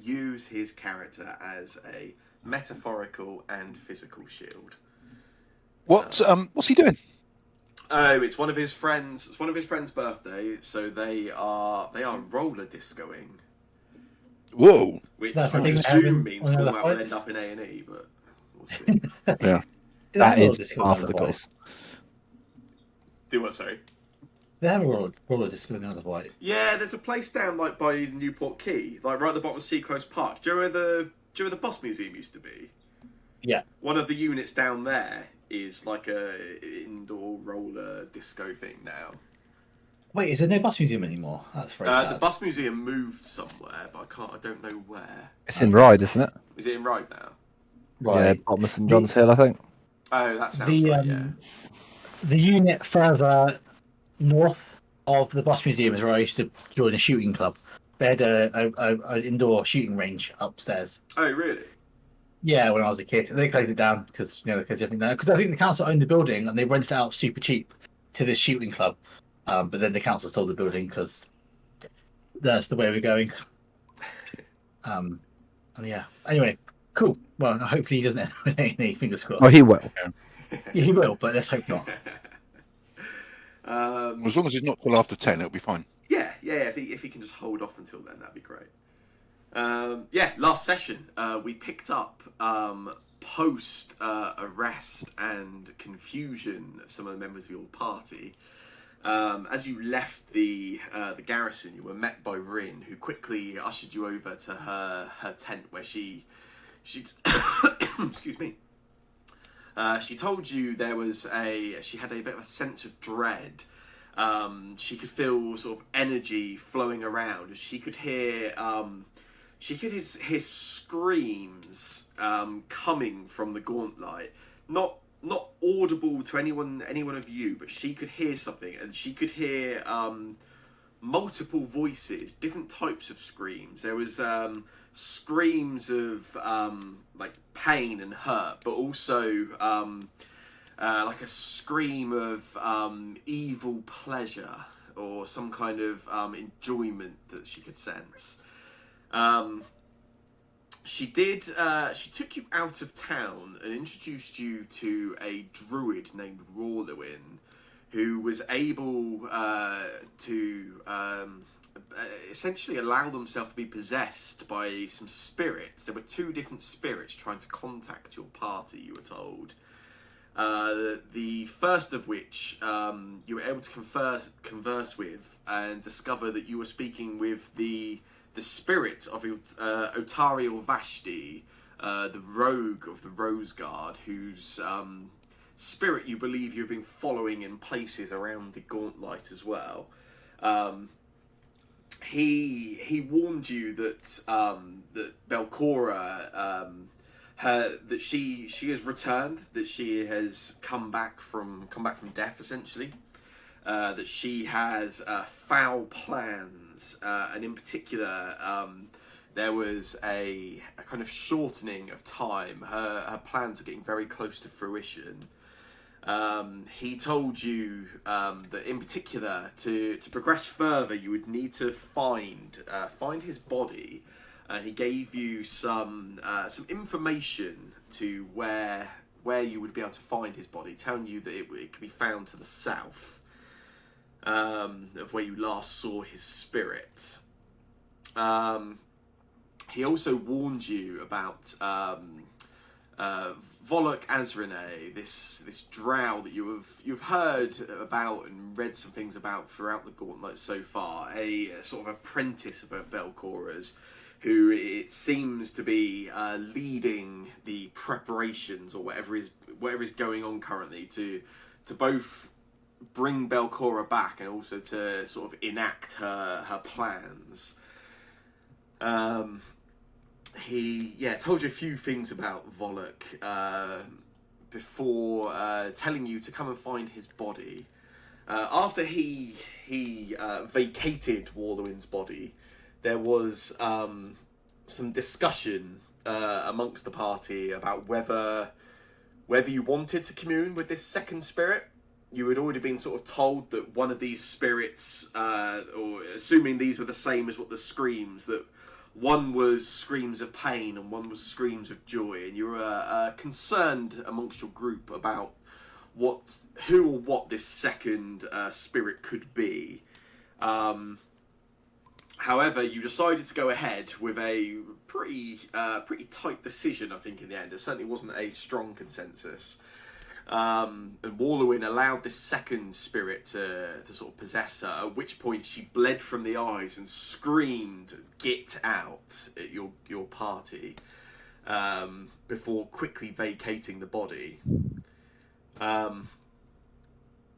use his character as a metaphorical and physical shield. What's he doing? Oh, it's one of his friends. It's one of his friends' birthday, so they are roller discoing. Whoa! Which That's I the thing presume they means have in Cormac will another end up in A&E, but we'll see. Yeah, That is half the place. Do what? Sorry. They have a roller disco in the other fight. Yeah, there's a place down like by Newport Quay, like right at the bottom of Seaclose Park. Do you know where the bus museum used to be? Yeah. One of the units down there is like a indoor roller disco thing now. Wait, is there no bus museum anymore? That's very sad. The bus museum moved somewhere, but I don't know where. It's in Ryde, isn't it? Is it in Ryde now? Right. Yeah, bottom of St John's Hill, I think. Oh, that sounds right. Yeah. The unit further north of the bus museum is where I used to join a shooting club. They had an indoor shooting range upstairs. Oh, really? Yeah, when I was a kid, they closed it down because I think the council owned the building and they rented it out super cheap to this shooting club. But then the council sold the building because that's the way we're going. And yeah. Anyway, cool. Well, hopefully he doesn't end up with any. Fingers crossed. Oh, he will. Yeah, he will, but let's hope not. as long as it's not till after 10, it'll be fine. Yeah. If he can just hold off until then, that'd be great. Last session we picked up post arrest and confusion of some of the members of your party. As you left the garrison, you were met by Rin, who quickly ushered you over to her tent, where she excuse me. She told you she had a bit of a sense of dread. She could feel sort of energy flowing around. She could hear his screams coming from the Gauntlight. Not audible to anyone of you, but she could hear something, and she could hear multiple voices, different types of screams. There was screams of like pain and hurt, but also like a scream of evil pleasure or some kind of enjoyment that she could sense. She took you out of town and introduced you to a druid named Rawlewin, who was able to essentially allow themselves to be possessed by some spirits. There were 2 different spirits trying to contact your party, you were told. The first of which you were able to converse with and discover that you were speaking with the spirit of Otariel Vashti, the rogue of the Rose Guard, whose spirit you believe you've been following in places around the Gauntlight as well. He warned you that that Belcora that she has returned, that she has come back from death essentially, that she has foul plans, and in particular there was a kind of shortening of time. Her plans are getting very close to fruition. He told you that in particular to progress further you would need to find his body, and he gave you some information to where you would be able to find his body, telling you that it could be found to the south of where you last saw his spirit. He also warned you about Volok Azrene, this drow that you've heard about and read some things about throughout the Gauntlet so far, a sort of apprentice of Belcora's, who it seems to be leading the preparations or whatever is going on currently to both bring Belcora back and also to sort of enact her plans. He told you a few things about Volok before telling you to come and find his body. After he vacated Warlewin's body, there was some discussion amongst the party about whether you wanted to commune with this second spirit. You had already been sort of told that one of these spirits, or assuming these were the same as what the screams, that One was screams of pain and one was screams of joy, and you were concerned amongst your group about who or what this second spirit could be. However, you decided to go ahead with a pretty tight decision, I think, in the end. It certainly wasn't a strong consensus. And Wallowin allowed this second spirit to sort of possess her, at which point she bled from the eyes and screamed, "Get out," at your party, before quickly vacating the body.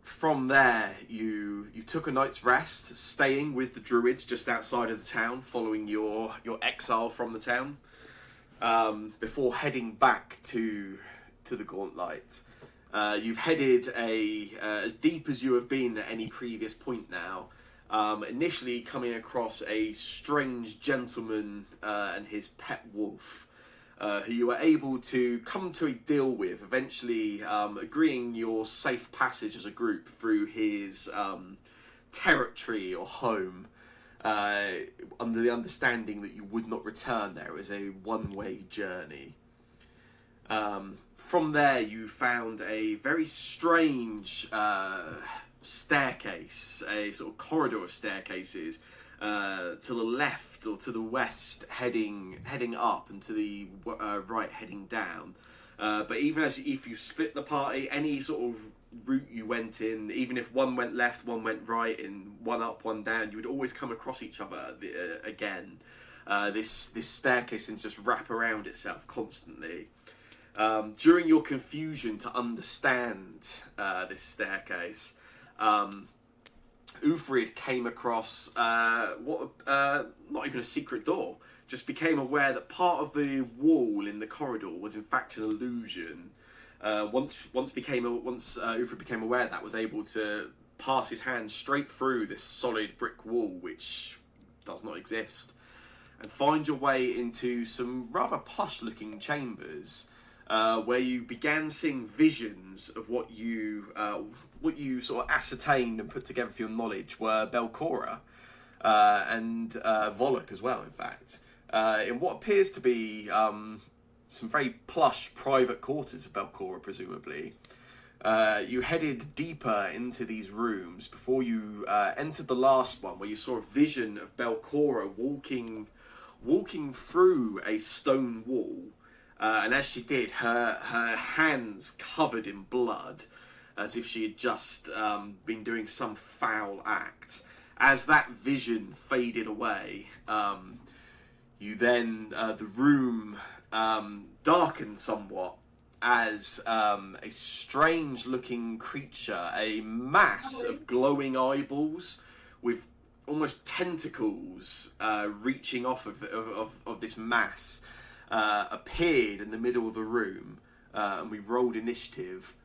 From there, you took a night's rest, staying with the druids just outside of the town, following your exile from the town, before heading back to the Gauntlet. You've headed as deep as you have been at any previous point now, initially coming across a strange gentleman and his pet wolf, who you were able to come to a deal with, eventually agreeing your safe passage as a group through his territory or home, under the understanding that you would not return there. It was a one-way journey. From there, you found a very strange staircase, a sort of corridor of staircases, to the left or to the west, heading up, and to the right, heading down. But even if you split the party, any sort of route you went in, even if one went left, one went right, and one up, one down, you would always come across each other again. This staircase seems to just wrap around itself constantly. During your confusion to understand this staircase, Ufrid came across not even a secret door, just became aware that part of the wall in the corridor was in fact an illusion. Once Ufrid became aware, that was able to pass his hand straight through this solid brick wall, which does not exist, and find your way into some rather posh-looking chambers. Where you began seeing visions of what you sort of ascertained and put together for your knowledge were Belcora and Volok as well, in fact, in what appears to be some very plush private quarters of Belcora, presumably. You headed deeper into these rooms before you entered the last one, where you saw a vision of Belcora walking through a stone wall. And as she did, her hands covered in blood, as if she had just been doing some foul act. As that vision faded away, you then, the room darkened somewhat, as a strange-looking creature, a mass of glowing eyeballs with almost tentacles reaching off of this mass, appeared in the middle of the room, and we rolled initiative,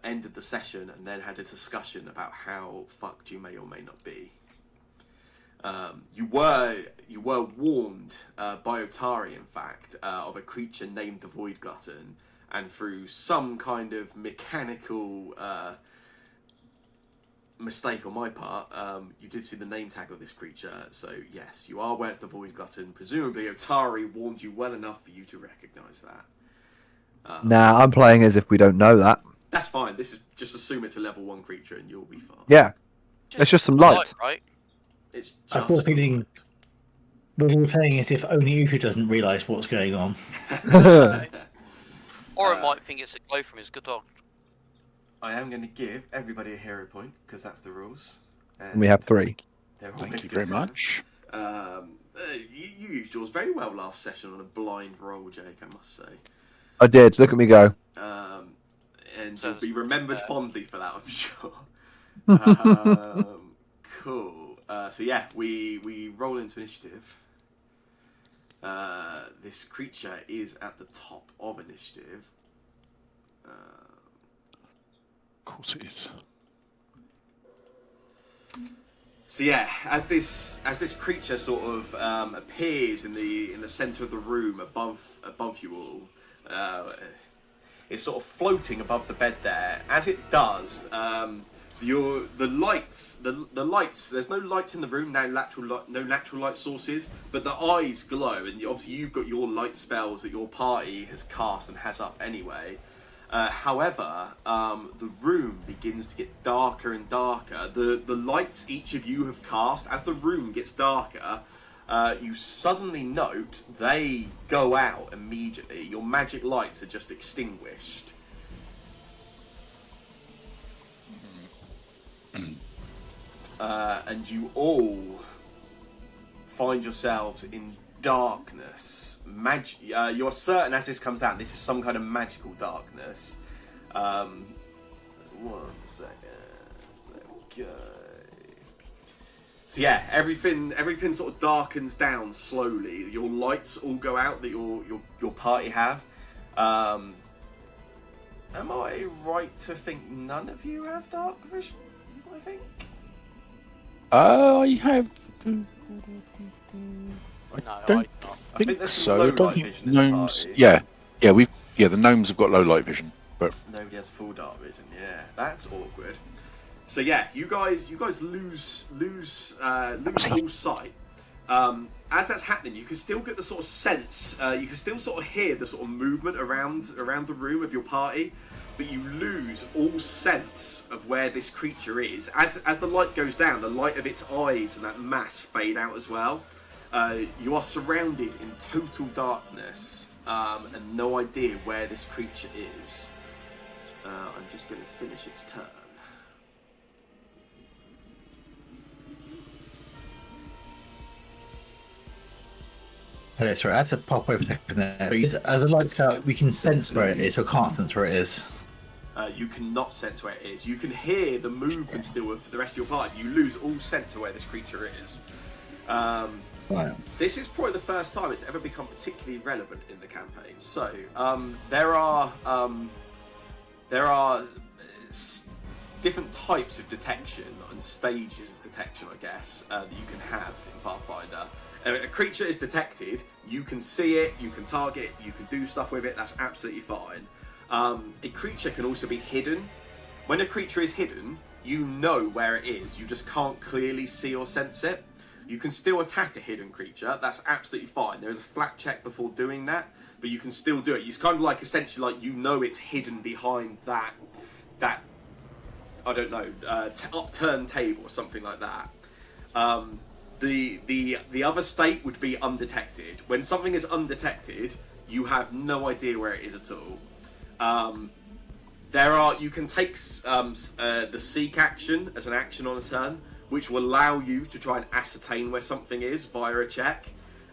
ended the session, and then had a discussion about how fucked you may or may not be. You were warned by Otari, in fact, of a creature named the Void Glutton, and through some kind of mechanical mistake on my part, you did see the name tag of this creature, so yes, you are aware it's the Void Glutton. Presumably Otari warned you well enough for you to recognise that. Nah, I'm playing as if we don't know that. That's fine. This is just assume it's a level 1 creature and you'll be fine. Yeah, it's just some light. Right? It's I've got a just feeling we're playing as if only Ufu doesn't realise what's going on. Or I might think it's a glow from his good dog. I am going to give everybody a hero point, because that's the rules. And we have 3. They're Thank always you good very to have. much. You used yours very well last session on a blind roll, Jake, I must say. I did. Look at me go. And you'll be remembered fondly for that, I'm sure. Cool. So yeah, we roll into initiative. This creature is at the top of initiative. Of course it is. So yeah, as this creature sort of appears in the center of the room above you all, it's sort of floating above the bed there. As it does, the lights. The lights. There's no lights in the room now. No natural light sources, but the eyes glow, and obviously you've got your light spells that your party has cast and has up anyway. However, the room begins to get darker and darker. The lights each of you have cast, as the room gets darker, you suddenly note they go out immediately. Your magic lights are just extinguished. And you all find yourselves in darkness. You're certain as this comes down, this is some kind of magical darkness. 1 second. There we go. So yeah, everything sort of darkens down slowly. Your lights all go out that your party have. Am I right to think none of you have dark vision? I think. I have. No, don't I not. I think there's some low I don't light think vision in the gnomes. party. Yeah, the gnomes have got low light vision, but Nobody has full dark vision. Yeah, that's awkward. So yeah, you guys lose all sight. As that's happening, you can still get the sort of sense. You can still sort of hear the sort of movement around the room of your party, but you lose all sense of where this creature is. As the light goes down, the light of its eyes and that mass fade out as well. You are surrounded in total darkness and no idea where this creature is. I'm just going to finish its turn. Okay, sorry, I had to pop over a second there. As the lights go out, we can sense where it is, or can't sense where it is. You cannot sense where it is. You can hear the movement still of the rest of your party. You lose all sense of where this creature is. Right. This is probably the first time it's ever become particularly relevant in the campaign. So there are different types of detection and stages of detection, I guess, that you can have in Pathfinder. A creature is detected, you can see it, you can target it, you can do stuff with it, that's absolutely fine. A creature can also be hidden. When a creature is hidden, you know where it is, you just can't clearly see or sense it. You can still attack a hidden creature, that's absolutely fine. There is a flat check before doing that, but you can still do it. It's kind of like, essentially, like, you know it's hidden behind that I don't know, upturned table or something like that. The other state would be undetected. When something is undetected, you have no idea where it is at all. You can take the seek action as an action on a turn, which will allow you to try and ascertain where something is via a check.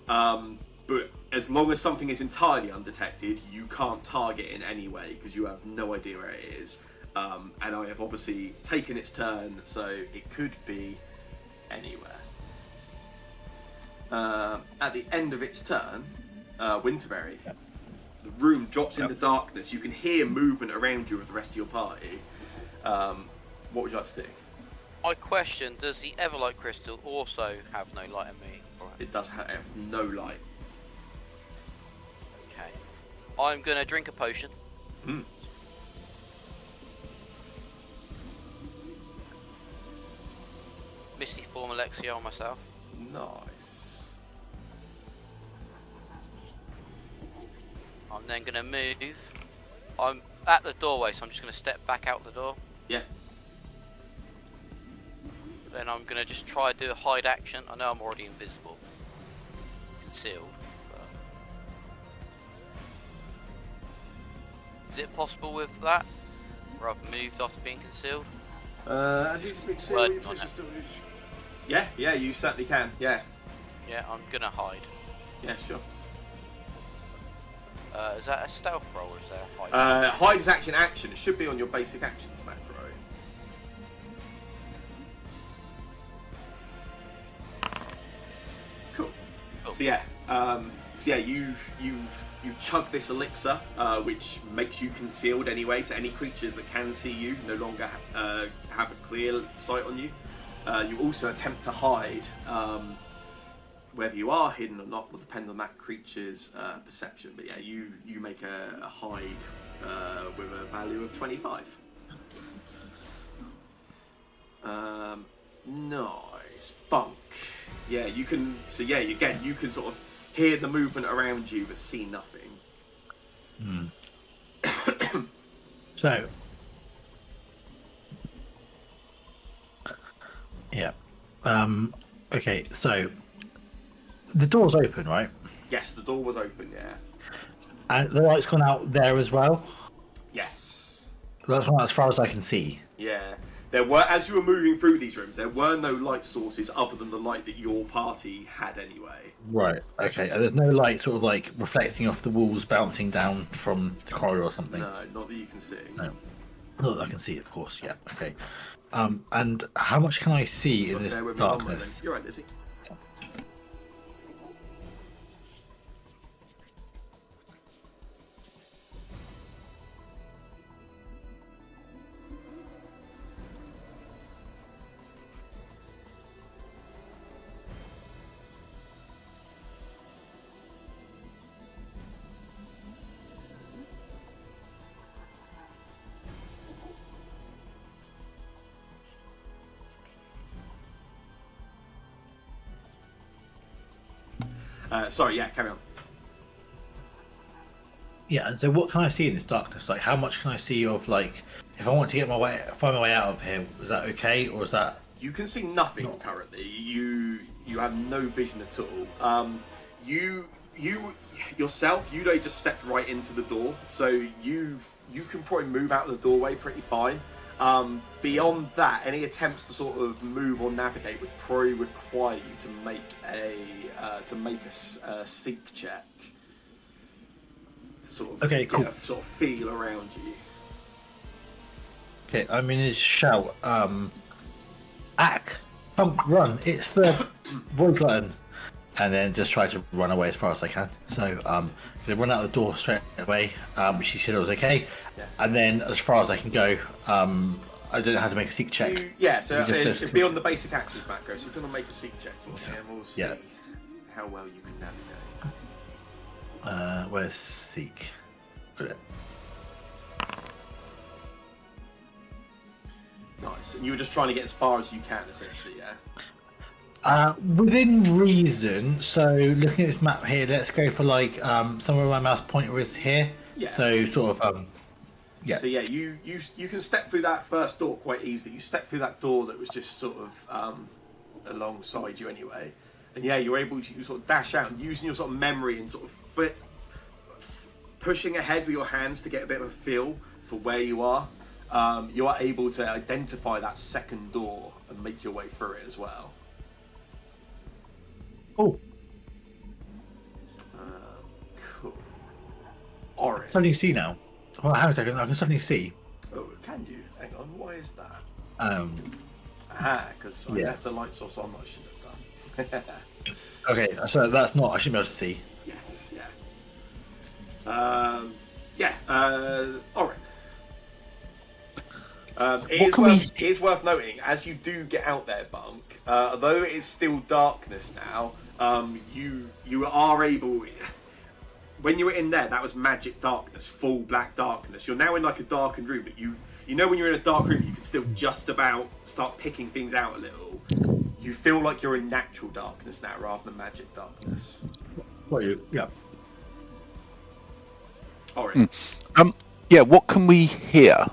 But as long as something is entirely undetected, you can't target in any way because you have no idea where it is. And I have obviously taken its turn, so it could be anywhere. At the end of its turn, Winterberry, the room drops into darkness. You can hear movement around you with the rest of your party. What would you like to do? I question, does the Everlight Crystal also have no light in me? Right. It does have no light. Okay. I'm gonna drink a potion. Hmm. Misty Form Alexia on myself. Nice. I'm then gonna move. I'm at the doorway, so I'm just gonna step back out the door. Yeah. Then I'm gonna just try to do a hide action. I know I'm already invisible, concealed. But... Is it possible with that, where I've moved after being concealed? As you speak, Working on it. Yeah, you certainly can. Yeah, Yeah, I'm gonna hide. yeah, sure. Is that a stealth roll or is there a hide? Hide is action. It should be on your basic actions macro. Cool. So yeah, you chug this elixir, which makes you concealed anyway. So any creatures that can see you no longer have a clear sight on you. You also attempt to hide. Whether you are hidden or not will depend on that creature's perception. But yeah, you make a hide with a value of 25. Nice. Bunk. Yeah, you can. So yeah, again, you can sort of hear the movement around you, but see nothing. So, yeah. Okay, so the door's open, right? Yes, the door was open. Yeah. And the light's gone out there as well. Yes. That's gone out as far as I can see. Yeah. There were, as you were moving through these rooms, there were no light sources other than the light that your party had anyway. Right. Okay. And there's no light sort of like reflecting off the walls, bouncing down from the corridor or something. No, not that you can see. No. Not that I can see, of course. Yeah. Okay. And how much can I see in this Bear with me one moment. darkness? You're right, Lizzie. Sorry, yeah, carry on. Yeah. And so, what can I see in this darkness? Like, how much can I see of like, if I want to get find my way out of here, is that okay, or is that? You can see nothing currently. You have no vision at all. You yourself, Udo just stepped right into the door, so you can probably move out of the doorway pretty fine. Beyond that, any attempts to sort of move or navigate would probably require you to make a seek check to sort of Okay, cool. get a sort of feel around you. Okay. I'm in his shout. Ack, punk, run! It's the void glutton. And then just try to run away as far as I can. So, they run out the door straight away. She said it was okay. Yeah. And then, as far as I can go, I don't know how to make a seek check. So it'd be on the basic actions macro. So if you want to make a seek check for me, and we'll see Yeah. how well you can navigate. Where's seek? Got it. Nice. And you were just trying to get as far as you can, essentially, yeah. Within reason. So, looking at this map here, let's go for like somewhere where my mouse pointer is here. Yeah. So, sort of yeah. So yeah, you can step through that first door quite easily. You step through that door that was just sort of alongside you anyway, and yeah, you're able to sort of dash out and using your sort of memory and sort of pushing ahead with your hands to get a bit of a feel for where you are. You are able to identify that second door and make your way through it as well. Oh, Cool. Orange. suddenly see now. Well, hang on a second. I can suddenly see. Oh, can you? Hang on. Why is that? Because I Yeah. left the light source on. I shouldn't have done. Okay, so that's not. I shouldn't be able to see. Yes. Yeah. Oren. It is worth noting, as you do get out there, Bunk, although it is still darkness now, you are able... When you were in there, that was magic darkness, full black darkness. You're now in like a darkened room, but you know when you're in a dark room, you can still just about start picking things out a little. You feel like you're in natural darkness now, rather than magic darkness. What you? Yeah. Oren. Yeah, what can we hear?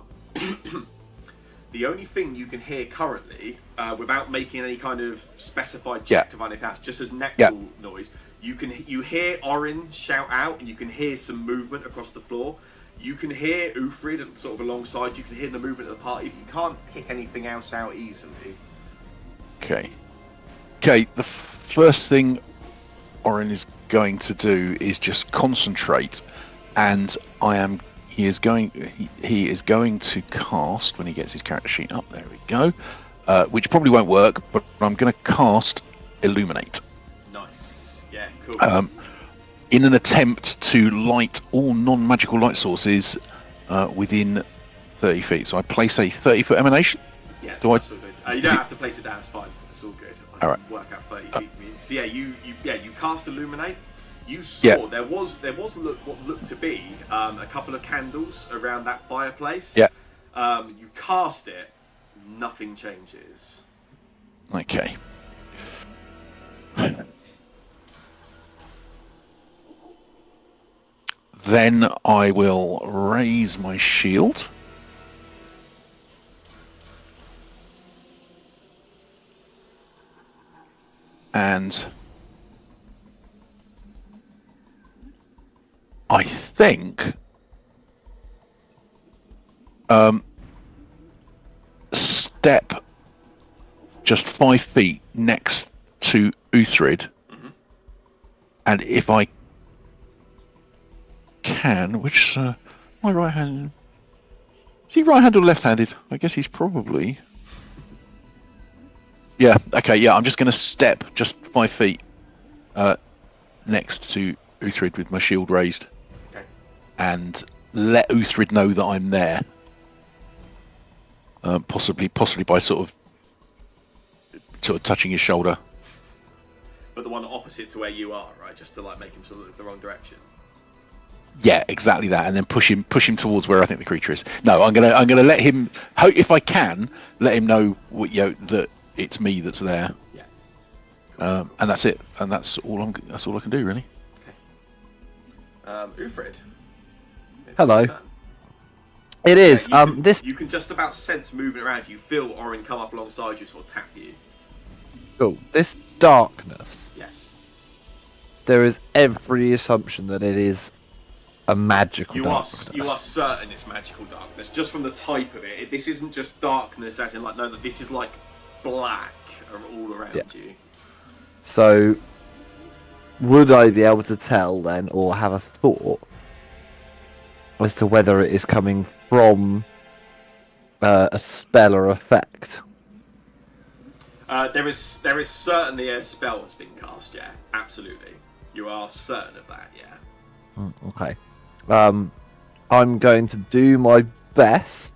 The only thing you can hear currently, without making any kind of specified check to find if that's just as natural noise, you hear Orin shout out, and you can hear some movement across the floor. You can hear Ufrid sort of alongside. You can hear the movement of the party, but you can't pick anything else out easily. Okay. The first thing Orin is going to do is just concentrate, and he is going to cast, when he gets his character sheet up, there we go, which probably won't work, but I'm going to cast Illuminate. Nice. Yeah, cool. In an attempt to light all non-magical light sources within 30 feet. So I place a 30-foot emanation. Yeah, Do I- that's all good. You don't have to place it down, it's fine. It's all good. I All can right. work out 30 feet from you. So yeah, you cast Illuminate. You saw there was what looked to be a couple of candles around that fireplace. Yeah. You cast it Nothing changes. Okay. Then I will raise my shield. And I think step just 5 feet next to Uthrid, and if I can, which my right hand, is he right-handed or left-handed? I guess he's probably. Yeah. Okay. Yeah. I'm just going to step just 5 feet next to Uthrid with my shield raised, and let Uthrid know that I'm there. Possibly by sort of touching his shoulder. But the one opposite to where you are, right? Just to like make him sort of look the wrong direction. Yeah, exactly that, and then push him towards where I think the creature is. No, I'm gonna let him. If I can, let him know that it's me that's there. Yeah. And that's it, and that's all I can do really. Okay. Uthrid. Hello. Your turn. It is. Yeah, you can just about sense movement around you. Feel Orin come up alongside you, sort of tap you. Cool. This darkness. Yes. There is every assumption that it is a magical You are darkness. certain it's magical darkness just from the type of it. This isn't just darkness, as in like no, this is like black all around you. So, would I be able to tell then, or have a thought as to whether it is coming from a spell or effect? There is certainly a spell that's been cast. Yeah, absolutely. You are certain of that. Yeah. Okay. I'm going to do my best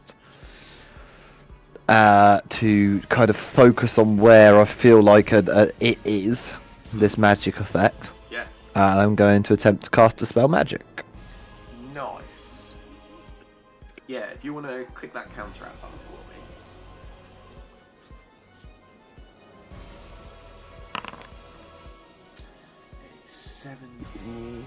to kind of focus on where I feel like it is, this magic effect. Yeah. And I'm going to attempt to cast a spell magic. Nice. Yeah, if you want to click that counteract button for me. A 17.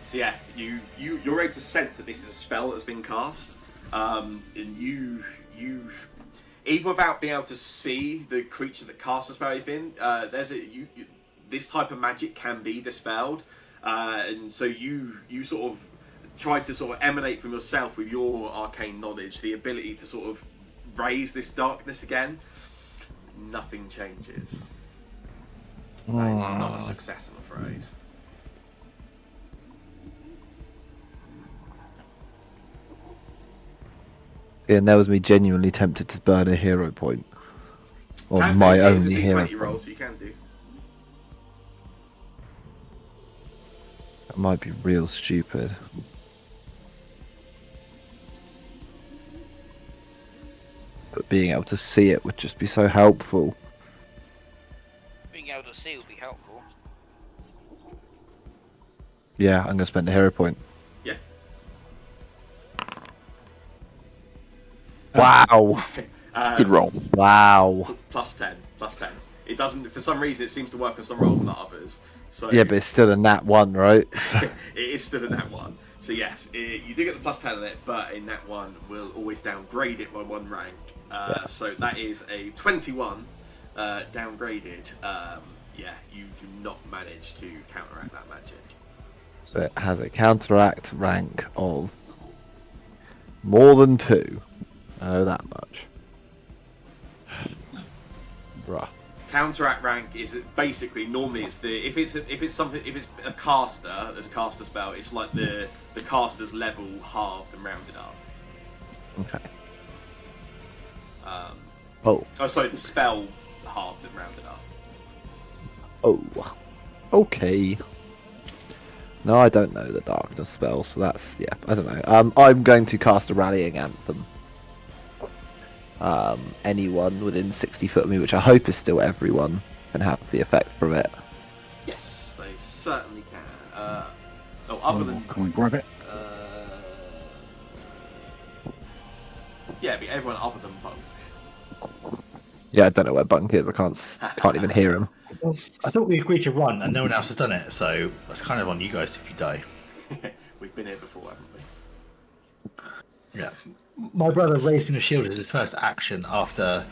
So yeah, you're able to sense that this is a spell that has been cast, and you even without being able to see the creature that casts the spell within, this type of magic can be dispelled, and so you sort of try to sort of emanate from yourself with your arcane knowledge the ability to sort of raise this darkness again. Nothing changes. That is not a success, I'm afraid. Yeah, and that was me genuinely tempted to burn a hero point. Or Can my do. It is only a hero D20 roll, point. so you can do. That might be real stupid. But being able to see it would just be so helpful. Being able to see would be helpful. Yeah, I'm going to spend a hero point. Yeah. Wow! Good roll. Wow! Plus 10. It doesn't, for some reason, it seems to work on some rolls, not others. So Yeah, but it's still a nat 1, right? it is still a nat 1. So yes, you do get the plus 10 on it, but a nat 1 will always downgrade it by 1 rank. So that is a 21 downgraded. Yeah, you do not manage to counteract that magic. So it has a counteract rank of more than 2. I know that much. Bruh. Counteract rank is basically normally it's if it's a caster that's cast a spell, it's like the caster's level halved and rounded up. Okay. Oh, Sorry, the spell halved and rounded up. oh. Okay. No, I don't know the darkness spell, so that's, yeah, I don't know. I'm going to cast a rallying anthem. Anyone within 60 foot of me, which I hope is still everyone, can have the effect from it. Yes, they certainly can. Other than Can we grab it? Yeah, but everyone other than Bunk. Yeah, I don't know where Bunk is. I can't even hear him. Well, I thought we agreed to run, and no one else has done it, so that's kind of on you guys if you die. We've been here before, haven't we? Yeah. My brother raising the shield as his first action after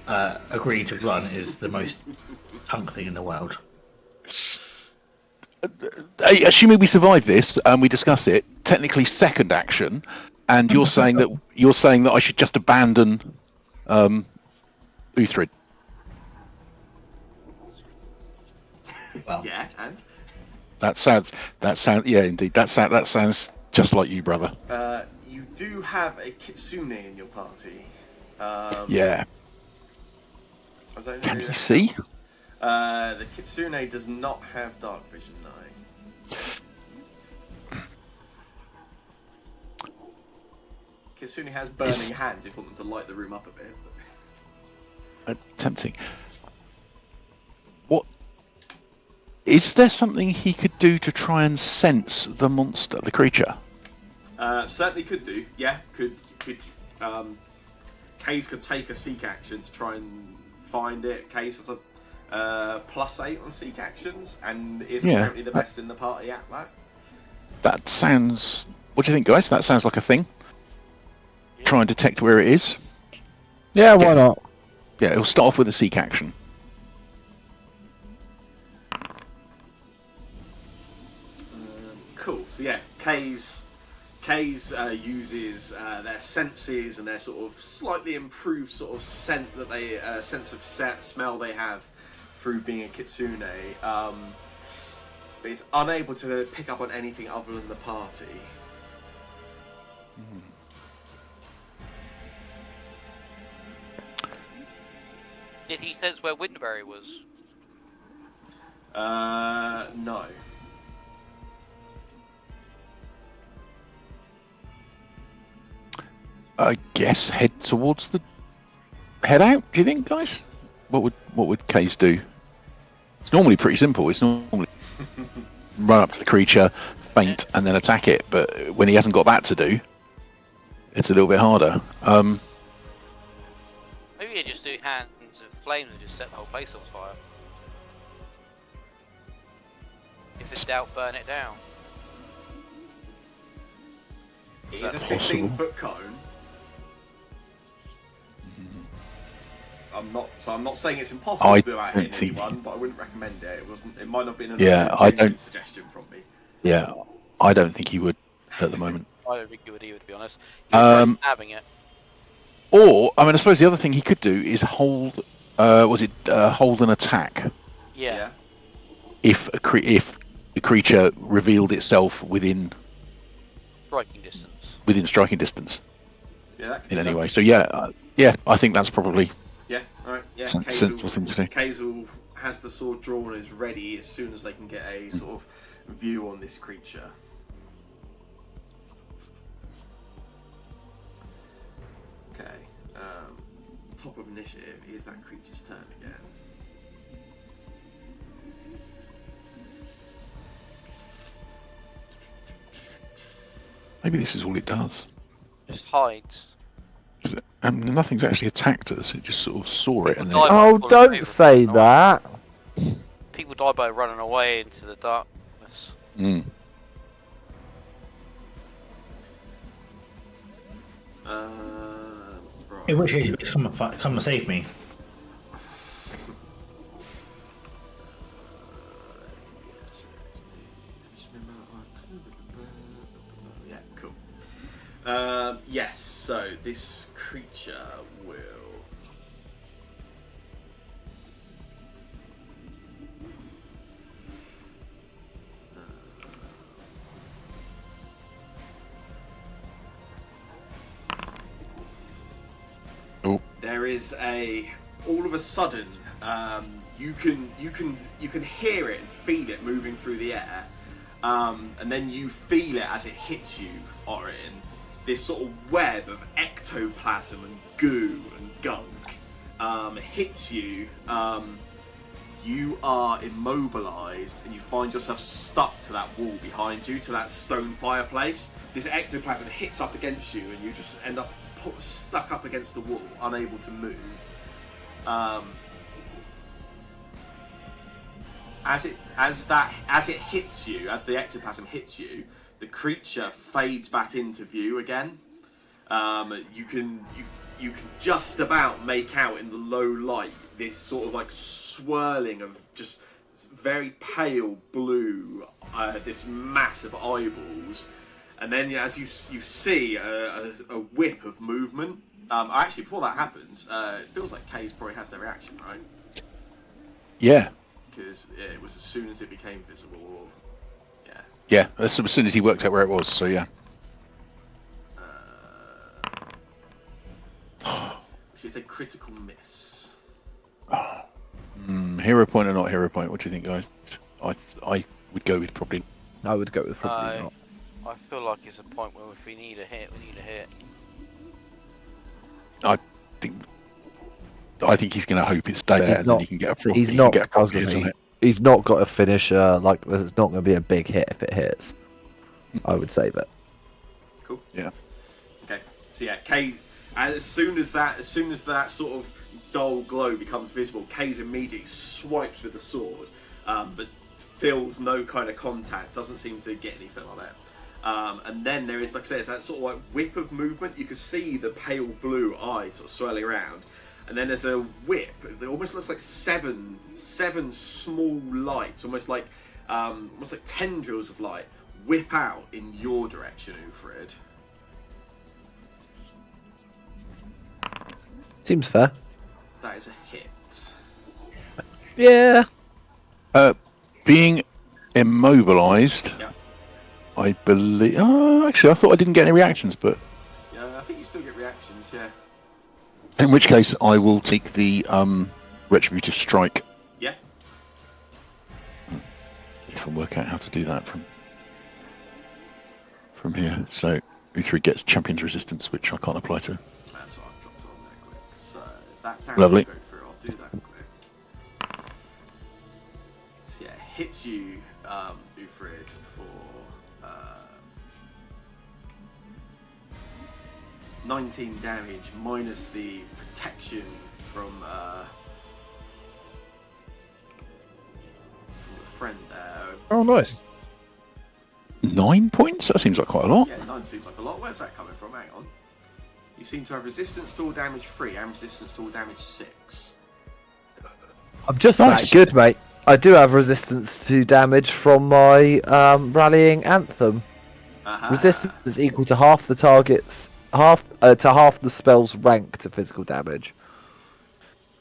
agreeing to run is the most punk thing in the world. Assuming we survive this and we discuss it, technically second action, and you're saying that I should just abandon Uthrid. Well, Yeah, and That sounds yeah, indeed. That sounds just like you, brother. you do have a Kitsune in your party. Yeah. I don't know Can who you the see? hell- the Kitsune does not have dark vision, no. Kitsune has burning hands if you want them to light the room up a bit. Tempting. What is there something he could do to try and sense the monster, the creature? Certainly could do. Yeah, could. Kaze could take a seek action to try and find it. Kaze has a +8 on seek actions and is apparently the best in the party at that. That sounds. What do you think, guys? That sounds like a thing. Try and detect where it is. Yeah, why not? Yeah, it'll start off with a seek action. Cool. So yeah, Kaze uses their senses and their sort of slightly improved sort of scent that they sense of smell they have through being a Kitsune. But he's unable to pick up on anything other than the party. Did he sense where Winterberry was? No. I guess head out. Do you think, guys? What would Case do? It's normally pretty simple. It's normally run up to the creature, faint, and then attack it. But when he hasn't got that to do, it's a little bit harder. Maybe you just do hands of flames and just set the whole place on fire. If in doubt, burn it down. It is a possible? 15-foot cone. I'm not saying it's impossible I to do that don't in think- anyone, but I wouldn't recommend it. It might not have been a Yeah, a I genuine don't- suggestion from me. Yeah, I don't think he would at the moment. I don't think you would either, to be honest. You're having it. Or, I suppose the other thing he could do is hold. Hold an attack Yeah. if the creature revealed itself within Striking distance. Yeah, that could in be any done. way. So I think that's probably Yeah, alright. Yeah, sensible thing to do. Kazel has the sword drawn and is ready as soon as they can get a sort of view on this creature. Okay. Top of initiative is that creature's turn again. Maybe this is all it does. Just hides. Nothing's actually attacked us. It just sort of saw it and then. Die by Oh, falling don't over. say that. People die by running away into the darkness. Mm. Right. in which case, you come and save me. Yeah, cool. Yes, so this creature will. Oh. There is all of a sudden, you can hear it and feel it moving through the air, and then you feel it as it hits you, Orin. This sort of web of ectoplasm and goo and gunk hits you. You are immobilized, and you find yourself stuck to that wall behind you, to that stone fireplace. This ectoplasm hits up against you, and you just end up stuck up against the wall, unable to move. As it hits you, as the ectoplasm hits you, the creature fades back into view again. You can just about make out in the low light this sort of like swirling of just very pale blue, this massive eyeballs, and then as you see a whip of movement. Actually, before that happens, it feels like Kay's probably has their reaction, right? Yeah. Because it was as soon as it became visible. Or, yeah. Yeah. As soon as he worked out where it was. So yeah. She's a critical miss. Hero point or not hero point? What do you think, guys? I would go with probably. I would go with probably not. I feel like it's a point where if we need a hit, we need a hit. I think he's going to hope it stays there, and then he can get a proper. He's not. I was going to say he's not got a finisher. Like there's not going to be a big hit if it hits. I would say that. Cool. Yeah. Okay. So yeah, Kay. As soon as that sort of dull glow becomes visible, Kay's immediately swipes with the sword, but feels no kind of contact. Doesn't seem to get anything on it. And then there is, like I said, it's that sort of like whip of movement. You can see the pale blue eyes sort of swirling around. And then there's a whip. It almost looks like seven small lights, almost like tendrils of light, whip out in your direction, Ufrid. Seems fair. That is a hit. Yeah. Being immobilized. Yeah. I believe. Actually, I thought I didn't get any reactions, but. Yeah, I think you still get reactions. Yeah. In which case, I will take the retributive strike. Yeah. If I can work out how to do that from here. So Uthrid gets champion's resistance, which I can't apply to. That's what I've dropped on there quick. So that damage Lovely. will go through. I'll do that quick. So yeah, hits you, Ufrid, for 19 damage minus the protection from the friend there. Oh, nice. 9 points? That seems like quite a lot. Yeah, 9 seems like a lot. Where's that coming from? Hang on. You seem to have resistance to all damage 3 and resistance to all damage 6. I'm just Nice. that good, mate. I do have resistance to damage from my rallying anthem. Uh-huh. Resistance is equal to half the target's half the spell's rank to physical damage,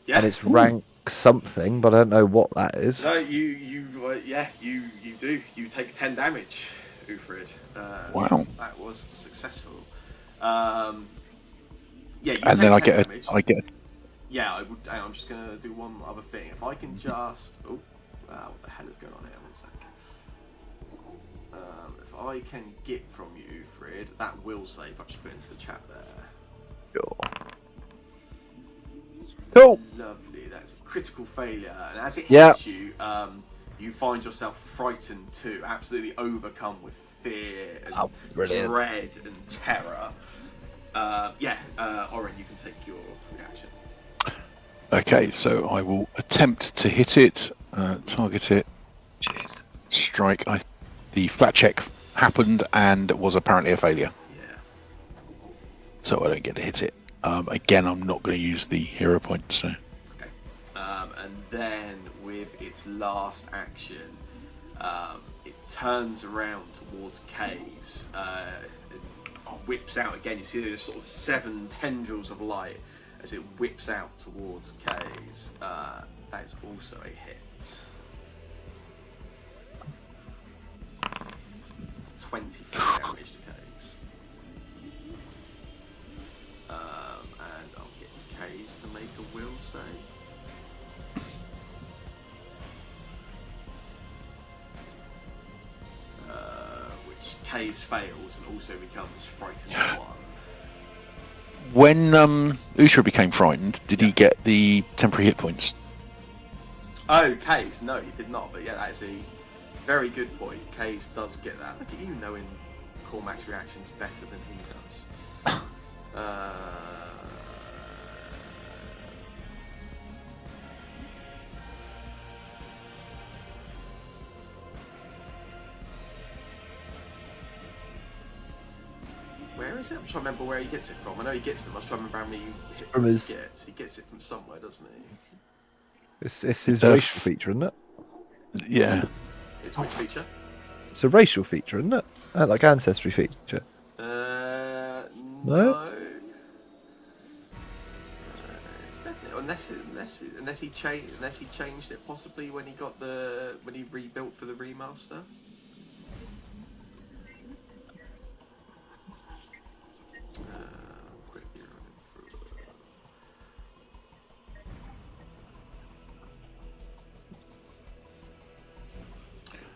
Yeah. and it's rank something, but I don't know what that is. No, you do. You take 10 damage, Ufrid. Wow. That was successful. Yeah, you And take then 10 damage. I get. Yeah, I would. Hang on, I'm just gonna do one other thing. If I can just. Oh, wow, what the hell is going on here? 1 second. If I can get from you, Ufrid, that will save. I've just put into the chat there. Sure. Cool. Lovely. That's a critical failure, and as it Yeah. hits you, you find yourself frightened too, absolutely overcome with fear and brilliant. dread and terror. Oren, you can take your reaction. Okay, so I will attempt to hit it, target it, strike. The flat check happened and was apparently a failure, Yeah. so I don't get to hit it. Again, I'm not going to use the hero point, so. Okay. And then with its last action, it turns around towards Kay's. Whips out again. You see there's sort of 7 tendrils of light as it whips out towards Kay's. That is also a hit. 24 damage to Kay's. And I'll get Kay's to make a will save. Which Kay's fails and also becomes frightened 1. When Uthrid became frightened, did he get the temporary hit points? Oh, Kay's? No, he did not. But yeah, that is a very good point. Kay's does get that. Look at you knowing Cormac's reactions better than he does. Uh, where is it? I'm trying to remember where he gets it from. I know he gets them. I was trying to remember how many hit From points his- he gets. He gets it from somewhere, doesn't he? It's his Uh, racial feature, isn't it? Yeah. It's which feature? It's a racial feature, isn't it? Like ancestry feature. No. It's definitely unless he changed it possibly when he rebuilt for the remaster. Quickly running through it.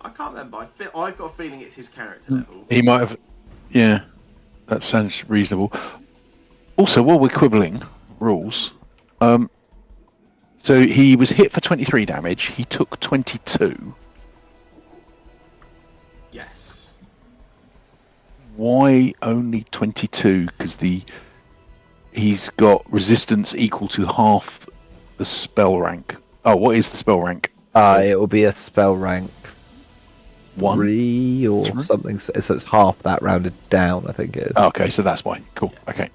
I can't remember. I've got a feeling it's his character level. He might have. Yeah, that sounds reasonable. Also, while we're quibbling rules, so he was hit for 23 damage. He took 22. Yes. Why only 22? Because he's got resistance equal to half the spell rank. Oh, what is the spell rank? It will be a spell rank 1. 3 or Three? something. So it's half that rounded down, I think it is. Oh, okay, so that's why. Cool. Okay.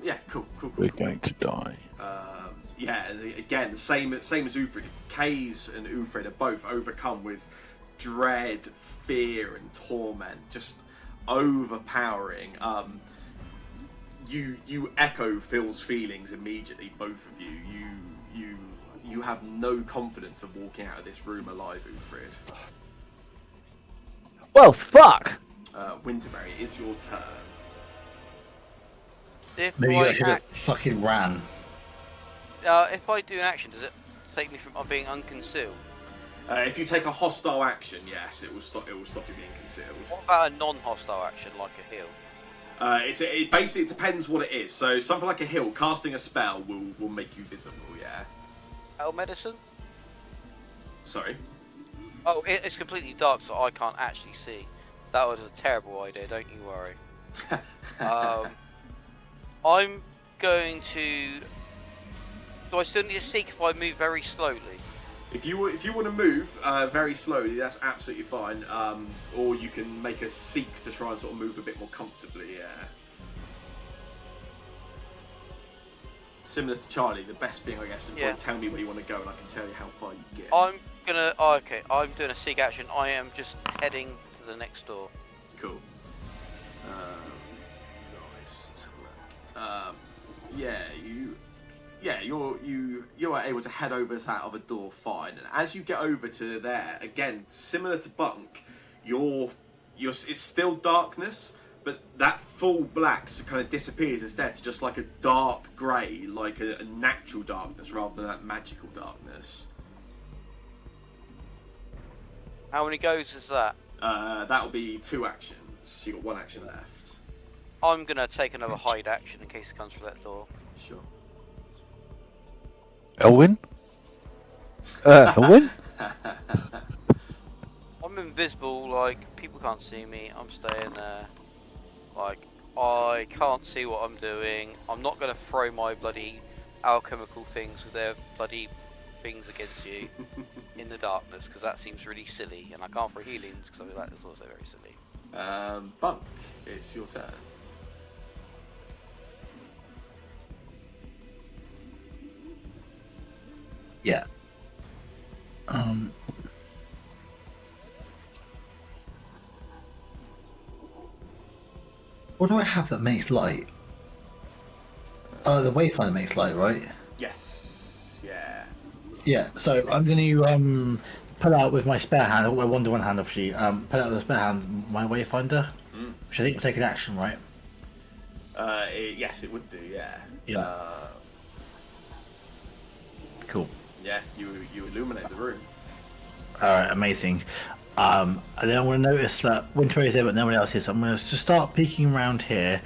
Yeah, cool. We're going to die. Yeah, again, same as Ufrid. Kaze and Ufrid are both overcome with dread, fear, and torment, just overpowering. You echo Phil's feelings immediately, both of you. You have no confidence of walking out of this room alive, Ufrid. Well, fuck! Winterberry, it is your turn. If Maybe I I should have fucking ran. if I do an action, does it take me from being unconcealed? If you take a hostile action, yes, it will stop you being concealed. What about a non-hostile action like a heal? It basically depends what it is. So something like a heal, casting a spell will make you visible. Yeah. Battle medicine? Sorry. Oh, it's completely dark, so I can't actually see. That was a terrible idea. Don't you worry. I'm going to. Do I still need to seek if I move very slowly? If you want to move very slowly, that's absolutely fine. Or you can make a seek to try and sort of move a bit more comfortably. Yeah. Similar to Charlie, the best thing I guess is Yeah. tell me where you want to go, and I can tell you how far you get. I'm gonna. Oh, okay, I'm doing a seek action. I am just heading to the next door. Cool. Nice. Let's have a look. You are able to head over to that other door fine, and as you get over to there, again, similar to Bunk, it's still darkness, but that full black kind of disappears instead to just like a dark grey, like a natural darkness rather than that magical darkness. How many goes is that? That'll be 2 actions. You got 1 action left. I'm gonna take another hide action in case it comes through that door. Sure. Elwyn? Elwyn? I'm invisible, like, people can't see me, I'm staying there. Like, I can't see what I'm doing. I'm not gonna throw my bloody alchemical things with their bloody things against you in the darkness, because that seems really silly, and I can't throw healings, because I feel like that's also very silly. Bunk, it's your turn. Yeah. What do I have that makes light? Oh, the wayfinder makes light, right? Yes. Yeah. Yeah. So I'm going to pull out with my spare hand, or my Wonder One hand, obviously. Pull out with the spare hand my wayfinder, which I think will take an action, right? Yes, it would do. Yeah. Yeah. Cool. Yeah. You illuminate the room. Alright, amazing. And then I'm going to notice that Winter is there, but no one else is. I'm going to just start peeking around here.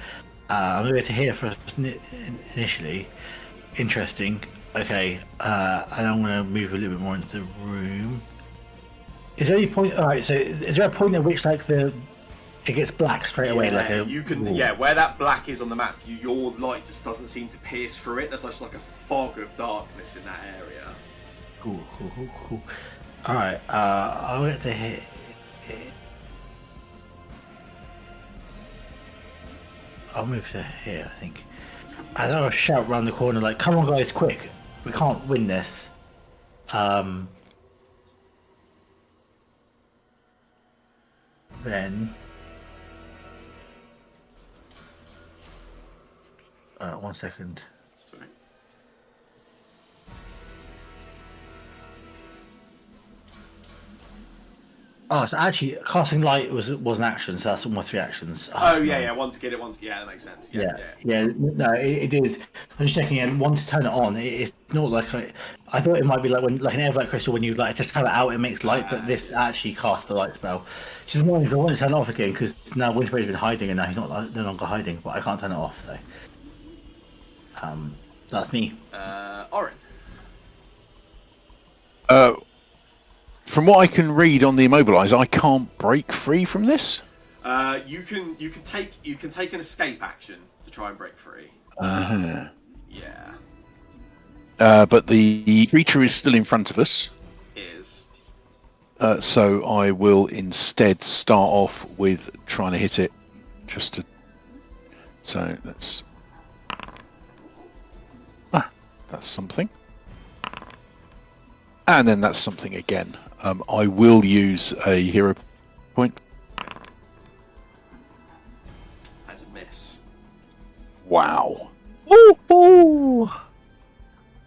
I'm going to go to here first initially. Interesting. Okay, and I'm going to move a little bit more into the room. Is there any point? All right. So is there a point at which like it gets black straight away? Like you can. Yeah, where that black is on the map, your light just doesn't seem to pierce through it. There's just like a fog of darkness in that area. Cool. All right. I'll get to hit. I'll move to here. I think. And I'll shout round the corner like, "Come on, guys, quick! We can't win this." Then. 1 second. Sorry. Oh, so actually, casting light was an action, so that's all my 3 actions. Oh yeah, one to get it, one to that makes sense. Yeah. No, it is. I'm just checking in. One to turn it on. It's not like I thought it might be like when like an Everlight crystal when you like just have it out, it makes light, but this actually casts the light spell. Just wondering if I want to turn it off again because now Winterbraid's been hiding and now he's no longer hiding, but I can't turn it off. So, that's me. Orin. From what I can read on the immobilize, I can't break free from this. You can take an escape action to try and break free. Yeah. But the creature is still in front of us. Is. So I will instead start off with trying to hit it, just to. So that's. That's something. And then that's something again. I will use a hero point. That's a miss. Wow. Ooh.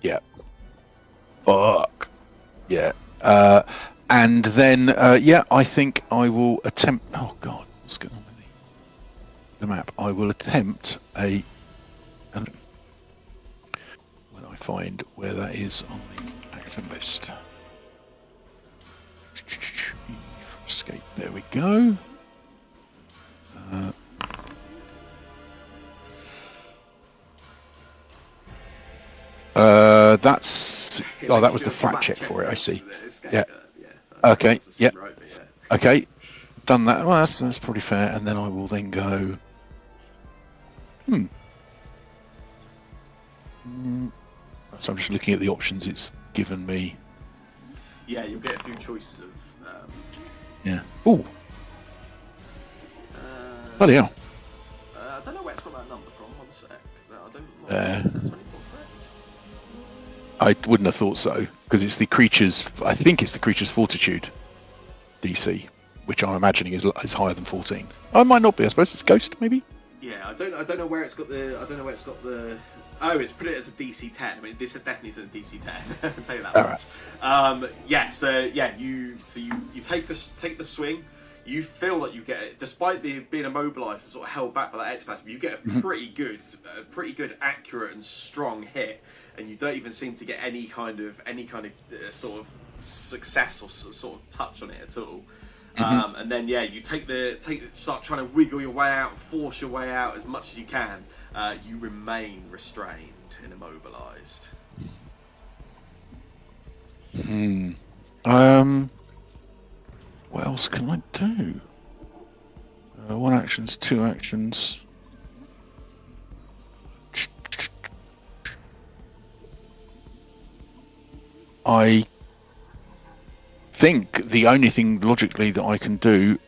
Yeah. Fuck. Yeah. And then, I think I will attempt. Oh God, what's going on with the map? I will attempt a. When I find where that is on the action list. Escape. There we go. That's. Oh, that was the flat check for it. I see. Yeah. Okay. Yep. Okay. Done that. Well, that's probably fair. And then I will then go. So I'm just looking at the options it's given me. Yeah, you'll get a few choices of. Yeah. Ooh. Bloody hell. I don't know where it's got that number from. 1 sec. I don't know. Is that 24 correct? I wouldn't have thought so because it's the creature's. I think it's the creature's fortitude DC, which I'm imagining is higher than 14. Oh, it might not be. I suppose it's ghost, maybe. Yeah, I don't know where it's got the. I don't know where it's got the. Oh, it's put it as a DC 10. I mean, this definitely is a DC 10. I can tell you that much. Right. You take the swing. You feel that you get it, despite being immobilized and sort of held back by that ectoplasm. You get a pretty good, accurate and strong hit, and you don't even seem to get any kind of sort of success or sort of touch on it at all. And then you start trying to wiggle your way out, force your way out as much as you can. You remain restrained and immobilized. What else can I do? 1 actions, 2 actions. I think the only thing logically that I can do,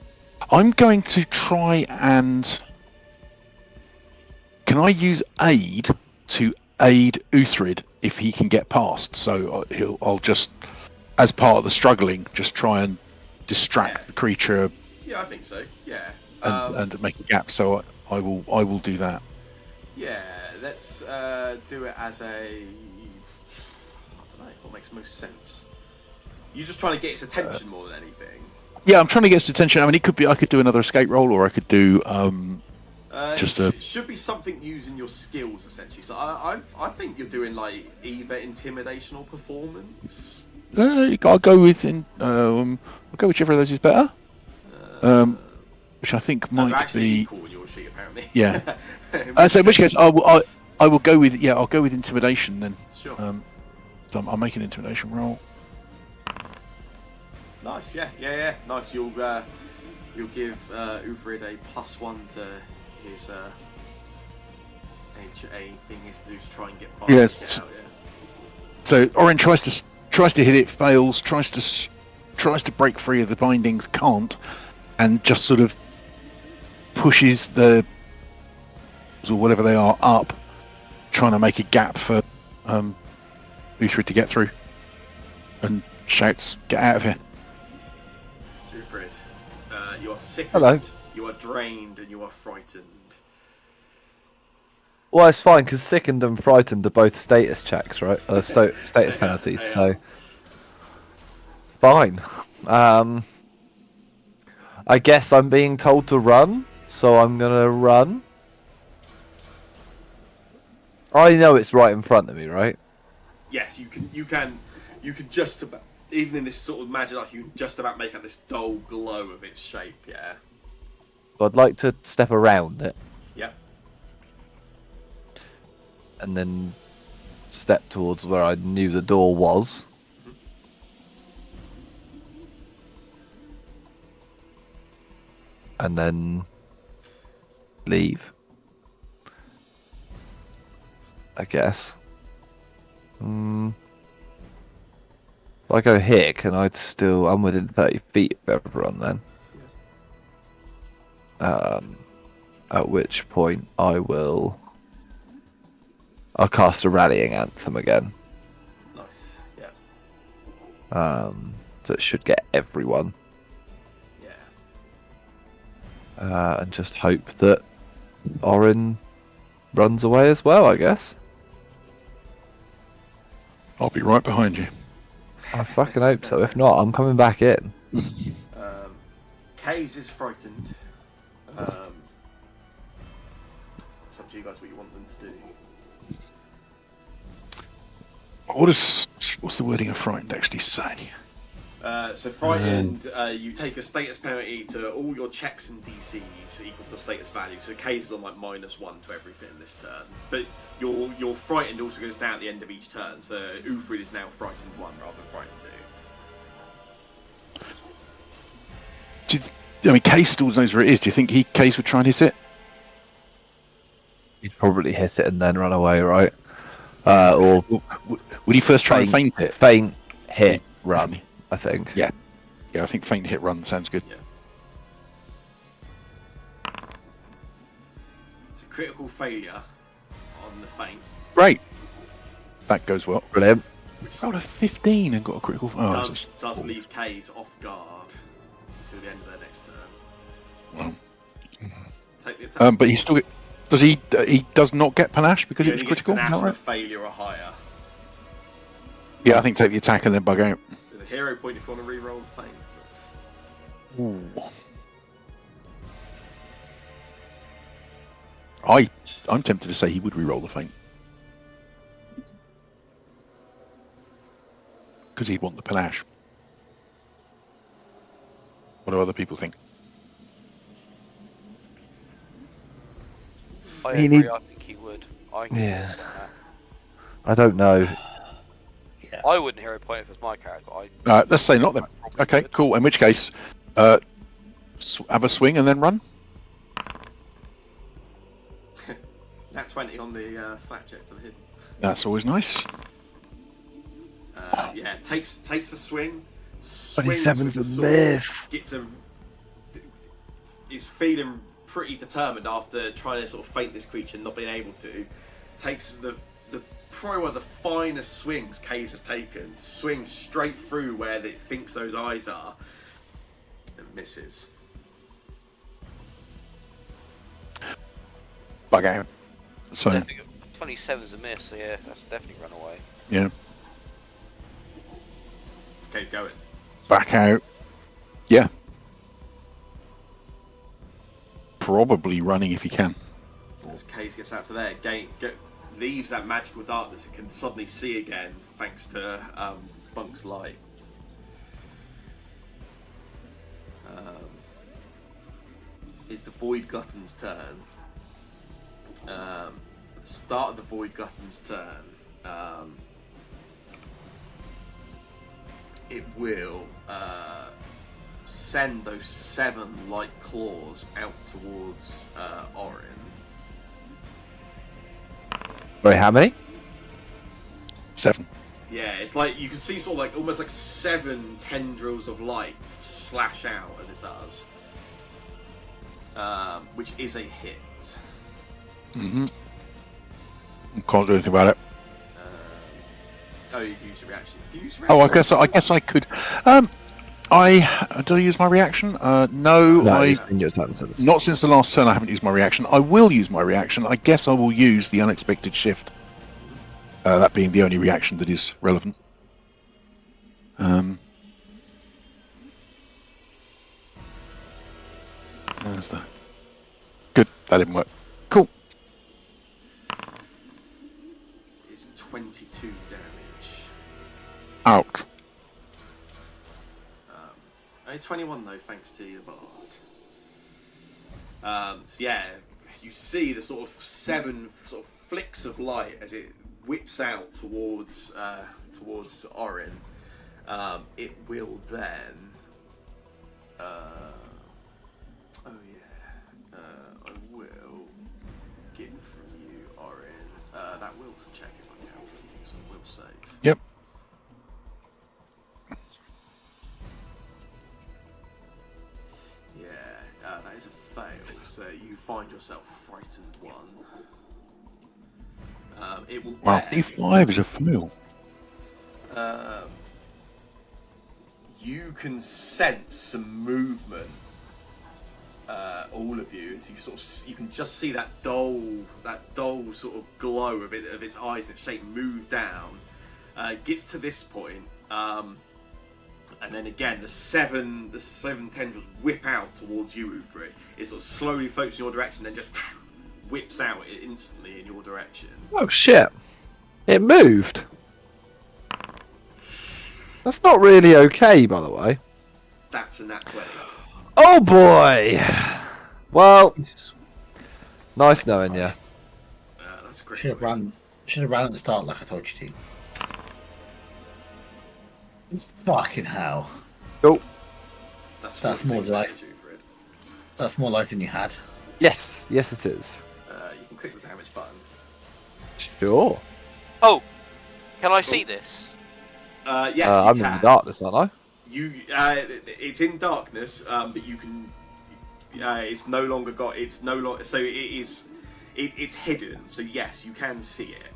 I'm going to try and. Can I use aid to aid Uthrid if he can get past? So I'll just, as part of the struggling, just try and distract the creature. Yeah, I think so. Yeah. And make a gap. So I will do that. Yeah, let's do it as a. I don't know what makes most sense. You're just trying to get its attention more than anything. Yeah, I'm trying to get its attention. I mean, it could be I could do another escape roll, or I could do. It should be something using your skills essentially. So I think you're doing like either intimidation or performance. I'll go with I'll go whichever of those is better. Which I think might be equal in your sheet apparently. Yeah. So in which case I will go with I'll go with intimidation then. Sure. So I'll make an intimidation roll. Nice, yeah. Nice. You'll give Uvrid a +1 to his a thing he has to do to try and get by. Yes. Out, yeah. So Orin tries to hit it, fails. Tries to break free of the bindings, can't, and just sort of pushes the or whatever they are up, trying to make a gap for Uthrid to get through, and shouts, "Get out of here!" Uvrid, you are sickened, Hello. you are drained, and you are frightened. Well, it's fine because sickened and frightened are both status checks, right? Status penalties. Yeah. So fine. I guess I'm being told to run, so I'm gonna run. I know it's right in front of me, right? Yes, you can just about, even in this sort of magic light, you can just about make out this dull glow of its shape. Yeah. So I'd like to step around it Yep. and then step towards where I knew the door was. And then leave. I guess. If I go here, can I still... I'm within 30 feet of everyone then. At which point I'll cast a rallying anthem again. Nice. Yeah. So it should get everyone. Yeah. And just hope that Orin runs away as well, I guess. I'll be right behind you. I fucking hope so. If not, I'm coming back in. Kaze is frightened. It's up to you guys what you want them to do. What's the wording of frightened actually say? So frightened, you take a status penalty to all your checks and DCs equals the status value. So Kaze is on like -1 to everything this turn. But your frightened also goes down at the end of each turn. So Ufrid is now frightened 1 rather than frightened 2. I mean, Case still knows where it is. Do you think Case would try and hit it? He'd probably hit it and then run away, right? Or Would he first try and feint it? Feint, hit, run, I think. Yeah, I think feint, hit, run sounds good. Yeah. It's a critical failure on the feint. Great. That goes well. Brilliant. Which Rolled a 15 and got a critical. does leave Kaze off guard until the end of their next turn. Well. Take the attack. But he still does he does not get panache because He it was only gets critical. Is panache that on a right? failure or higher. Yeah, I think take the attack and then bug out. There's a hero point if you want to re-roll the feint. I'm tempted to say he would re-roll the feint because he'd want the panache. What do other people think? I He agree, need- I think he would. Yeah. I don't know. I wouldn't hero point if it was my character. Let's say not then. probably Okay, would. cool. In which case, have a swing and then run. Nat 20 on the flat check for the hidden. That's always nice. Yeah, takes a swing. Swings 27's with the a sword, miss. Is feeling pretty determined after trying to sort of feint this creature and not being able to. Takes probably one of the finest swings Kaze has taken. Swings straight through where it thinks those eyes are, and misses. Bug out. So 27's a miss, so yeah, that's definitely run away. yeah, Okay, going. back out. Yeah. Probably running if he can. As Kaze gets out to there, leaves that magical darkness and can suddenly see again thanks to Bunk's light. It's the Void Glutton's turn. At the start of the Void Glutton's turn, it will send those 7 light claws out towards Orin. Sorry, how many? 7. Yeah, it's like you can see sort of like almost like 7 tendrils of light slash out as it does, which is a hit. Mm-hmm. Can't do anything about it. Oh, you've used your reaction. Have you used your Oh, reaction? I guess I could. Did I use my reaction? No, No, I it's in your turn sentence. not since the last turn. I haven't used my reaction. I will use my reaction. I guess I will use the unexpected shift. That being the only reaction that is relevant. There's the. Good. That didn't work. Cool. It's 22 damage. Ouch. Only 21 though, thanks to your bard. So yeah, you see the sort of 7 sort of flicks of light as it whips out towards Orin. It will then. I will get from you, Orin. That will check if I can, so I will save. Yep. Yeah, that is a fail. So you find yourself frightened 1. It will. Wow. then- E5 is a fail. You can sense some movement. All of you, as you sort of, you can just see that dull sort of glow of its eyes and its shape move down. Gets to this point, and then again the seven tendrils whip out towards you, Ufri. It sort of slowly floats in your direction, then just whips out instantly in your direction. Oh shit! It moved. That's not really okay, by the way. That's a nat 20. Oh boy! Well, nice knowing you. That's a great. Should have ran. Should have ran at the start, like I told you to. It's fucking hell. Oh, That's That's more 46 life. damage, Ufrid. That's more life than you had. yes, yes it is. You can click the damage button. Sure. Oh, can I see this? Yes, you I'm can. in the darkness, aren't I? You, it's in darkness, but you can. It's no longer got. It's no longer. So it is. It's hidden. So yes, you can see it.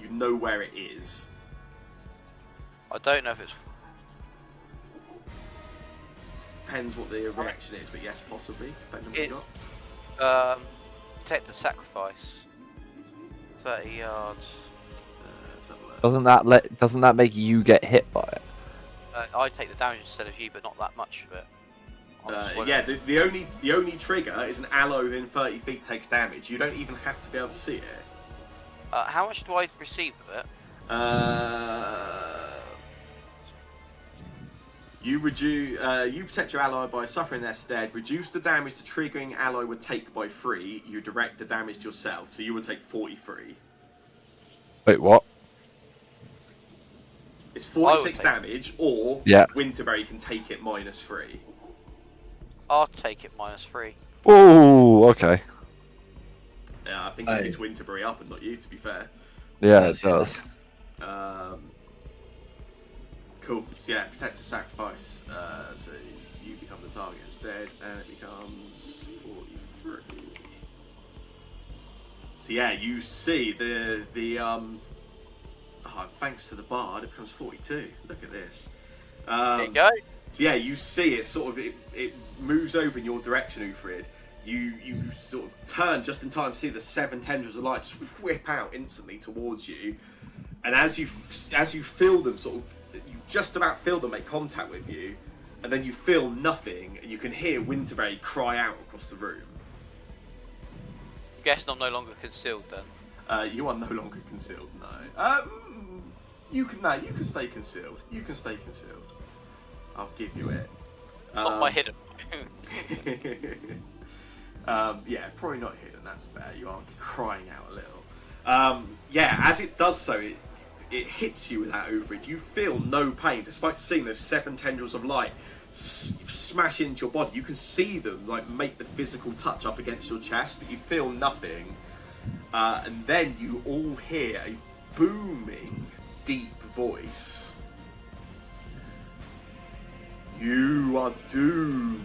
You know where it is. I don't know if it's. Depends what the reaction is, but yes, possibly. Depending on what you got. Protect the sacrifice. 30 yards. Let's have a look. Doesn't that make you get hit by it? I take the damage instead of you, but not that much of it. I'm just Yeah, wondering- the only trigger is an ally within 30 feet takes damage. You don't even have to be able to see it. how much do I receive of it? You protect your ally by suffering their stead. Reduce the damage the triggering ally would take by 3. You direct the damage to yourself, so you would take 43. Wait, what? It's 46 take- damage, or Yeah. Winterberry can take it -3. I'll take it -3. Oh, okay. Yeah, I think it picks Winterberry up and not you, to be fair. Yeah, it does. Cool. So yeah, protect the sacrifice. So you become the target instead, and it becomes 43. So yeah, you see thanks to the bard, it becomes 42. Look at this. There you go. So yeah, you see it sort of it moves over in your direction, Ufrid. You sort of turn just in time to see the 7 tendrils of light just whip out instantly towards you, and as you feel them you just about feel them make contact with you, and then you feel nothing, and you can hear Winterberry cry out across the room. I'm guessing I'm no longer concealed then. You are no longer concealed. No. You can stay concealed. You can stay concealed. I'll give you it. Not my hidden. Yeah, probably not hidden. That's fair. You are crying out a little. Yeah, as it does so, it hits you with that overage. You feel no pain, despite seeing those 7 tendrils of light smash into your body. You can see them like make the physical touch up against your chest, but you feel nothing. And then you all hear a booming, deep voice. You are doomed.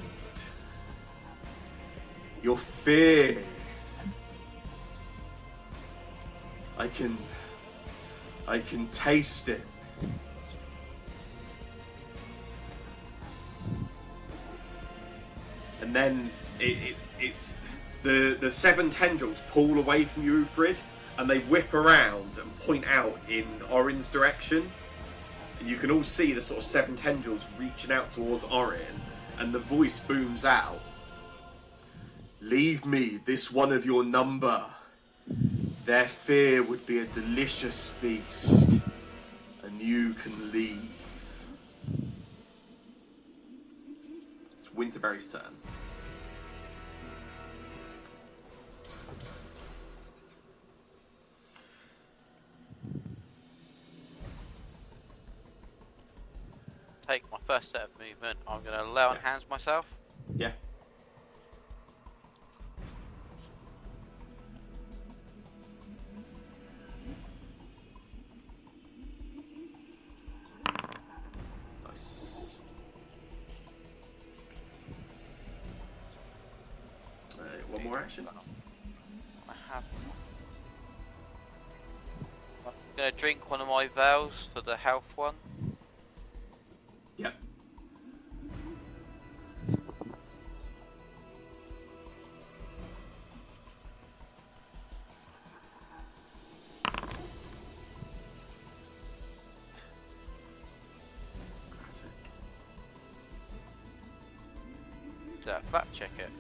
Your fear. I can taste it. And then it's the 7 tendrils pull away from you, Ufrid, and they whip around and point out in Orin's direction. And you can all see the sort of 7 tendrils reaching out towards Orin, and the voice booms out. Leave me this one of your number. Their fear would be a delicious feast, and you can leave. It's Winterberry's turn. Take my first set of movement. I'm going to lay on hands myself. Yeah. Nice. One more action. I have. I'm going to drink one of my vials for the health one. Yep. Classic. Did I flat check it?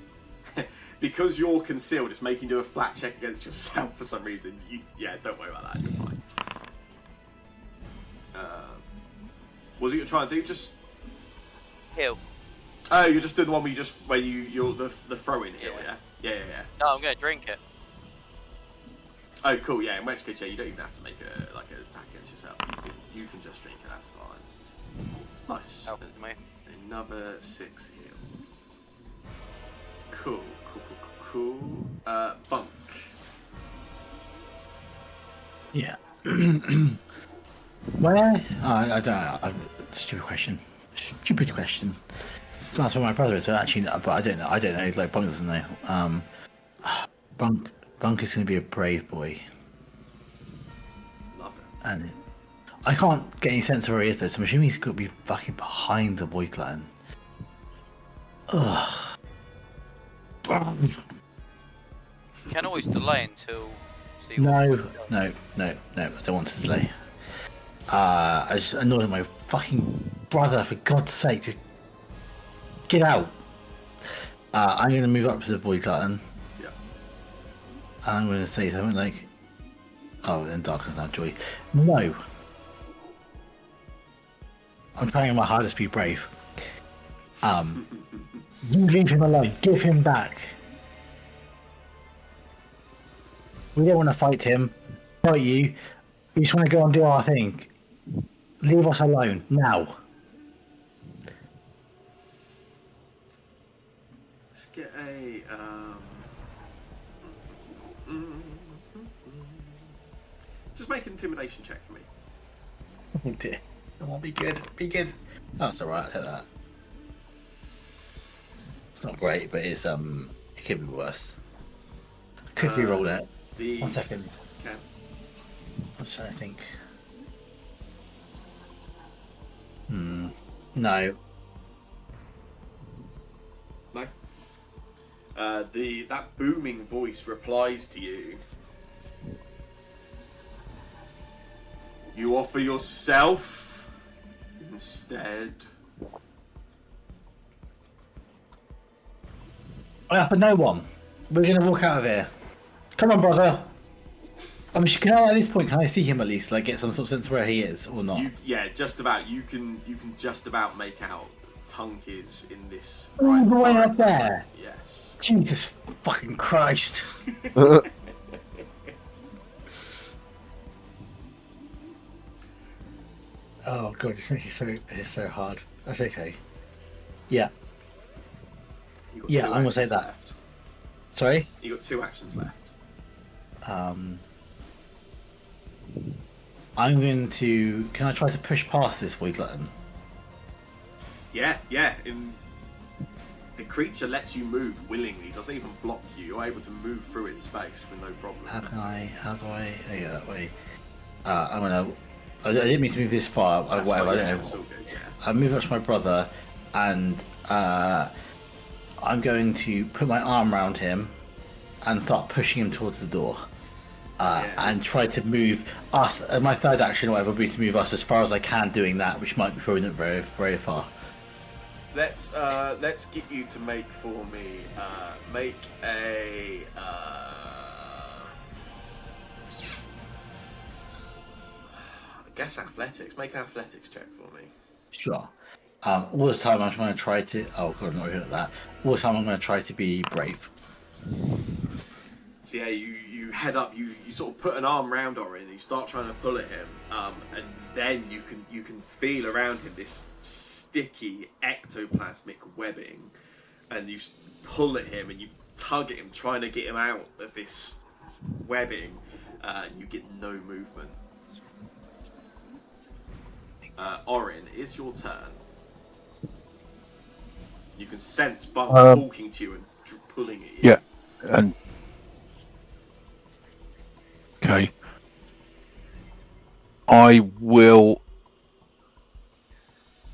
Because you're concealed, it's making you do a flat check against yourself for some reason. Yeah, don't worry about that. You're fine. What was it you're trying to do? Just Heal. oh, you're just doing the one where you're the throw in heal, yeah? Yeah. No, I'm going to drink it. Oh, cool. Yeah. In which case, yeah, you don't even have to make an attack against yourself. You can just drink it. That's fine. Nice. Help me. Another 6 heal. Cool. Bunk. Yeah. Where? I don't know. Stupid question. That's what my brother is, but actually, but I don't know. Like Bunk doesn't know. Bunk is going to be a brave boy, Love it. and I can't get any sense of where he is though. So I'm assuming he's got to be fucking behind the void line. Ugh. You can always delay until. See No. I don't want to delay. I just annoyed my fucking brother, for God's sake, just get out. I'm going to move up to the void garden. Yeah. And I'm going to say something like, oh, and darkness now, joy. No. I'm trying my hardest to be brave. You leave him alone. Give him back. We don't want to fight him. Fight you. We just want to go and do our thing. Leave us alone now. Let's get a just make an intimidation check for me. Oh dear. Come on, be good. Be good. Oh, it's alright, I'll take that. It's not great, but it's it could be worse. Could re-roll it. 1 second. Okay. I'm just trying to think. No. No. That booming voice replies to you. You offer yourself instead. I offer no one. We're gonna walk out of here. Come on, brother. Can I, at this point, can I see him at least, like get some sort of sense where he is or not? Just about. You can just about make out Tunk is in this. All the way far up there. Yes. Jesus fucking Christ. Oh god, it's so hard. That's okay. Yeah. You got Yeah, two I'm gonna say actions that. left. Sorry. You got 2 actions left. I'm going to. Can I try to push past this void glutton? Yeah. The creature lets you move willingly. Doesn't even block you. You're able to move through its space with no problem. How do I? Oh, yeah, that way. I'm gonna. I didn't mean to move this far. That's Whatever. fine, I yeah, don't it's know. all good, yeah. I move up to my brother, and I'm going to put my arm around him and start pushing him towards the door. And try to move us. My third action, or whatever, would be to move us as far as I can, doing that, which might be probably not very, very far. Let's get you to make for me. Make a. I guess athletics. Make an athletics check for me. Sure. All this time I'm going to try to. Oh god, I'm not good at that. All the time I'm going to try to be brave. So yeah, you head up. You sort of put an arm round Orin. You start trying to pull at him, and then you can feel around him this sticky ectoplasmic webbing, and you pull at him and you tug at him, trying to get him out of this webbing. You get no movement. Orin, it's your turn. You can sense Bunk talking to you and pulling at you. Yeah, and okay, I will.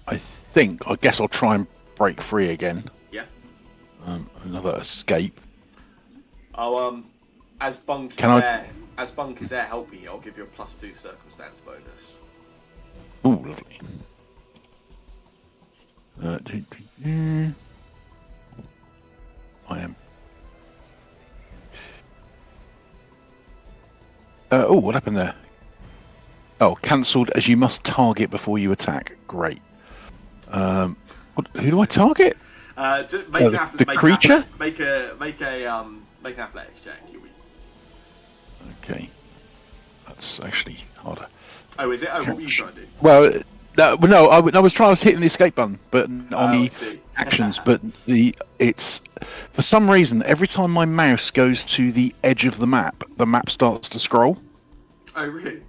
I guess I'll try and break free again. Yeah. Another escape. Oh, as Bunk is there helping you, I'll give you a +2 circumstance bonus. Ooh, lovely. I am. Oh, what happened there? Oh, cancelled as you must target before you attack. Great. Who do I target? Just make the creature? Make an athletics check. You'll be... Okay. That's actually harder. Oh, is it? Oh, what were you trying to do? Well, no, I was hitting the escape button, but on the actions. But it's for some reason every time my mouse goes to the edge of the map starts to scroll. Oh, really?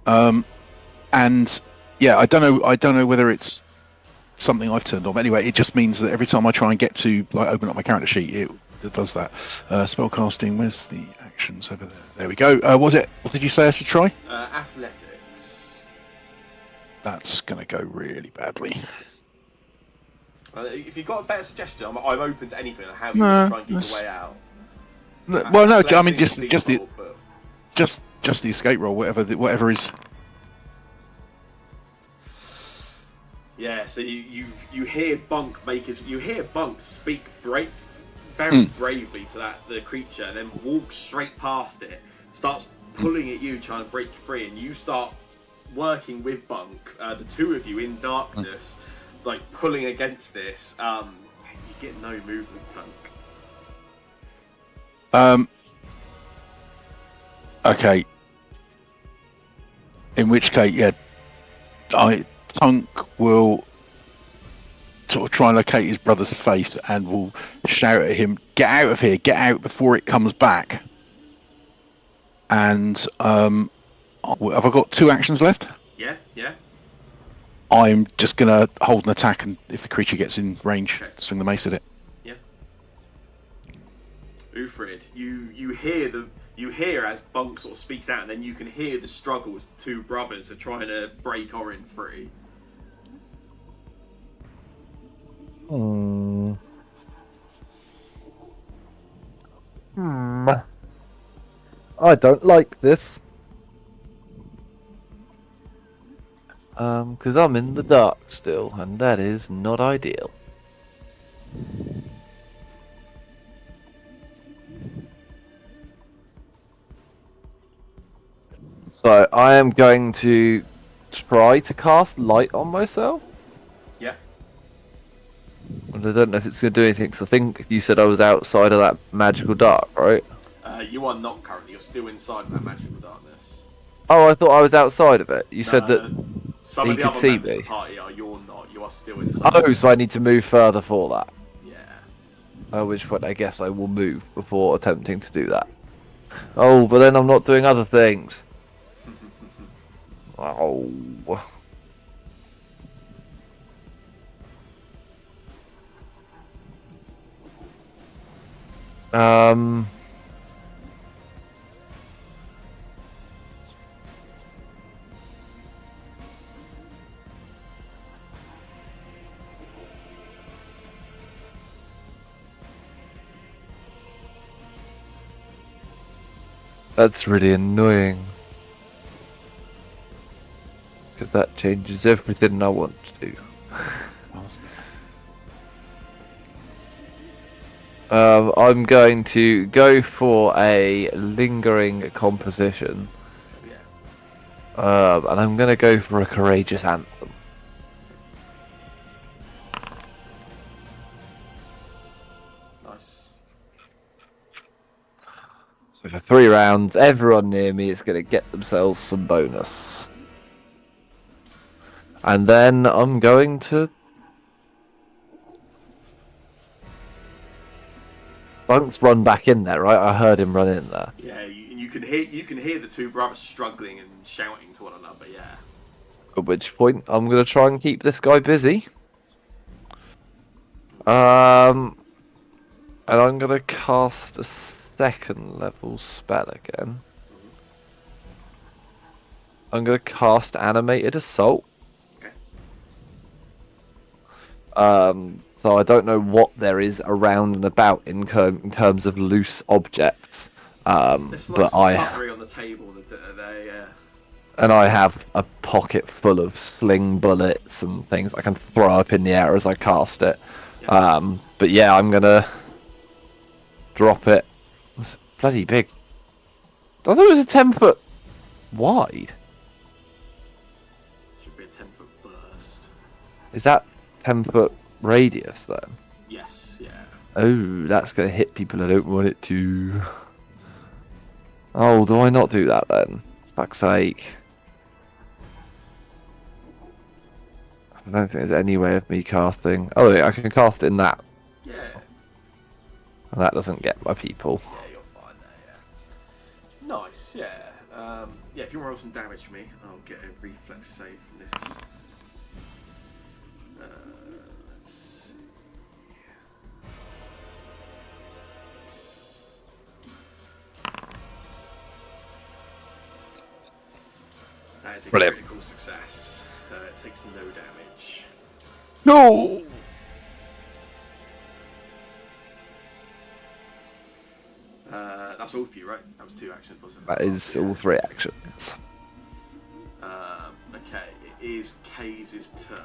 And yeah, I don't know whether it's something I've turned on. But anyway, it just means that every time I try and get to open up my character sheet, it does that. Spellcasting. Where's the actions over there? There we go. What did you say I should try? Athletics. That's gonna go really badly. If you've got a better suggestion, I'm open to anything on how you want to try and get your way out. Well, no, I mean Athletics just the escape roll, whatever is. Yeah, so you hear Bunk speak very bravely to the creature, and then walks straight past it, starts pulling at you, trying to break free, and you start working with Bunk, the two of you in darkness, pulling against this. You get no movement, Tunk. Okay. In which case, yeah, Tunk will sort of try and locate his brother's face and will shout at him, "Get out of here! Get out before it comes back!" And have I got 2 actions left? Yeah. I'm just gonna hold an attack, and if the creature gets in range, swing the mace at it. Yeah. Ufrid, you hear as Bunk sort of speaks out, and then you can hear the struggle as 2 brothers are trying to break Orin free. I don't like this. Because I'm in the dark still, and that is not ideal. So I am going to try to cast light on myself. Yeah. And I don't know if it's going to do anything, because I think you said I was outside of that magical dark, right? You are not currently. You're still inside of that magical darkness. Oh, I thought I was outside of it. You said that some he of the could other see members of me. the party are. You're not. You are still inside. Oh, so I need to move further for that. At which point I guess I will move before attempting to do that. Oh, but then I'm not doing other things. Oh. Um. That's really annoying. Because that changes everything I want to do. I'm going to go for a lingering composition. Yeah. And I'm going to go for a courageous anthem. Nice. So for 3 rounds, everyone near me is going to get themselves some bonus. And then I'm going to... Bunk's run back in there, right? I heard him run in there. Yeah, you can hear the two brothers struggling and shouting to one another. Yeah. At which point, I'm going to try and keep this guy busy. And I'm going to cast a 2nd level spell again. I'm going to cast Animated Assault. Okay. So I don't know what there is around and about in terms of loose objects. There's But some cutlery on the table there. Yeah. And I have a pocket full of sling bullets and things I can throw up in the air as I cast it. Yeah. But yeah, I'm gonna drop it. It's bloody big. I thought it was a 10-foot wide. Should be a 10-foot burst. Is that 10-foot radius then? Yes. Yeah. Oh, that's gonna hit people I don't want it to. Oh, do I not do that then? Fuck's sake. I don't think there's any way of me casting. Oh, yeah, I can cast it in that. Yeah. And that doesn't get my people. Yeah, you're fine there. Yeah. Nice. Yeah. Yeah. If you want to roll some damage for me, I'll get a reflex save from this. Let's see. That is a Brilliant. critical success. It takes no damage. No. That's all for you, right? That was 2 actions, wasn't it? That is all 3 actions. Okay, it is Kay's turn.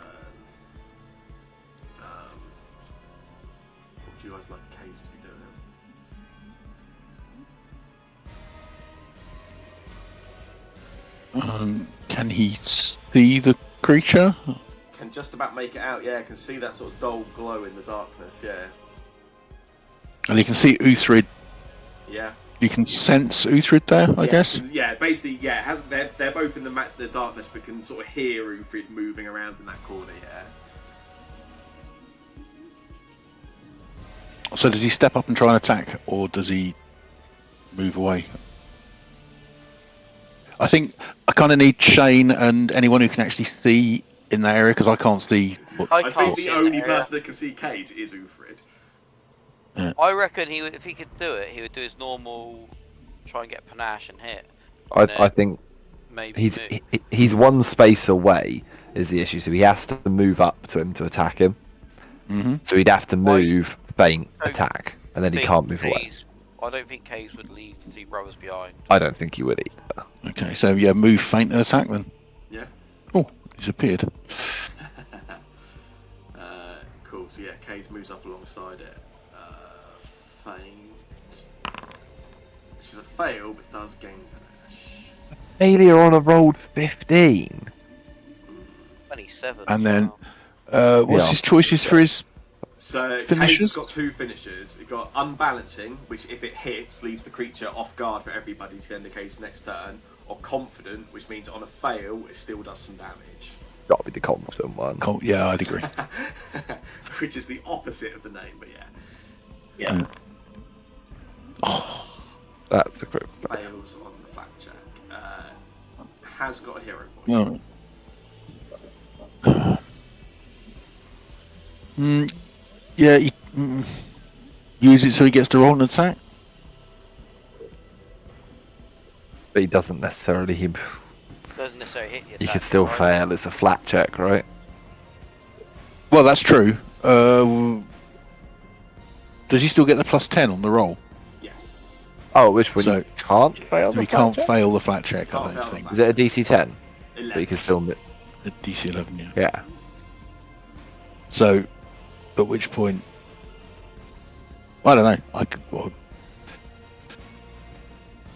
What do you guys like Kay's to be doing? Can he see the creature? Can just about make it out, yeah. Can see that sort of dull glow in the darkness, yeah. And you can see Uthrid. Yeah. You can sense Uthrid there, I guess. Yeah, basically, yeah. They're both in the darkness, but can sort of hear Ufrid moving around in that corner. Yeah. So does he step up and try and attack, or does he move away? I think I kind of need Shane and anyone who can actually see in that area, because I can't see. I can't think see the in only the area. person that can see Kate is Ufrid. I reckon if he could do it, he would do his normal, try and get panache and hit. I think Maybe move. he's one space away is the issue, so he has to move up to him to attack him. Mm-hmm. So he'd have to move, feint, don't attack, and then he think can't move away. I don't think Caves would leave to see brothers behind. I don't think he would either. Okay, so yeah, move, feint, and attack then. Yeah. Oh, he's appeared. Cool. So yeah, Kate moves up alongside it. Feint. Which is a fail, but does gain panache. Failure on a rolled 15. 27. And then, wow. what's Yeah. his choices for his? So Kate's Finishers? got 2 finishers. It got unbalancing, which if it hits, leaves the creature off guard for everybody to end the case next turn, or confident, which means on a fail, it still does some damage. Gotta be the confident one. Yeah, I'd agree. Which is the opposite of the name, but yeah. Yeah. Oh, That's a crit. Fails on the flak check. Has got a hero point. no. Yeah, use it so he gets to roll an attack. But he doesn't necessarily. He Doesn't necessarily hit you. you could still fail. It's a flat check, right? Well, that's true. Does he still get the +10 on the roll? Yes. Oh, which one? So- You can't fail. So The he flat can't check? fail the flat check, I Can't don't fail think. the Is it a DC 10? 11. But you can still. The DC 11, yeah. Yeah. So, at which point, I don't know. I could. Well,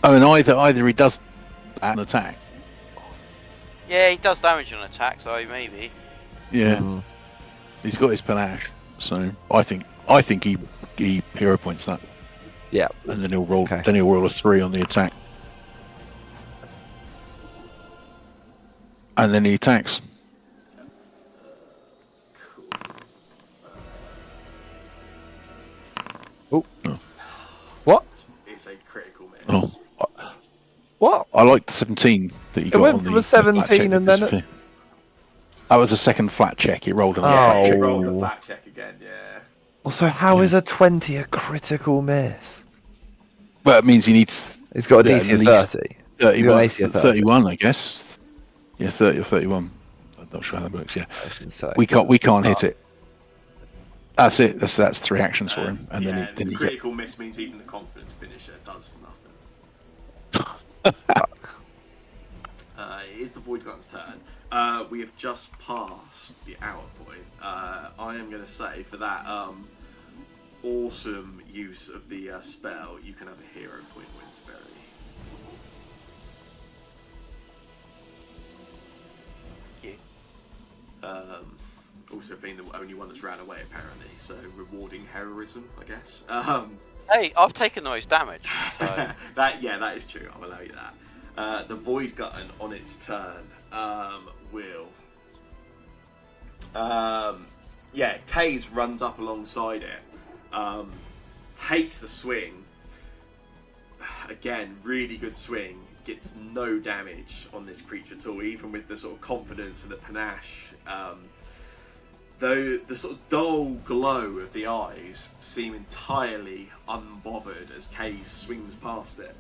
I mean, either he does an attack. Yeah, he does damage on attack, so maybe. Yeah, Mhm. he's got his panache. So I think he hero points that, Yeah. and then he'll roll. Okay. Then he'll roll a 3 on the attack, and then he attacks. Cool. Oh. What? It's a critical miss. Oh, What? I like the 17 that you got went on from the a 17 flat check and with then disappear. That was a second flat check. He rolled another Yeah, flat he check. rolled the Oh. flak check again, yeah. Also, how is a 20 a critical miss? Well, it means he needs He's got a Yeah, DC at of least 30. 31, AC of 30. 31, I guess. Yeah, 30 or 31. I'm not sure how that works. Yeah, That's insane. we can't hit it. That's it. That's 3 actions for him, and yeah, then the he get. critical miss means even the confidence finisher does nothing. It is the Void Gun's turn. We have just passed the hour point. I am going to say for that awesome use of the spell, you can have a hero point, Winterberry. Also being the only one that's ran away apparently, so rewarding heroism, I guess. Hey, I've taken the most damage. So. that is true. I'll allow you that. The Void Gun on its turn will. Kaze runs up alongside it, takes the swing. Again, really good swing. Gets no damage on this creature at all, even with the sort of confidence and the panache. Though the sort of dull glow of the eyes seem entirely unbothered as Kaze swings past it.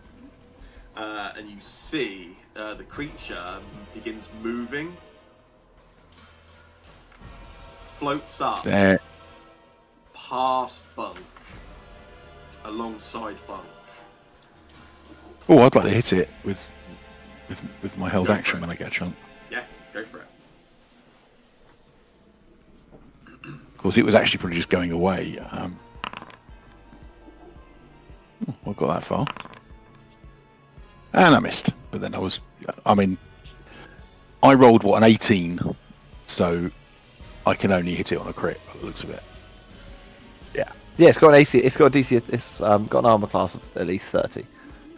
And you see the creature begins moving, floats up There. past Bunk, alongside Bunk. Oh, I'd like to hit it with my held Go for action it. when I get a chance. Yeah, go for it. Of course, it was actually probably just going away. I got that far, and I missed. But then I rolled an 18, so I can only hit it on a crit by the looks of it. Yeah, it's got an AC. It's got a DC. It's got an armor class of at least 30.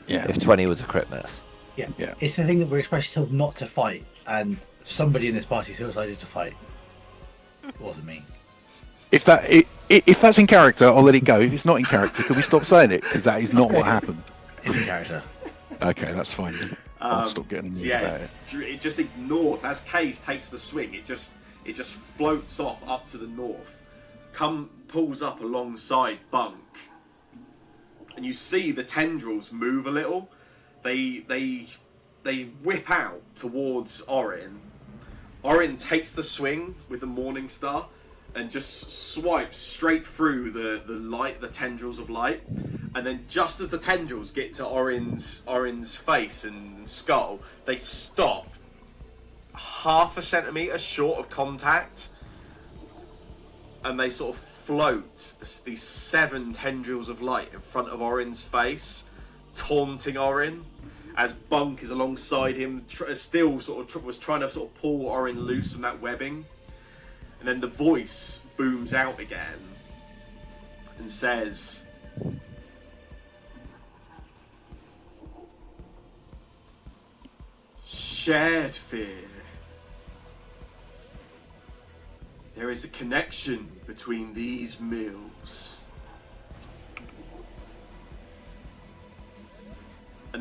Yeah. If 20 was a crit miss. Yeah. Yeah. It's the thing that we're expressly told not to fight, and somebody in this party still decided to fight. It wasn't me. If that's in character, I'll let it go. If it's not in character, can we stop saying it? Because that is not what happened. It's a character. Okay, that's fine. I'll stop getting annoyed about it. It just ignores as Kaze takes the swing. It just floats off up to the north, pulls up alongside Bunk, and you see the tendrils move a little. They whip out towards Orin. Orin takes the swing with the Morning Star and just swipes straight through the tendrils of light. And then just as the tendrils get to Orin's face and skull, they stop half a centimetre short of contact. And they sort of float, these 7 tendrils of light in front of Orin's face, taunting Orin. As Bunk is alongside him, still was trying to sort of pull Orin loose from that webbing. And then the voice booms out again and says, "Shared fear. There is a connection between these mills.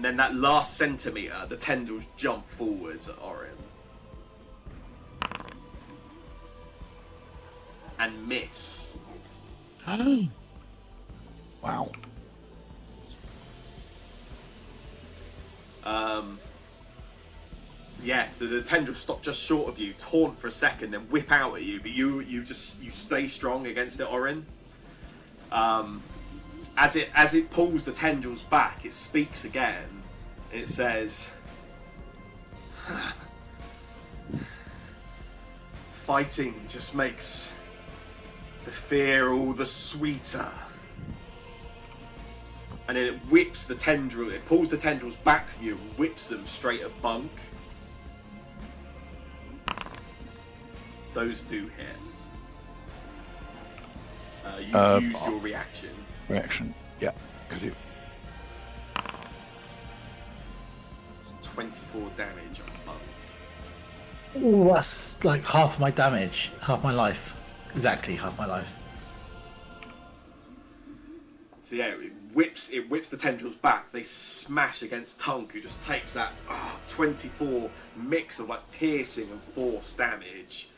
and then that last centimetre, the tendrils jump forwards at Orin. And miss. Wow. Yeah, so the tendrils stop just short of you, taunt for a second, then whip out at you, but you stay strong against it, Orin. As it pulls the tendrils back, it speaks again. It says, "Fighting just makes the fear all the sweeter." And then it whips the tendril. It pulls the tendrils back from you and whips them straight at Bunk. Those do hit. You used your reaction. Reaction, yeah, because it. It's 24 damage on Bunk. Ooh, that's like half my damage, half my life. Exactly half my life. So yeah, it whips the tendrils back. They smash against Tunk, who just takes that 24 mix of like piercing and force damage.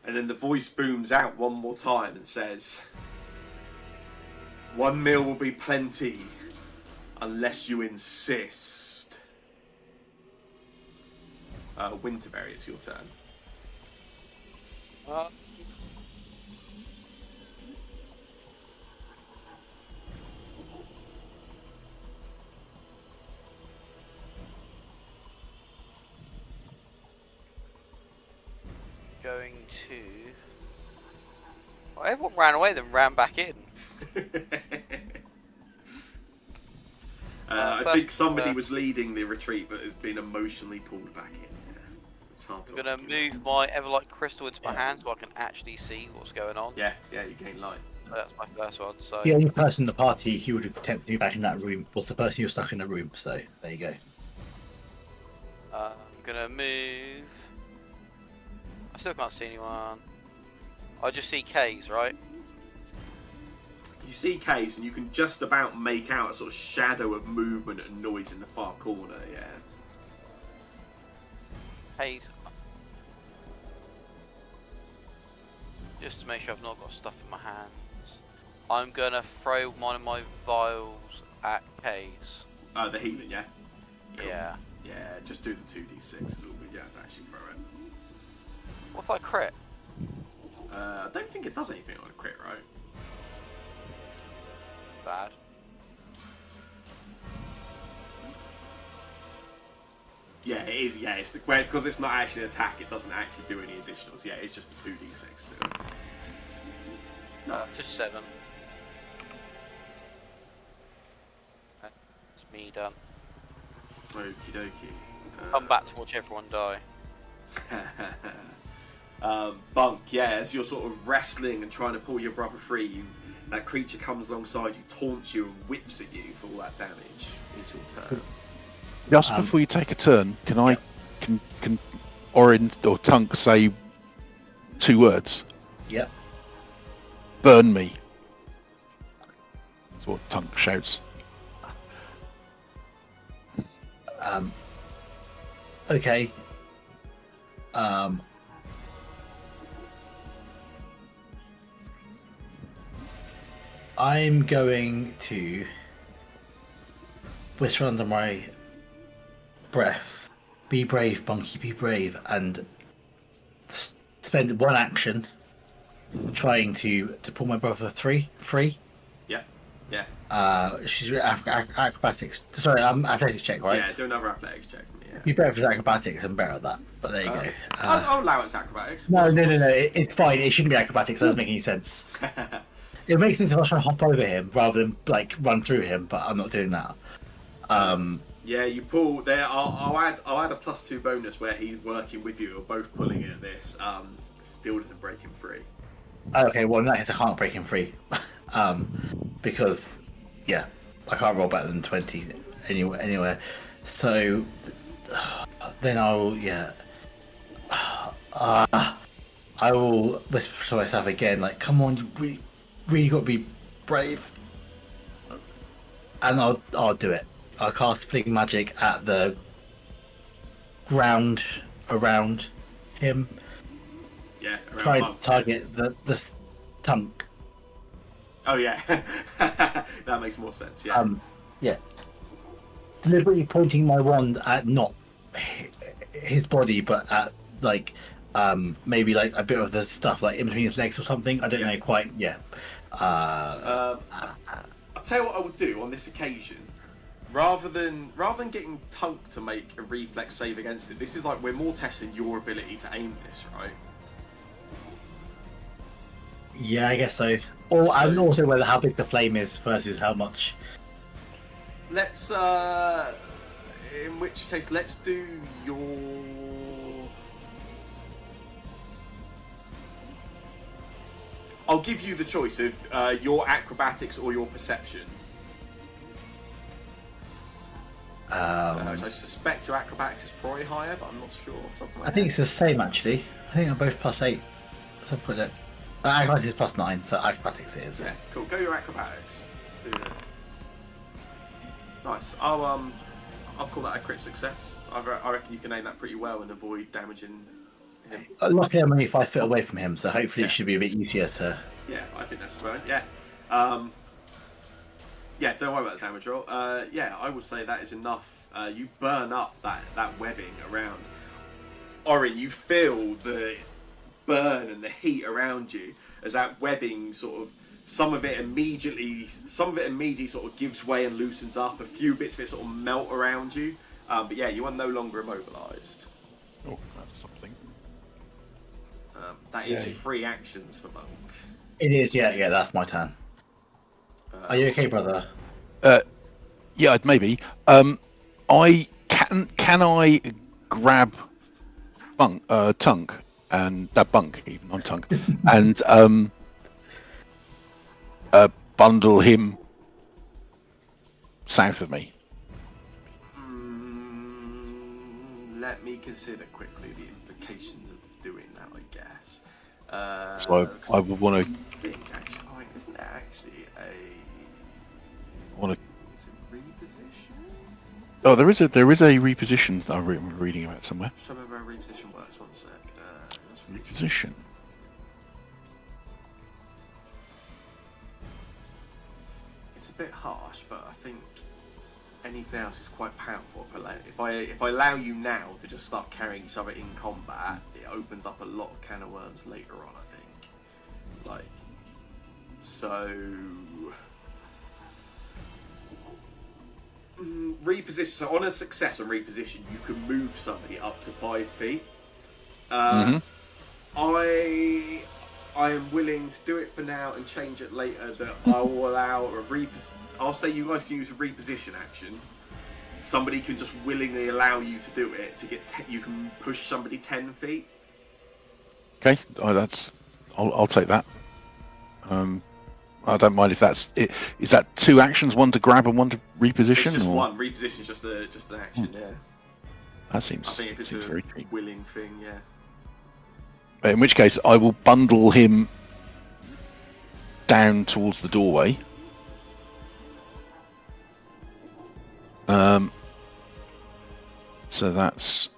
And then the voice booms out one more time and says, "1 meal will be plenty, unless you insist." Winterberry, it's your turn. Going to. Well, everyone ran away, then ran back in. I think somebody was leading the retreat but has been emotionally pulled back in. Yeah. It's hard to I'm gonna move my Everlight Crystal into my hand so I can actually see what's going on. Yeah, you gain light. So that's my first one. So The only person in the party who would have attempted to be back in that room was the person who was stuck in the room. So there you go. I'm gonna move. I still can't see anyone. I just see K's, right? You see K's and you can just about make out a sort of shadow of movement and noise in the far corner, yeah. K's. Just to make sure I've not got stuff in my hands. I'm gonna throw one of my vials at K's. The healing, yeah? Cool. Yeah. Yeah, just do the 2d6, it's all good, you have to actually throw it. What if I crit? I don't think it does anything on a crit, right? Bad. Yeah, it is, yeah, it's because it's not actually an attack, it doesn't actually do any additionals, yeah, it's just the 2d6 still. Nice. Just 7. That's me done. Okie dokie. Come back to watch everyone die. Bunk, yeah, as you're sort of wrestling and trying to pull your brother free, that creature comes alongside you, taunts you, and whips at you for all that damage. It's your turn. Just before you take a turn, can I, can Orin or Tunk say 2 words? Yep. Burn me. That's what Tunk shouts. Okay. I'm going to whisper under my breath, "Be brave, Bunky, be brave," and spend one action trying to pull my brother free. Yeah. She's acrobatics. Sorry, athletics check, right? Yeah, do another athletics check for me, yeah. Be better for acrobatics. I'm better at that. But there you go. I'll allow it's acrobatics. No. It's fine. It shouldn't be acrobatics. That doesn't make any sense. It makes sense if I was trying to hop over him rather than like run through him, but I'm not doing that. Yeah, you pull there. I'll add a +2 bonus where he's working with you. You're both pulling at this. Still doesn't break him free. Okay, well in that case I can't break him free, because yeah, I can't roll better than 20 anywhere. So then I will whisper to myself again, like, "Come on, you really got to be brave," and I'll do it. I'll cast Fling Magic at the ground around him. Yeah, around Try to Monk. target the tunk. Oh yeah, that makes more sense. Yeah. Yeah. Deliberately pointing my wand at not his body, but at like maybe like a bit of the stuff like in between his legs or something. I don't know quite. Yeah. I'll tell you what I would do on this occasion. Rather than getting Tunk to make a reflex save against it, this is like we're more testing your ability to aim this, right? Yeah, I guess so. Or and also whether how big the flame is versus how much. Let's in which case let's do your I'll give you the choice of your acrobatics or your perception. I suspect your acrobatics is probably higher, but I'm not sure off the top of my I think it's the same actually. I think they're both +8. So put it. Acrobatics is +9, so acrobatics it is. Yeah, cool. Go your acrobatics. Let's do that. Nice. I'll call that a crit success. I reckon you can aim that pretty well and avoid damaging him. Luckily, I'm only 5 foot away from him, so hopefully it should be a bit easier to. Yeah, I think that's fine. Yeah. Yeah, don't worry about the damage roll. Yeah, I would say that is enough. You burn up that webbing around. Orin, you feel the burn and the heat around you as that webbing sort of some of it immediately sort of gives way and loosens up. A few bits of it sort of melt around you. But yeah, you are no longer immobilized. Oh, that's something. That is 3 actions for Monk. It is, yeah, that's my turn. Are you okay, brother? Yeah, maybe. I can I grab Tunk and Bunk even on Tunk and bundle him south of me. Let me consider quickly the implications of doing that, I guess. So I would want to. Isn't there actually a? Want to. Is it reposition? Oh, there is a reposition that I'm reading about somewhere. Just trying to remember how reposition works. One sec. Reposition. It's a bit harsh, but I think anything else is quite powerful. If I allow you now to just start carrying each other in combat, it opens up a lot of can of worms later on. I think. Like, so. Reposition. So on a success on reposition, you can move somebody up to 5 feet. I am willing to do it for now and change it later. That I will allow a I'll say you guys can use a reposition action. Somebody can just willingly allow you to do it to get. You can push somebody 10 feet. Okay, I'll take that. I don't mind if that's it. Is that 2 actions, one to grab and one to reposition? It's just or? one reposition, is just an action. Yeah. That seems. I think if it's a very willing thing, yeah. In which case, I will bundle him down towards the doorway. So that's,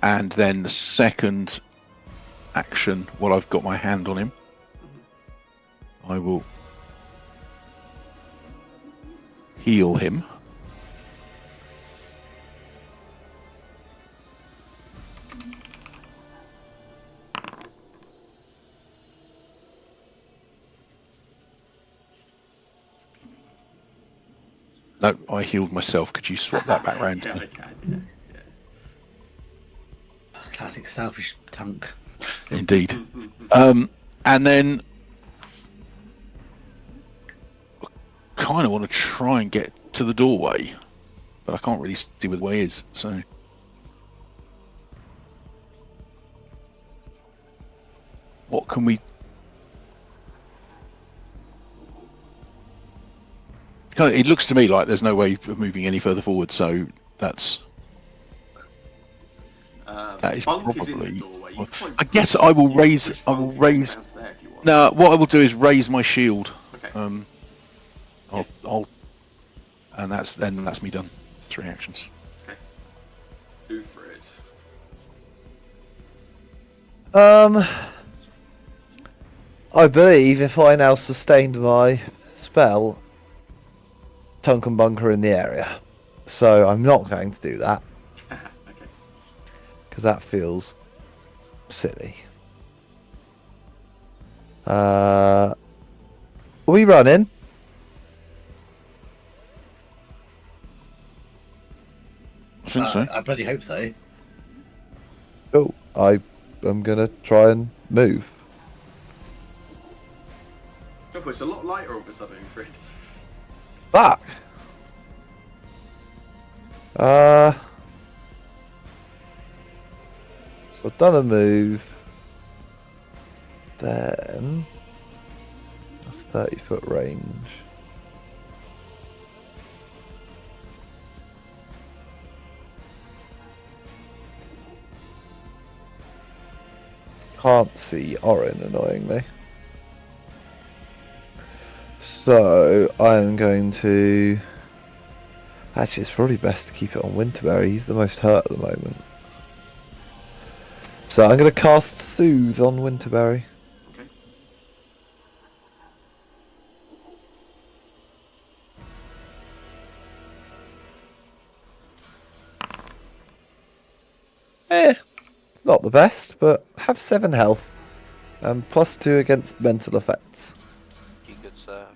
and then the second action, while I've got my hand on him, I will heal him. No, I healed myself. Could you swap that back round? Yeah, I can. Yeah. Classic selfish Tunk. Indeed. And then I kind of want to try and get to the doorway, but I can't really see where the way is. So what can we? It looks to me like there's no way of moving any further forward. So that is Bunk probably. is in the doorway. You can I guess I will raise. I will raise. there if you want. No, what I will do is raise my shield. Okay. And that's me done. 3 actions. Okay. Do for it. I believe if I now sustained my spell, Tunk and Bunker in the area. So I'm not going to do that Okay. because that feels silly. Are we running? I think so. I bloody hope so. Oh, I am gonna try and move. Oh, it's a lot lighter all of a sudden, Fred. Fuck. So I've done a move. Then that's 30-foot range. Can't see Orin, annoyingly. So I am going to. Actually, it's probably best to keep it on Winterberry. He's the most hurt at the moment. So I'm going to cast Soothe on Winterberry. Okay. Not the best, but have 7 health. And +2 against mental effects. You could sir.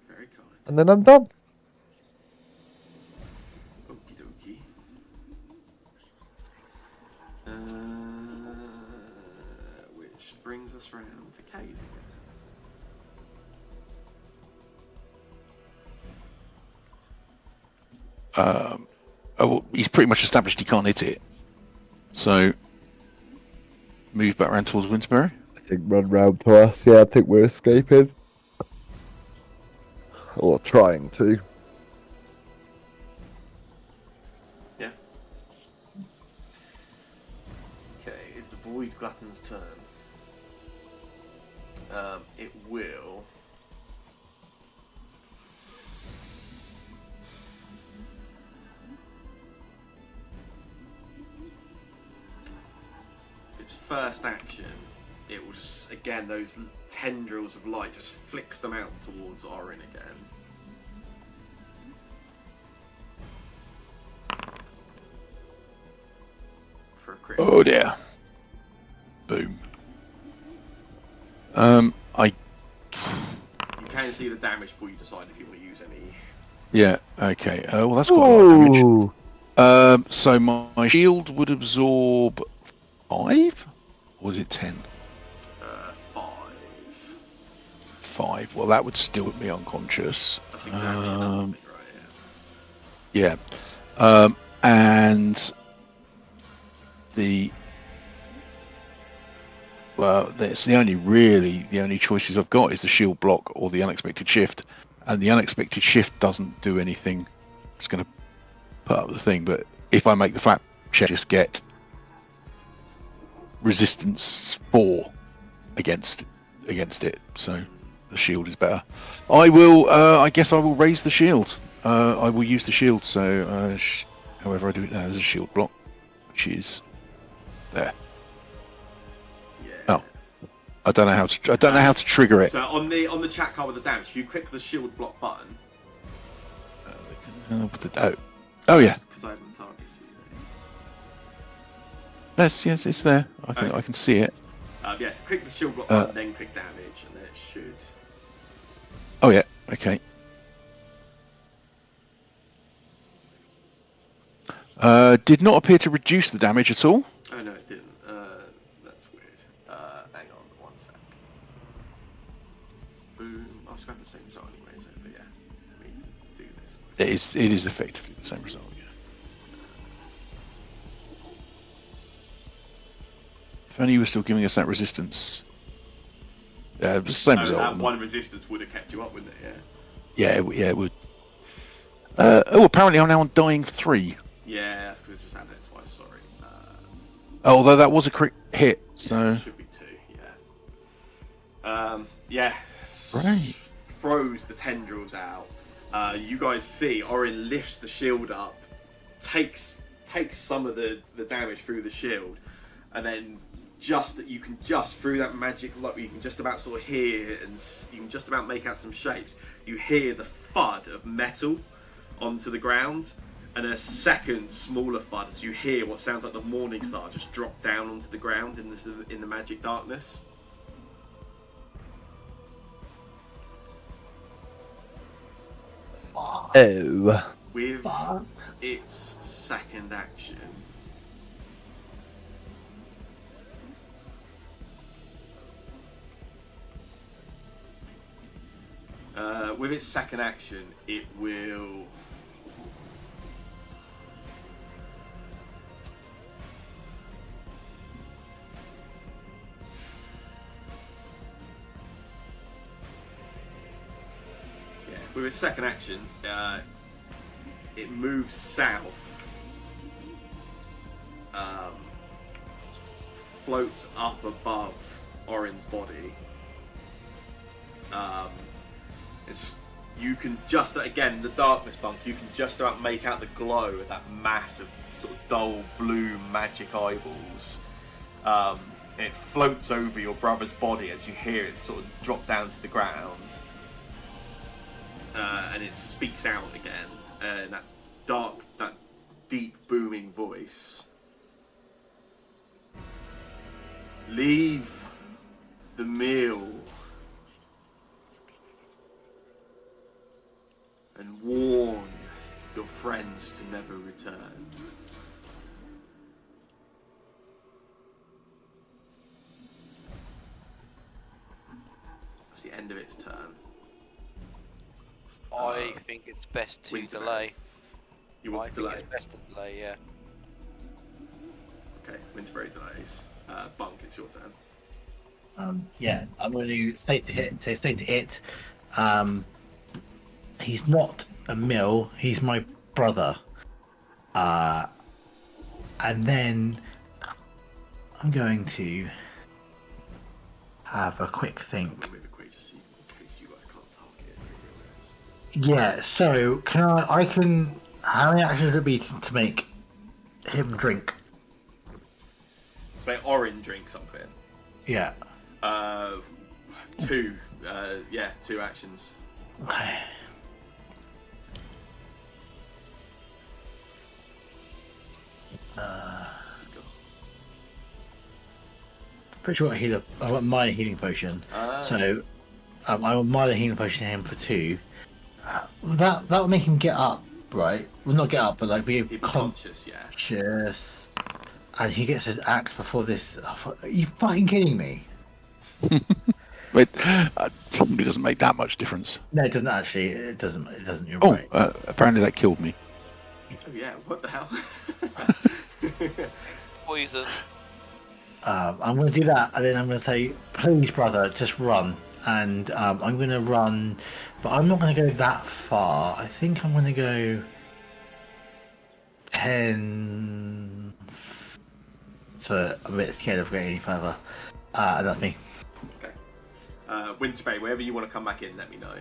Very kind. And then I'm done. Okie dokie. Which brings us round to Kay's again. Well, he's pretty much established he can't hit it. So, move back around towards Winterberry. I think run round to us. Yeah, I think we're escaping. Or trying to. Yeah. Okay, it's the Void Glutton's turn. It will. Its first action, it will just, again, those tendrils of light just flicks them out towards Orin again. For a crit. Oh dear. Boom. You can see the damage before you decide if you want to use any. Yeah, okay. Well, that's quite a lot of damage. Ooh. So my shield would absorb 5? Or was it 10? 5. 5. Well, that would still put me unconscious. That's exactly enough, I think, right? Yeah. And that's the only choices I've got is the shield block or the unexpected shift, and the unexpected shift doesn't do anything. It's going to put up the thing, but if I make the flat check, just get resistance 4 against it, so the shield is better. I will. I guess I will raise the shield. I will use the shield. So, however I do it now, there's a shield block, which is there. Yeah. Oh, I don't know how to trigger it. So on the chat card with the damage, if you click the shield block button. Oh yeah. Because I haven't targeted you. Yes, it's there. I can see it. Yes, click the shield block button, then click damage, and then it should. Oh yeah. Okay. Did not appear to reduce the damage at all. Oh no, it didn't. That's weird. Hang on, 1 sec. Boom. I was got the same result anyway, is it? But yeah, let me do this. It is effectively the same result. Yeah. If only you were still giving us that resistance. Yeah, it was the same result. That one resistance would have kept you up, wouldn't it? Yeah. Yeah, it would. Apparently I'm now on dying 3. Yeah, that's because I just added it twice. Sorry. Although that was a crit hit, so Yeah, it should be 2. Yeah. Yeah. Right. throws the tendrils out. You guys see Orin lifts the shield up, takes some of the damage through the shield, and then you can just through that magic lock, you can just about sort of hear, and you can just about make out some shapes. You hear the thud of metal onto the ground, and a second smaller thud as you hear what sounds like the Morning Star just drop down onto the ground in the magic darkness. Oh. With its second action, it will. With its second action, it moves south, floats up above Orin's body. You can just, again, the darkness bunk, you can just about make out the glow of that mass of sort of dull blue magic eyeballs. It floats over your brother's body as you hear it sort of drop down to the ground. And it speaks out again in that deep booming voice. Leave the meal and warn your friends to never return. That's the end of its turn. I think it's best to Winterberry. delay. You want to delay? I think it's best to delay, yeah. Okay, Winterberry delays. Bunk, it's your turn. Yeah, I'm going to say to it, he's not a mill, he's my brother. And then I'm going to have a quick think. Move it quick just in case you guys can't target it. Yeah, so how many actions would it be to make him drink? To make Orin drink something. Yeah. Two. Two actions. Okay. Pretty sure I want my healing potion. So I will minor healing potion him for 2. That will make him get up, right? Well, not get up, but like be He'd be conscious, yeah. conscious. And he gets his axe before this. Are you fucking kidding me? Wait, probably doesn't make that much difference. No, it doesn't actually. It doesn't. It doesn't. You're Oh, right. apparently that killed me. Oh yeah, what the hell? Poison. I'm going to do that, and then I'm going to say, please, brother, just run. And I'm going to run, but I'm not going to go that far. I think I'm going to go 10. So I'm a bit scared of going any further. And that's me. Okay. Winterberry, wherever you want to come back in, let me know.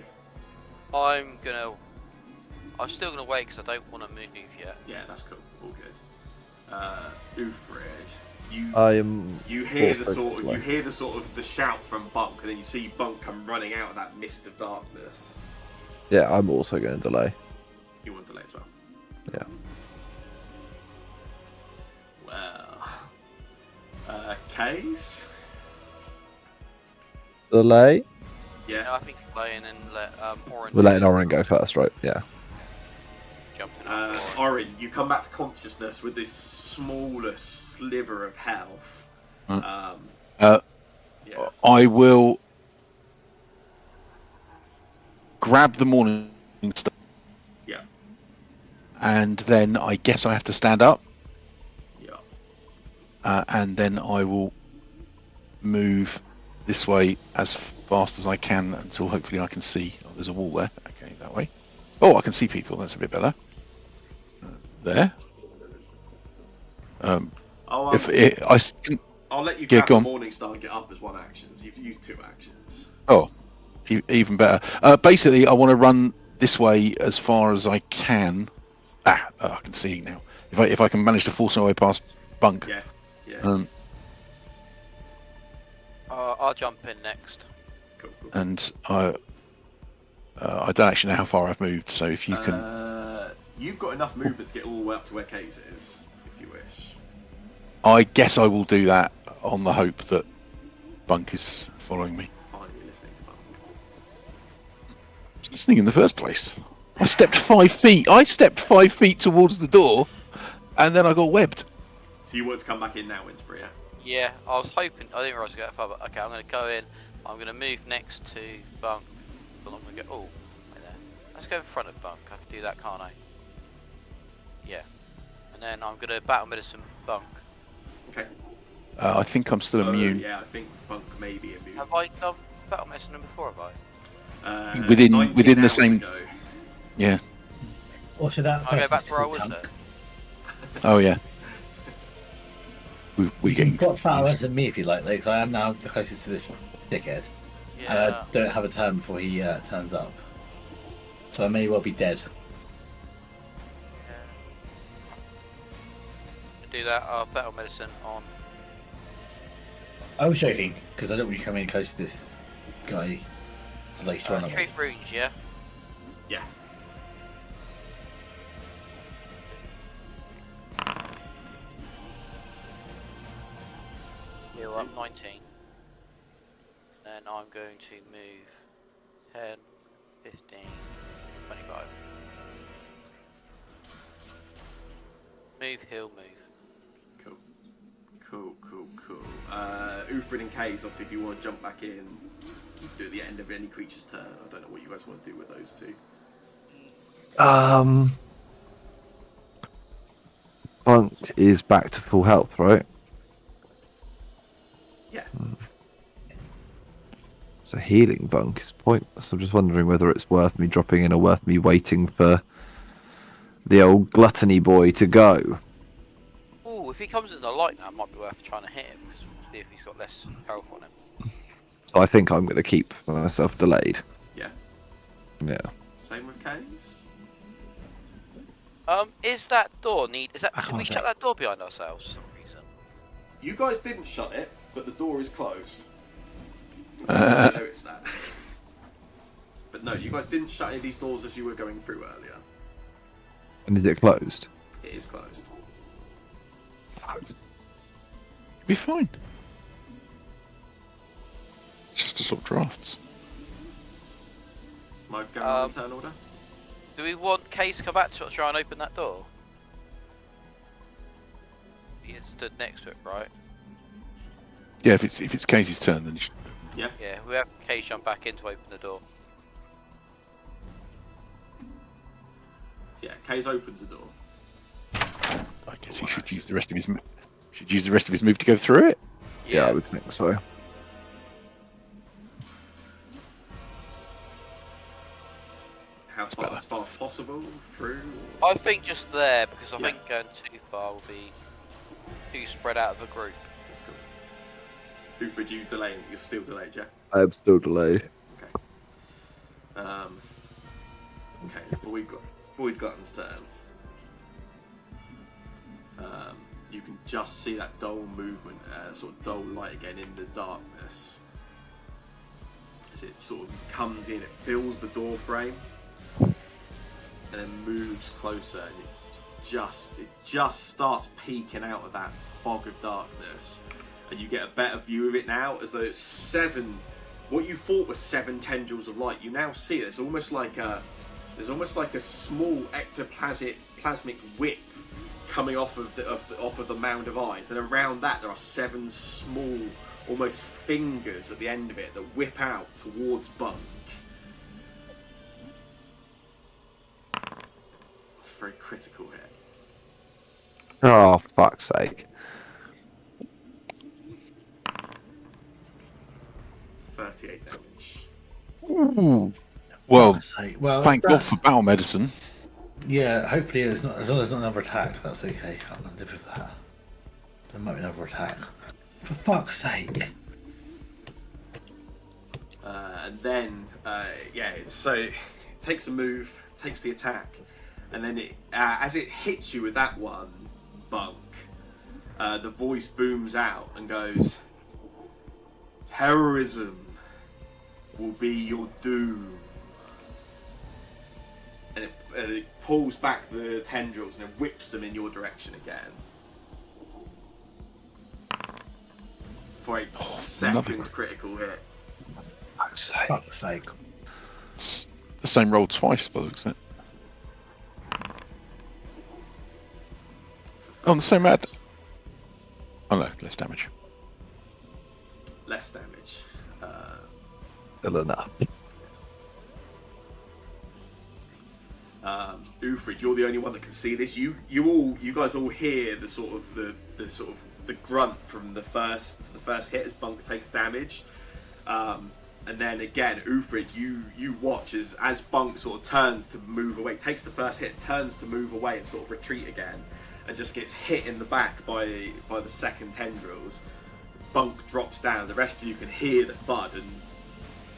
I'm still gonna wait because I don't want to move yet. Yeah, that's cool. All good. Ufred, you hear the sort of the shout from Bunk, and then you see Bunk come running out of that mist of darkness. Yeah, I'm also going to delay. You want to delay as well? Yeah. Well, Case. Delay? Yeah, I think delaying and let Orin. We're letting Orin go first, right? Yeah. Jump in after Orin. Orin, you come back to consciousness with this smallest sliver of health. Yeah. I will grab the morning star. Yeah. And then I guess I have to stand up. Yeah. And then I will move this way as fast as I can until hopefully I can see. Oh, there's a wall there. Okay, that way. Oh, I can see people. That's a bit better. There. I'll Can, let you yeah, grab go the on. Morning Star and get up as one action. So you've used 2 actions. Oh, even better. Basically, I want to run this way as far as I can. I can see now. If I can manage to force my way past Bunk. Yeah, yeah. I'll jump in next. Cool. And I don't actually know how far I've moved. So if you can, you've got enough movement to get all the way up to where Kay's is, if you wish. I guess I will do that on the hope that Bunk is following me. Finally listening to Bunk. I was listening in the first place. I stepped 5 feet. I stepped 5 feet towards the door, and then I got webbed. So you want to come back in now, Winsbury, yeah? Yeah, I was hoping. I didn't realise I got that far, but okay, I'm going to go in. I'm going to move next to Bunk. But I'm going to go. Oh, wait there. Let's go in front of Bunk. I can do that, can't I? Yeah. And then I'm going to battle medicine Bunk. Okay. I think I'm still immune. Yeah, I think Bunk may be immune. Have I done battle medicine before? Have I? Within 19 the hours same. ago. Yeah. Also, that I'll go back person's to where I called was Tunk. then. Oh yeah. We getting You've got far less confused. than me if you like, because I am now the closest to this dickhead. And I Yeah. don't have a turn before he turns up. So I may well be dead. Do that. Battle medicine on. I was joking, because I don't want you coming close to this guy. I'd like you to run away. Treat runes, yeah. Yeah. Heal up 19. Then I'm going to move 10, 15, 25. Move, heal, move. Cool. Ufrid and Kays, obviously, if you want to jump back in, do it at the end of any creature's turn. I don't know what you guys want to do with those two. Bunk is back to full health, right? Yeah. So healing Bunk is pointless. I'm just wondering whether it's worth me dropping in or worth me waiting for the old gluttony boy to go. Oh, if he comes in the light now, it might be worth trying to hit him. Because see if he's got less health on him. So I think I'm going to keep myself delayed. Yeah. Yeah. Same with Kays. Is that door need? Is that? I Did we can't shut say. that door behind ourselves for some reason? You guys didn't shut it, but the door is closed. I noticed that. But no, you guys didn't shut any of these doors as you were going through earlier. And is it closed? It is closed. Be fine. It's just to stop drafts. Am I going on turn order? Do we want Case to come back to try and open that door? He stood next to it, right? Yeah, if it's Casey's turn, then you should. Yeah. Yeah, we have Case jump back in to open the door. So yeah, Kays opens the door. I guess he should use the rest of his. Should use the rest of his move to go through it. Yeah, I would think so. How far as far as possible through? I think just there, because I Yeah. think going too far will be too spread out of a group. That's cool. Ufrid, you delaying? You're still delayed, yeah? I am still delayed. Okay, Void Glutton's turn. You can just see that dull movement, sort of dull light again in the darkness. As it sort of comes in, it fills the door frame, and then moves closer, and it just starts peeking out of that fog of darkness, and you get a better view of it now, as though it's seven. What you thought was 7 tendrils of light, you now see it. It's almost like a small ectoplasmic whip coming off of the mound of eyes. And around that, there are 7 small, almost fingers at the end of it that whip out towards Bunk. Very critical hit. Oh, fuck's sake. 38 damage. Ooh. Well, Fuck's sake. Well, thank that- God for battle medicine. Yeah, hopefully it's not, as long as it's not another attack, that's okay. I can live with that. There might be another attack. For fuck's sake. and then so it takes a move, takes the attack, and then it as it hits you with that one, Bunk, the voice booms out and goes, "Heroism will be your doom." And it pulls back the tendrils and it whips them in your direction again. For a second critical hit. Fuck's sake. It's the same roll twice, by the looks of it. Oh, the same ad. Oh no, less damage. Less damage. Still enough. Ufrid, you're the only one that can see this. You guys all hear the sort of the grunt from the first hit as Bunk takes damage, and then again, Ufrid, you watch as Bunk sort of turns to move away, takes the first hit, turns to move away and sort of retreat again, and just gets hit in the back by the second tendrils. Bunk drops down. The rest of you can hear the thud and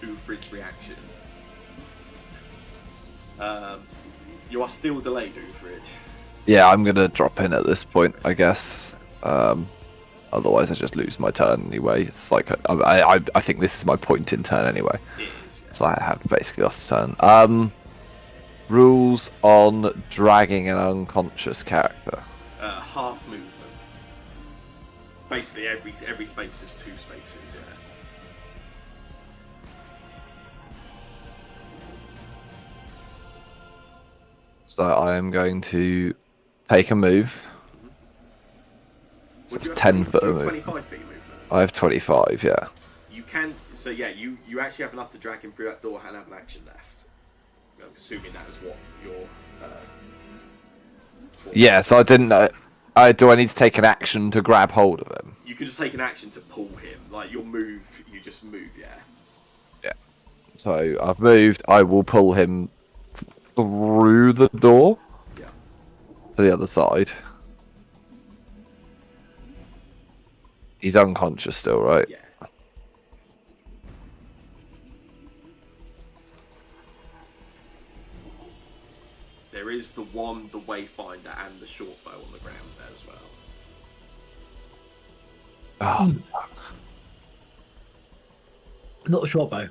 Ufrid's reaction. You are still delayed, Ufrid. Yeah, I'm gonna drop in at this point, I guess. Otherwise, I just lose my turn anyway. It's like I think this is my point in turn anyway. It is, yeah. So I have basically lost a turn. Rules on dragging an unconscious character. Half movement. Basically, every space is 2 spaces. Yeah. So I am going to take a move. Would It's you have 10 foot do you of have move. 25 feet movement? I have 25, yeah. You can. So yeah, you actually have enough to drag him through that door and have an action left. I'm assuming that is what your. Yeah, so I didn't know. Do I need to take an action to grab hold of him? You can just take an action to pull him. Like your move, you just move. Yeah. Yeah. So I've moved. I will pull him through the door Yeah. to the other side. He's unconscious still, right? Yeah. There is the wand, the wayfinder, and the short bow on the ground there as well. Oh, Not a short bow.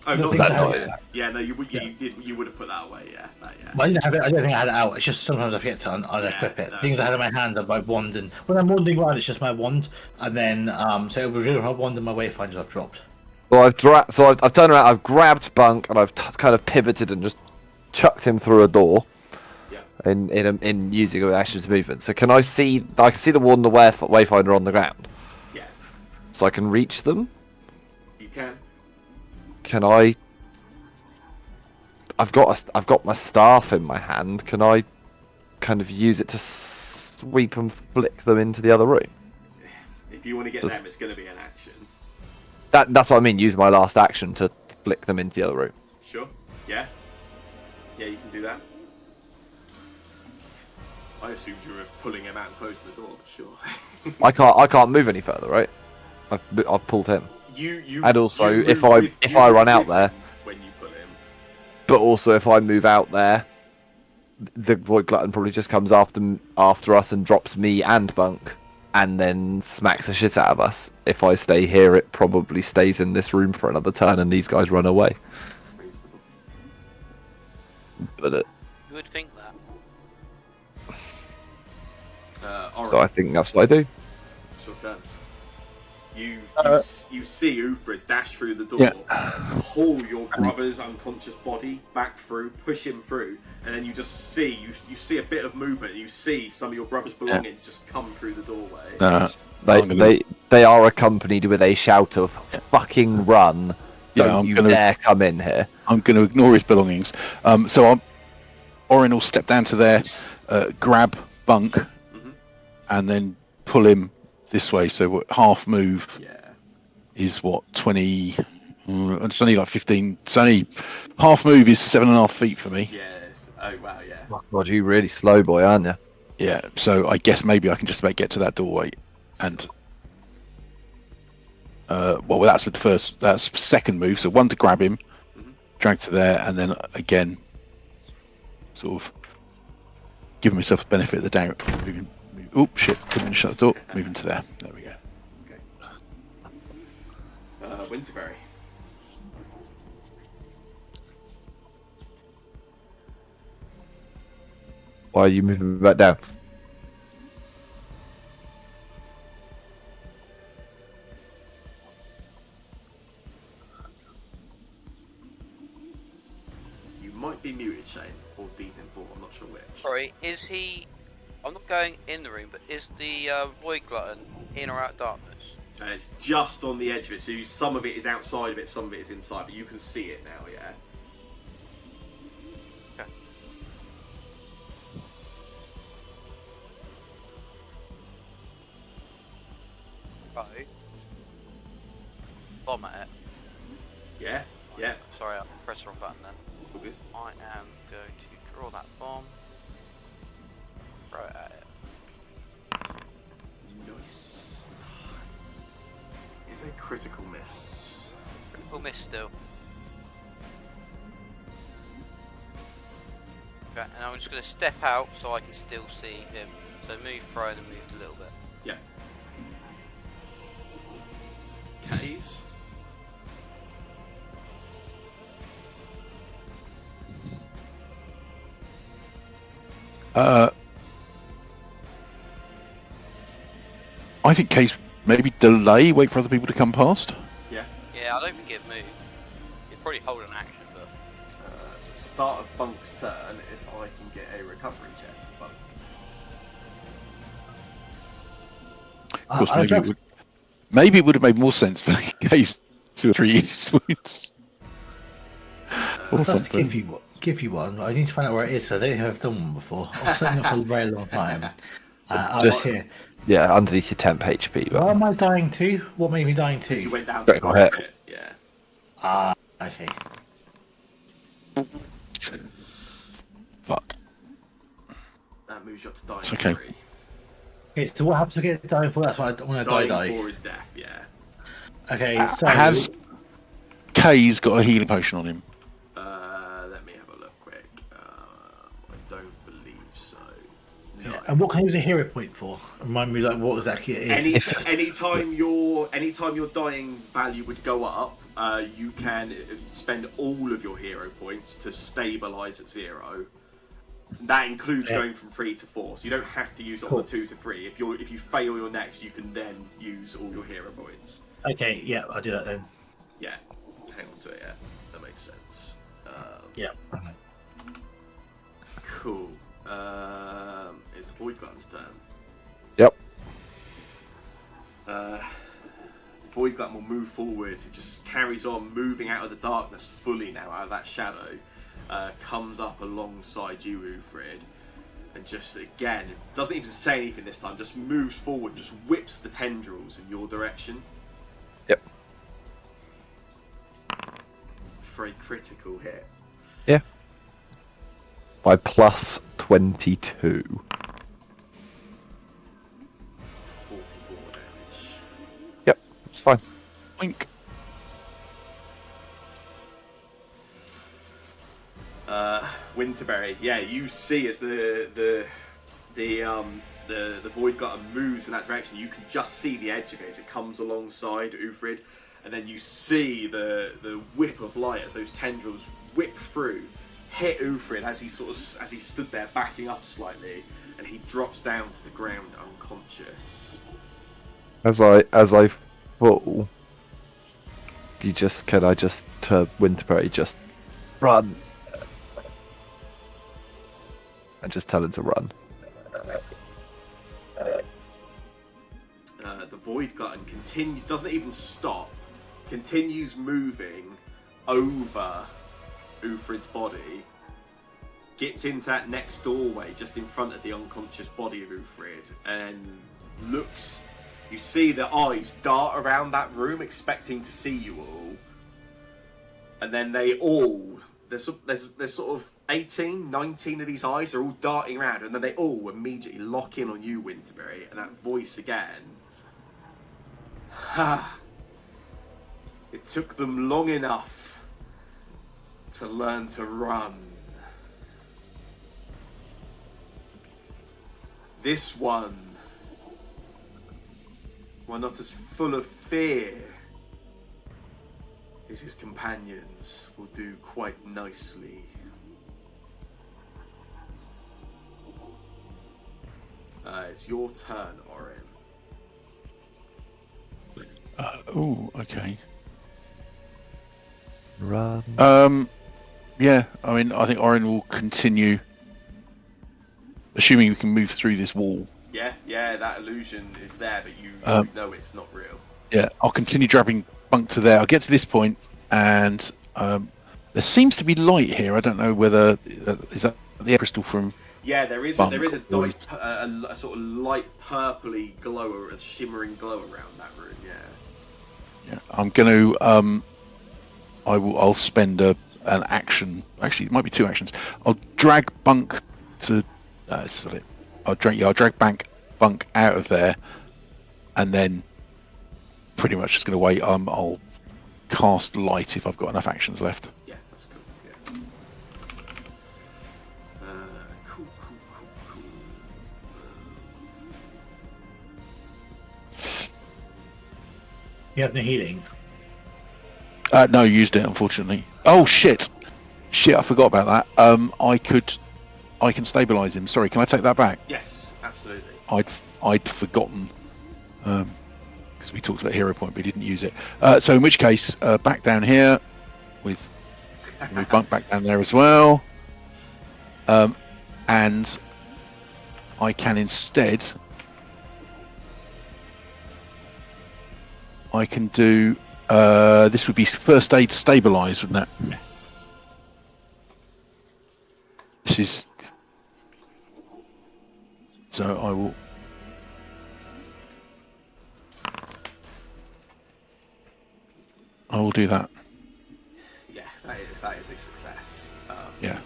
Oh, No, not think that. so. Yeah. Yeah, no, you would. Yeah. You would have put that away. Yeah. That, yeah. Well, I didn't have it. I don't think I had it out. It's just sometimes I forget to unequip it. no, Things I had in my hand are my wand, and when I'm wanding around, it's just my wand. And then, so it was really my wand and my wayfinder I've dropped. well, I've turned around. I've grabbed Bunk and I've kind of pivoted and just chucked him through a door. Yeah. In using an action's movement. So can I see? I can see the wand, the wayfinder on the ground. Yeah. So I can reach them. You can. Can I? I've got my staff in my hand. Can I kind of use it to sweep and flick them into the other room? If you want to get them, it's going to be an action. That's what I mean. Use my last action to flick them into the other room. Sure. Yeah. Yeah, you can do that. I assumed you were pulling him out and closing the door, but sure. I can't move any further, right? I've pulled him. You. And also, you if move I- with- if you I move run out with there- him when you pull him. But also, if I move out there, the Void Glutton probably just comes after us and drops me and Bunk, and then smacks the shit out of us. If I stay here, it probably stays in this room for another turn, and these guys run away. Reasonable. But You would think that. Alright, so I think that's what I do. it's your turn. You see Ufrid dash through the door, Yeah. pull your brother's unconscious body back through, push him through, and then you just see you see a bit of movement. And you see some of your brother's belongings just come through the doorway. They are accompanied with a shout of "fucking run!" Yeah, Don't I'm you gonna- dare come in here. I'm going to ignore his belongings. Orin will step down to there, grab Bunk, and then pull him this way. So what, half move Yeah. is what, 20? It's only like 15. It's only half move is 7.5 feet for me. Yes. Oh wow. Yeah. Oh, God, you really slow boy, aren't you? Yeah. So I guess maybe I can just about get to that doorway, and Well, that's with the first. That's second move. So one to grab him, Mhm. drag to there, and then again, sort of giving myself the benefit of the doubt. Moving. Oh shit! Didn't shut the door. Moving to there. There we go. Winterberry. Why are you moving back down? You might be muted, Shane, or deep in thought. I'm not sure which. Sorry, is he? I'm not going in the room, but is the void glutton in or out darkness? It's just on the edge of it, so some of it is outside of it, some of it is inside, but you can see it now, yeah. Okay. Right. Bomb at it. Yeah, yeah. Sorry, I pressed the wrong button then. All good. I am going to draw that bomb. Throw it at it. Nice. It's a critical miss. Critical miss still. Okay, and I'm just going to step out so I can still see him. So move, throw, and then move a little bit. Yeah. K's. I think case maybe delay, wait for other people to come past. Yeah. Yeah, I don't think it'd move. It'd probably hold an action, but So start of Bunk's turn if I can get a recovery check for Bunk. Of course, maybe it would have made more sense for case 2 or 3 wounds. Or I'd love to something. give you one. I need to find out where it is. I don't think I've done one before. I've done it for a very long time. Just- Here. Yeah, underneath your temp HP. Why But am I dying to? What made me dying Because you to? went down to Critical hit. it. Yeah. Okay. Fuck. That moves you up to dying It's okay. 3. Okay, so what happens to get dying for? That's what I want to die. Dying 4 is death, yeah. Okay, so Has K's got a healing potion on him? Let me have a look quick. I don't believe so. yeah, and what can I use a hero point for? Remind me, like, what exactly it is. Anytime your dying value would go up, you can spend all of your hero points to stabilize at 0. That includes Yeah. going from 3 to 4, so you don't have to use it Cool. on the 2 to 3. If you fail your next, you can then use all your hero points. Okay, yeah, I'll do that then. Yeah, hang on to it. Yeah, that makes sense. Yeah. Cool. It's the Void Glutton's turn. yep. The Void Glutton will move forward. It just carries on moving out of the darkness fully now, out of that shadow. Comes up alongside you, Ufrid, and just again, doesn't even say anything this time, just moves forward and just whips the tendrils in your direction. Yep. For a critical hit. Yeah. By plus 22. 44 damage. Yep, it's fine. Wink. Winterberry, yeah, you see as the Void Glutton moves in that direction, you can just see the edge of it as it comes alongside Ufrid, and then you see the whip of light as those tendrils whip through, hit Ufrid as he stood there backing up slightly, and he drops down to the ground unconscious. As I fall, can I just to Winterberry just run? And just tell him to run. The Void Glutton doesn't even stop, continues moving over Ufrid's body, gets into that next doorway just in front of the unconscious body of Ufrid, and looks. You see the eyes dart around that room, expecting to see you all, and then they all. There's sort of 18, 19 of these eyes are all darting around, and then they all immediately lock in on you, Winterberry, and that voice again. Ha! It took them long enough to learn to run. This one, while not as full of fear as his companions, will do quite nicely. It's your turn, Orin. Oh, okay. Run. Yeah, I mean, I think Orin will continue, assuming we can move through this wall. Yeah, that illusion is there, but you know it's not real. Yeah, I'll continue dragging Bunk to there. I'll get to this point, and there seems to be light here. I don't know whether is that the air crystal from. Yeah, there is Bunk a or a sort of light purpley glow, a shimmering glow around that room. Yeah, I'm going to. I'll spend an action. Actually, it might be 2 actions. I'll drag Bunk to. I'll drag Bunk out of there, and then pretty much just going to wait. I'll cast light if I've got enough actions left. Yeah, that's cool. Yeah. Cool. You have no healing. No, used it unfortunately. Oh shit! I forgot about that. I can stabilize him. Sorry, can I take that back? Yes, absolutely. I'd forgotten because we talked about hero point, but we didn't use it. So in which case, back down here with move Bunk back down there as well, and I can instead do this would be first aid stabilize, wouldn't it? Yes. This is so I will do that. Yeah, that is a success. Yeah.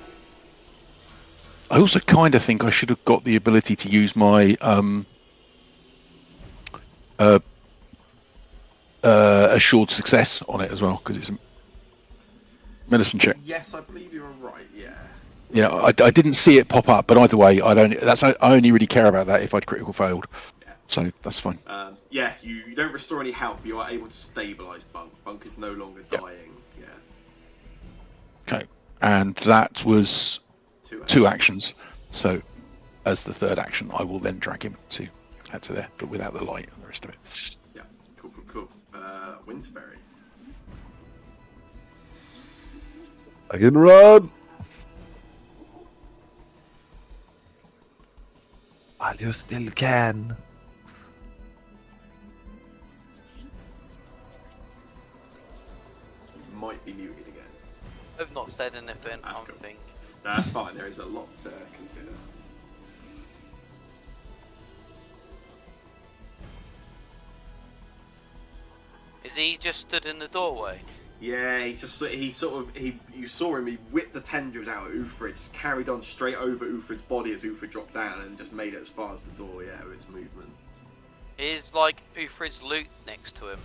I also kind of think I should have got the ability to use my assured success on it as well, because it's a medicine check. Yes, I believe you're right. Yeah. Yeah, I didn't see it pop up, but either way, I only really care about that if I'd critical failed. Yeah. So that's fine. Yeah, you don't restore any health, but you are able to stabilize Bunk. Bunk is no longer dying. Yeah. Okay, and that was 2 actions. So as the 3rd action, I will then drag him to there, but without the light and the rest of it. Yeah, cool. Winterberry. I can run. While you still can. You might be muted again. I've not said anything. That's I cool. think. No, that's fine. There is a lot to consider. Is he just stood in the doorway? Yeah, you saw him, he whipped the tendrils out at Uthred, just carried on straight over Uthred's body as Uthred dropped down and just made it as far as the door, yeah, with his movement. Is like Uthred's loot next to him?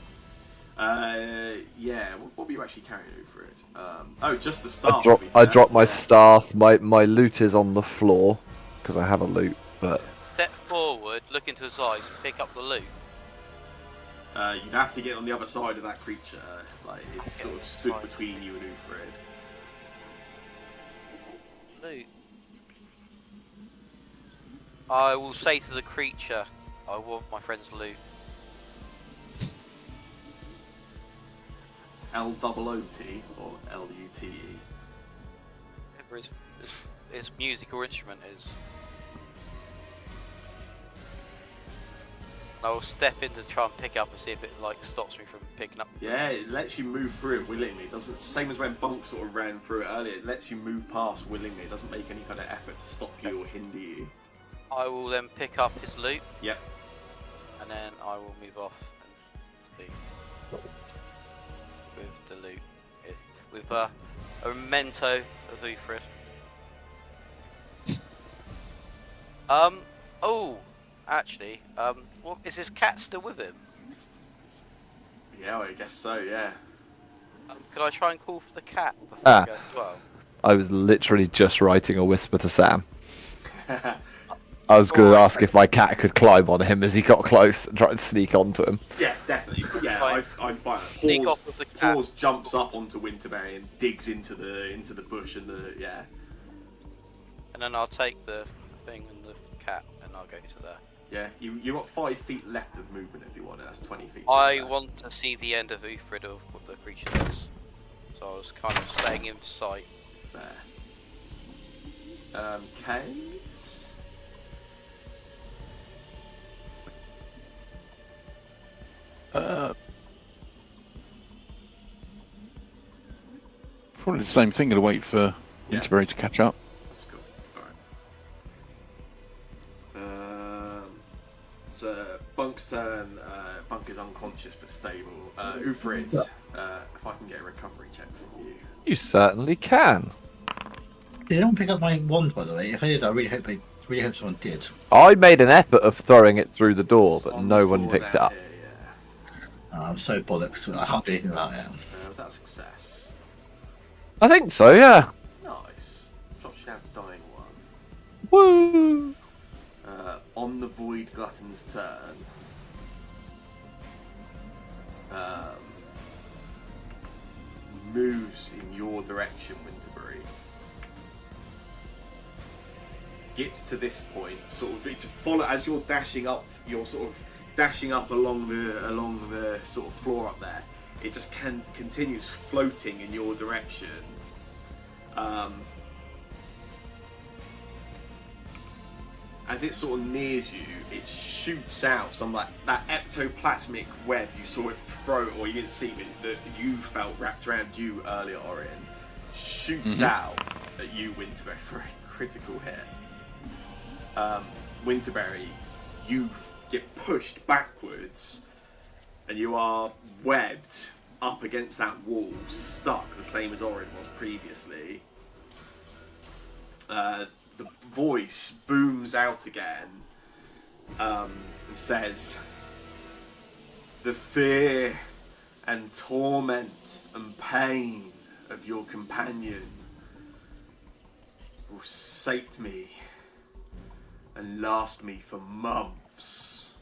Yeah, what were you actually carrying, Uthred? Just the staff. I dropped my staff. My loot is on the floor because I have a loot, but Step forward, look into his eyes, pick up the loot. You'd have to get on the other side of that creature, like it's sort of stood between you and Uthred. Loot. I will say to the creature, I want my friend's loot. L-O-O-T or L-U-T-E? Whatever his musical instrument is. I will step in to try and pick up and see if it like stops me from picking up. Yeah, it lets you move through it willingly. It doesn't, same as when Bunk sort of ran through it earlier. It lets you move past willingly. It doesn't make any kind of effort to stop you or hinder you. I will then pick up his loot. Yep. And then I will move off and leave with the loot, with a memento of Uthred. Oh, actually, what is his cat still with him? Yeah, I guess so. Yeah. Could I try and call for the cat before Ah. we go as well? I was literally just writing a whisper to Sam. I was going to Alright. ask if my cat could climb on him as he got close and try and sneak onto him. Yeah, definitely. Yeah, Fine. I'm fine. Sneak off with the cat. Paws jumps up onto Winterberry and digs into the bush and the And then I'll take the thing and the cat and I'll go to there. yeah. You got 5 feet left of movement if you want it. That's 20 feet. I there. want to see the end of Uthrid of what the creature does. So I was kind of staying in sight. Fair. Case. Probably the same thing. Gonna wait for Yeah. Winterberry to catch up. That's cool. Alright. So Bunk's turn. Bunk is unconscious but stable. Uthrid, if I can get a recovery check from you. You certainly can. Did anyone pick up my wand, by the way? If I did, I really hope someone did. I made an effort of throwing it through the door, It's but on no the one floor picked it down up. here, yeah. I'm so bollocks. I can't do anything about it. Was that a success? I think so, yeah. Nice. Drops you down to dying 1. Woo! On the Void Glutton's turn, moves in your direction, Winterberry. Gets to this point, sort of to follow as you're dashing up. You're sort of dashing up along the sort of floor up there. It just continues floating in your direction. As it sort of nears you, it shoots out some like that ectoplasmic web you saw it throw, or you didn't see it, that you felt wrapped around you earlier, Orion. Shoots out at you, Winterberry, for a critical hit. Winterberry, you get pushed backwards, and you are webbed up against that wall, stuck, the same as Orion was previously. The voice booms out again and says, "The fear and torment and pain of your companion will sate me and last me for months."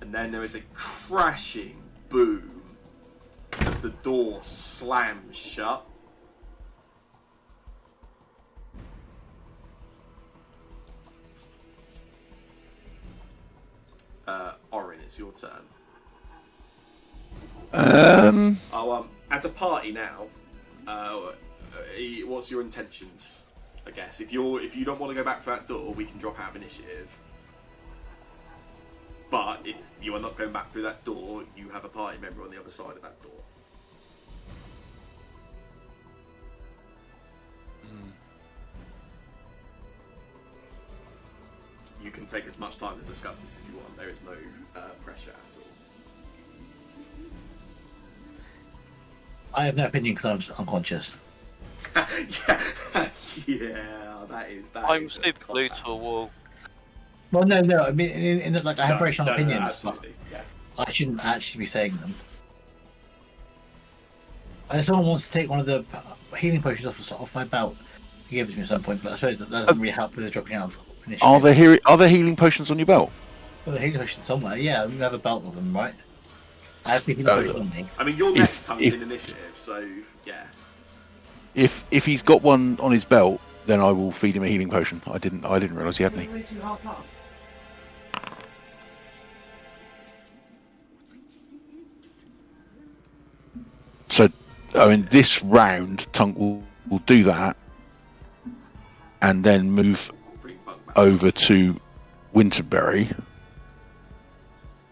And then there is a crashing boom as the door slams shut. Orin, it's your turn. As a party now, what's your intentions? I guess if you don't want to go back for that door, we can drop out of initiative. But if you are not going back through that door, you have a party member on the other side of that door. You can take as much time to discuss this as you want. There is no pressure at all. I have no opinion because I'm unconscious. yeah, that is. I'm is a super glued cop-out. to a wall. Well, no. I mean, in that, like, I have very strong opinions, but absolutely, yeah. I shouldn't actually be saying them. And if someone wants to take one of the healing potions off my belt, he gives me at some point, but I suppose that doesn't really help with the dropping out of initiative. Are there healing potions on your belt? Well, the healing potions somewhere, yeah, we have a belt of them, right? I have the healing potion on me. I mean, you're next time in initiative, so yeah. If he's got one on his belt, then I will feed him a healing potion. I didn't realise he had any. So, I mean, this round, Tunk will do that, and then move Bring Bunk back. over to Winterberry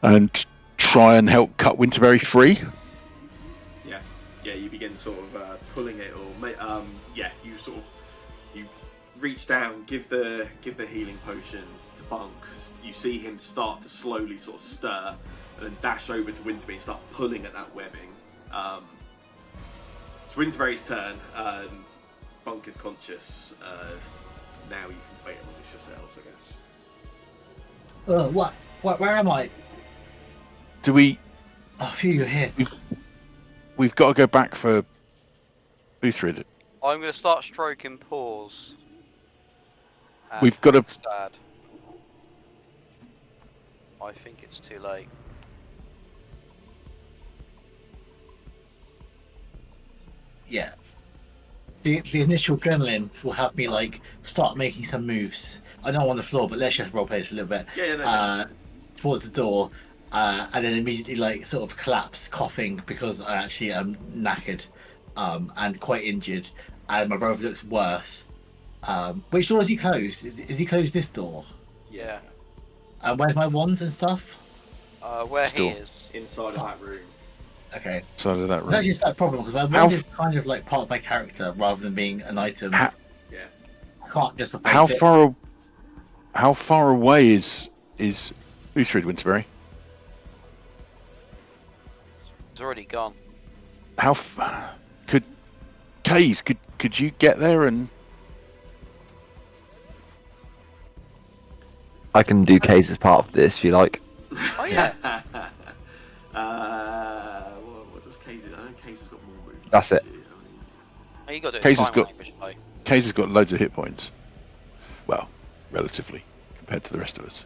and try and help cut Winterberry free. Yeah, you begin sort of pulling it, or you reach down, give the healing potion to Bunk. You see him start to slowly sort of stir, and then dash over to Winterberry and start pulling at that webbing. It's Winterberry's turn. Bunk is conscious. Now you can debate amongst yourselves, I guess. What? Where am I? Do we? Oh, phew, you're here. we've got to go back for Uthrid. I'm gonna start stroking paws. And We've got to. sad. I think it's too late. Yeah. The initial adrenaline will have me like start making some moves. I know I'm on the floor, but let's just roleplay this a little bit. Yeah, no. Towards the door, and then immediately like sort of collapse, coughing because I actually am knackered, and quite injured, and my brother looks worse. Which door is he closed? Is he closed this door? Yeah. And where's my wands and stuff? Where Still. he is. Inside of that room. Okay. Side of that That's room. just that problem because my wand is kind of like part of my character rather than being an item. Ha- Yeah. I can't just replace How it. how far away is Uthrid Winterberry? It's already gone. Could Kays, could you get there and I can do Case as part of this if you like. Oh yeah. What does Case do? I know Case has got more movement. That's it. Oh, you got to do it in Case has sign got- language, though. Kays has got loads of hit points? Well, relatively compared to the rest of us.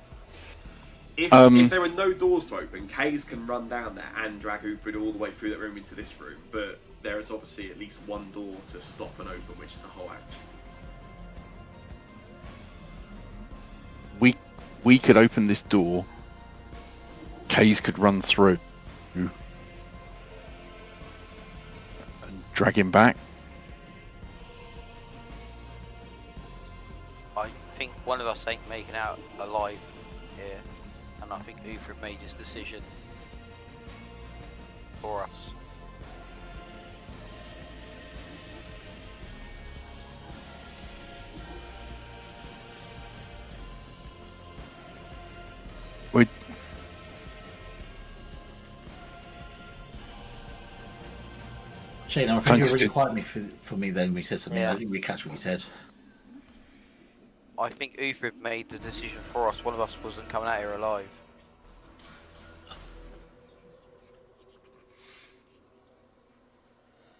If there were no doors to open, Case can run down there and drag Ufrid all the way through that room into this room, but there is obviously at least one door to stop and open, which is a whole action. We could open this door. Kays could run through and drag him back. I think one of us ain't making out alive here, and I think Uthrid made his decision for us. We Shane, I think Thanks, you were really dude. quiet for me then when we said something. Yeah. I didn't really catch what you said. I think Uthrid made the decision for us. One of us wasn't coming out here alive.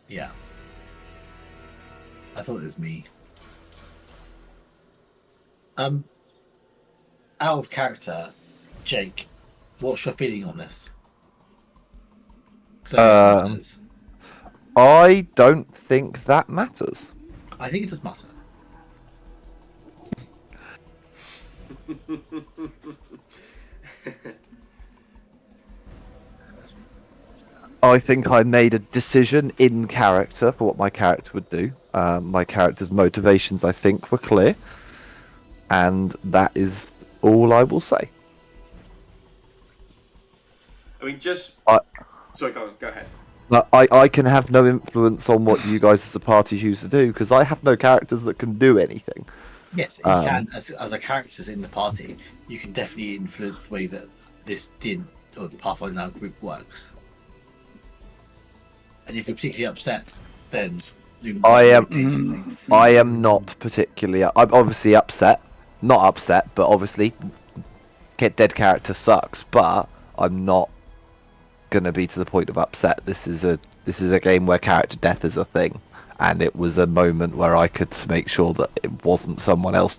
Yeah. I thought it was me. Out of character, Jake, what's your feeling on this? 'Cause I think it matters. I don't think that matters. I think it does matter. I think I made a decision in character for what my character would do. My character's motivations, I think, were clear, and that is all I will say. I mean, just... I- Sorry, go ahead. But I can have no influence on what you guys as a party choose to do because I have no characters that can do anything. Yes, you can. As a characters in the party, you can definitely influence the way that this DIN or the Pathfinder Now group works. And if you're particularly upset, then you I am- change things. I am not particularly. I'm obviously upset. Not upset, but obviously, get dead character sucks. But I'm not gonna be to the point of upset. This is a game where character death is a thing, and it was a moment where I could make sure that it wasn't someone else.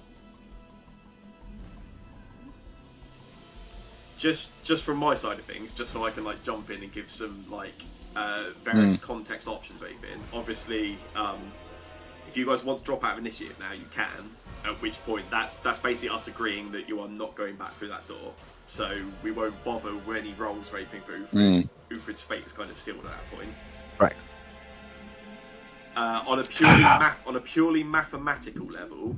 Just from my side of things, just so I can like jump in and give some like various context options or anything. Obviously, if you guys want to drop out of initiative now, you can. At which point, that's basically us agreeing that you are not going back through that door. So we won't bother with any rolls or anything for Ufrid. Ufrid's fate is kind of sealed at that point. Correct. On a purely mathematical level,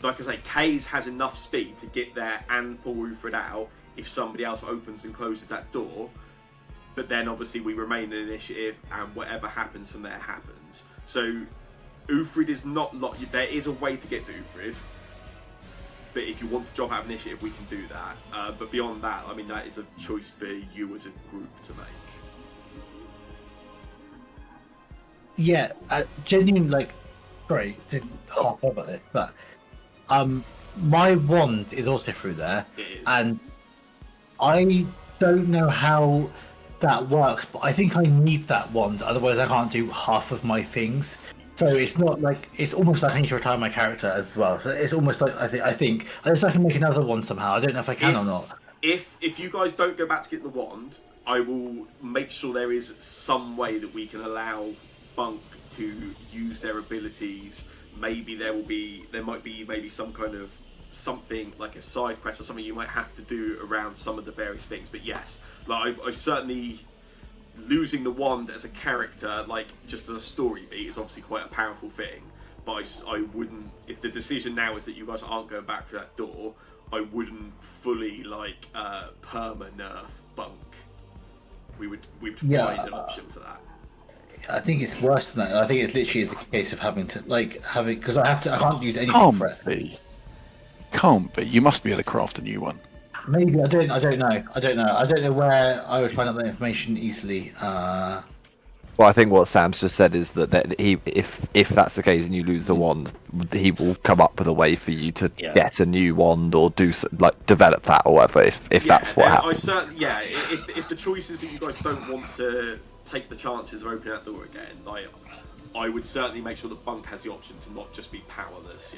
like I say, Kays has enough speed to get there and pull Ufrid out if somebody else opens and closes that door. But then obviously we remain in initiative, and whatever happens from there happens. So Ufrid is not locked. There is a way to get to Ufrid, but if you want to drop out of initiative, we can do that. But beyond that, I mean, that is a choice for you as a group to make. Yeah, genuinely, like, sorry to hop over this, but my wand is also through there, It is. and I don't know how that works, but I think I need that wand, otherwise I can't do half of my things. So it's not like it's almost like I need to retire my character as well. So it's almost like I think unless I can make another one somehow. I don't know if I can or not. If you guys don't go back to get the wand, I will make sure there is some way that we can allow Bunk to use their abilities. Maybe there might be maybe some kind of something like a side quest or something you might have to do around some of the various things. But yes, like I've certainly losing the wand as a character, like just as a story beat, is obviously quite a powerful thing. But I wouldn't. If the decision now is that you guys aren't going back through that door, I wouldn't fully like perma nerf Bunk. We'd find an option for that. I think it's worse than that. I think it's literally the case of having to because I can't use anything for it. Can't be. You must be able to craft a new one. Maybe I don't know. I don't know where I would find out that information easily. Well, I think what Sam's just said is that if that's the case and you lose the wand, he will come up with a way for you to get a new wand or develop that or whatever. If that's what happens. If the choice is that you guys don't want to take the chances of opening that door again, like I would certainly make sure that Bunk has the option to not just be powerless.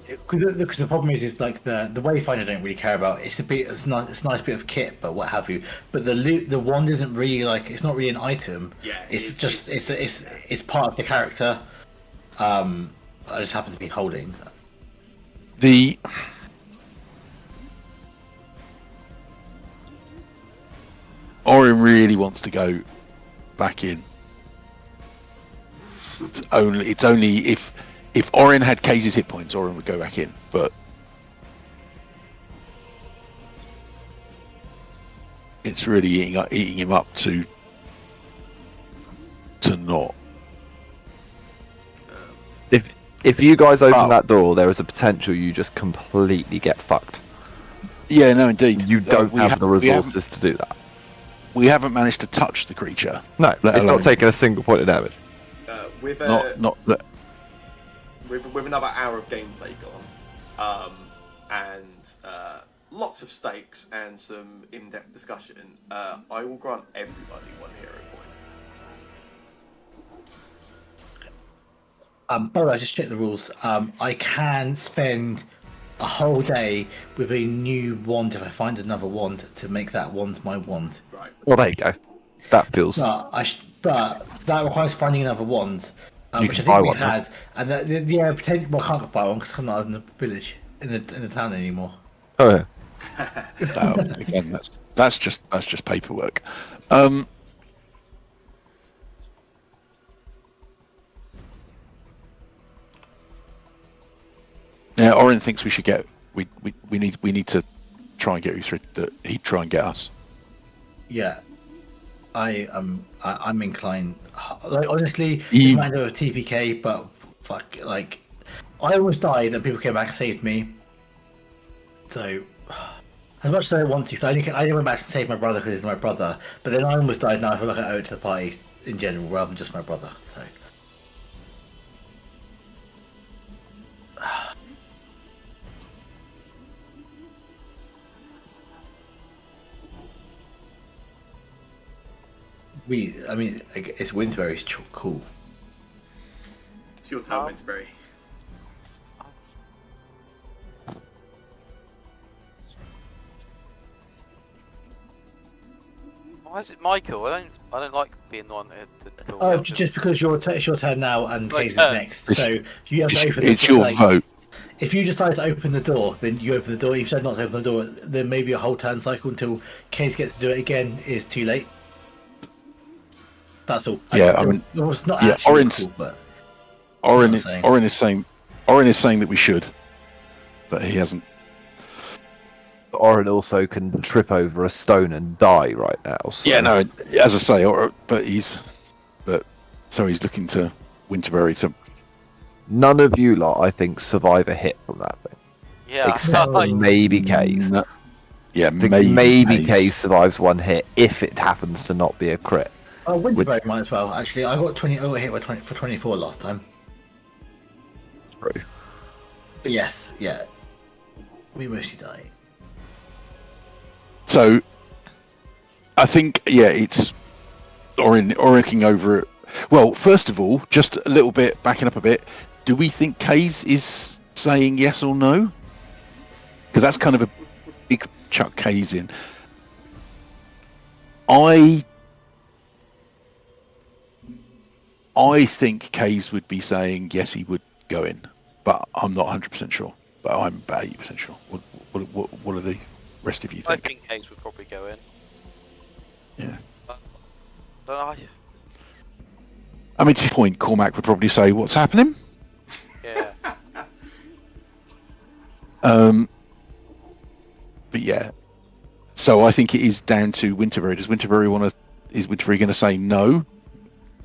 Because the problem is like the Wayfinder I don't really care about. It's it's a nice bit of kit, but what have you. But the wand isn't really like it's not really an item. Yeah, it's part of the character. I just happen to be holding. Orin really wants to go back in. It's only if Orin had Kay's hit points, Orin would go back in, but it's really eating him up to not. If you guys open that door, there is a potential you just completely get fucked. Yeah, no, indeed. You don't have the resources to do that. We haven't managed to touch the creature. No, it's not taking a single point of damage. With another hour of gameplay gone, and lots of stakes and some in-depth discussion, I will grant everybody one hero point. By the way, I just checked the rules. I can spend a whole day with a new wand if I find another wand to make that wand my wand. Right. Well, there you go. That feels. But that requires finding another wand, which I buy think we one, had. And potentially, well, I can't buy one because I'm not in the village, in the town anymore. Oh yeah. No, again, that's just paperwork. Yeah, Orin thinks we should get. We need to try and get you through. That he'd try and get us. Yeah, I'm inclined. Like honestly, You- it might have a TPK, but fuck, like I almost died and people came back and saved me. So as much as I want to, so I went back to save my brother because he's my brother. But then I almost died. Now I feel like I owe it to the party in general rather than just my brother. So. I mean, it's Winsbury's cool. It's your turn, Winterberry. Why is it Michael? I don't like being the one that calls Oh, out. just because it's your turn now and Case is turn. next. So you have to open It's the door. your vote. If you decide to open the door, then you open the door. If you decide not to open the door, then maybe a whole turn cycle until Case gets to do it again is too late. That's all. Yeah, I mean, it was not yeah, actually Orin's- cool, but Orin I'm saying. is saying that we should, but he hasn't. Orin also can trip over a stone and die right now. So. Yeah, no, as I say, so he's looking to Winterberry to. None of you lot, I think, survive a hit from that thing. Yeah, Except for maybe Case. No, yeah, I think maybe maybe Case survives one hit if it happens to not be a crit. Oh, Winterberry might as well. Actually, I got 20 hit by 20 for 24 last time. True. But yes, yeah, we mostly die. So, I think it's Oricking over it. Well, first of all, just a little bit backing up a bit. Do we think Kays is saying yes or no? Because that's kind of a big chuck Kays in. I think Kays would be saying yes, he would go in, but I'm not 100% sure. But I'm about 80% sure. What do the rest of you I think? think Hayes would probably go in. Yeah. Don't I? I mean, to your point, Cormac would probably say, "What's happening?" Yeah. But yeah. So I think it is down to Winterberry. Does Winterberry want to? Is Winterberry going to say no?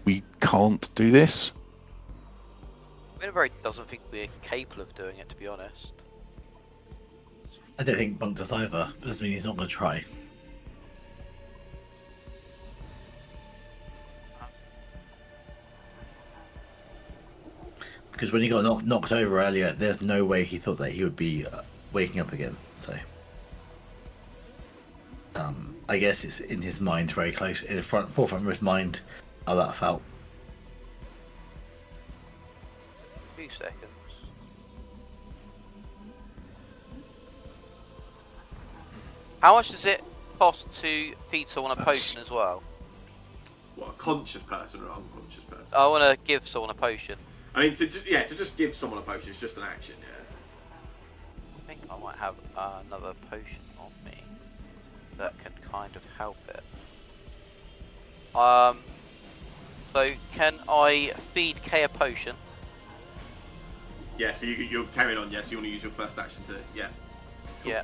We can't do this. Winterberry doesn't think we're capable of doing it, to be honest. I don't think Monk does either. Doesn't mean he's not going to try. Because when he got knocked over earlier, there's no way he thought that he would be waking up again. So, I guess it's in his mind, very close, in the forefront of his mind, how that felt. 2 seconds. How much does it cost to feed someone a potion as well? What, a conscious person or an unconscious person? I want to give someone a potion. I mean, to just give someone a potion is just an action, yeah. I think I might have another potion on me that can kind of help it. So can I feed Kay a potion? Yeah, so you're carrying on, yes, you want to use your first action to, yeah. Cool. Yeah.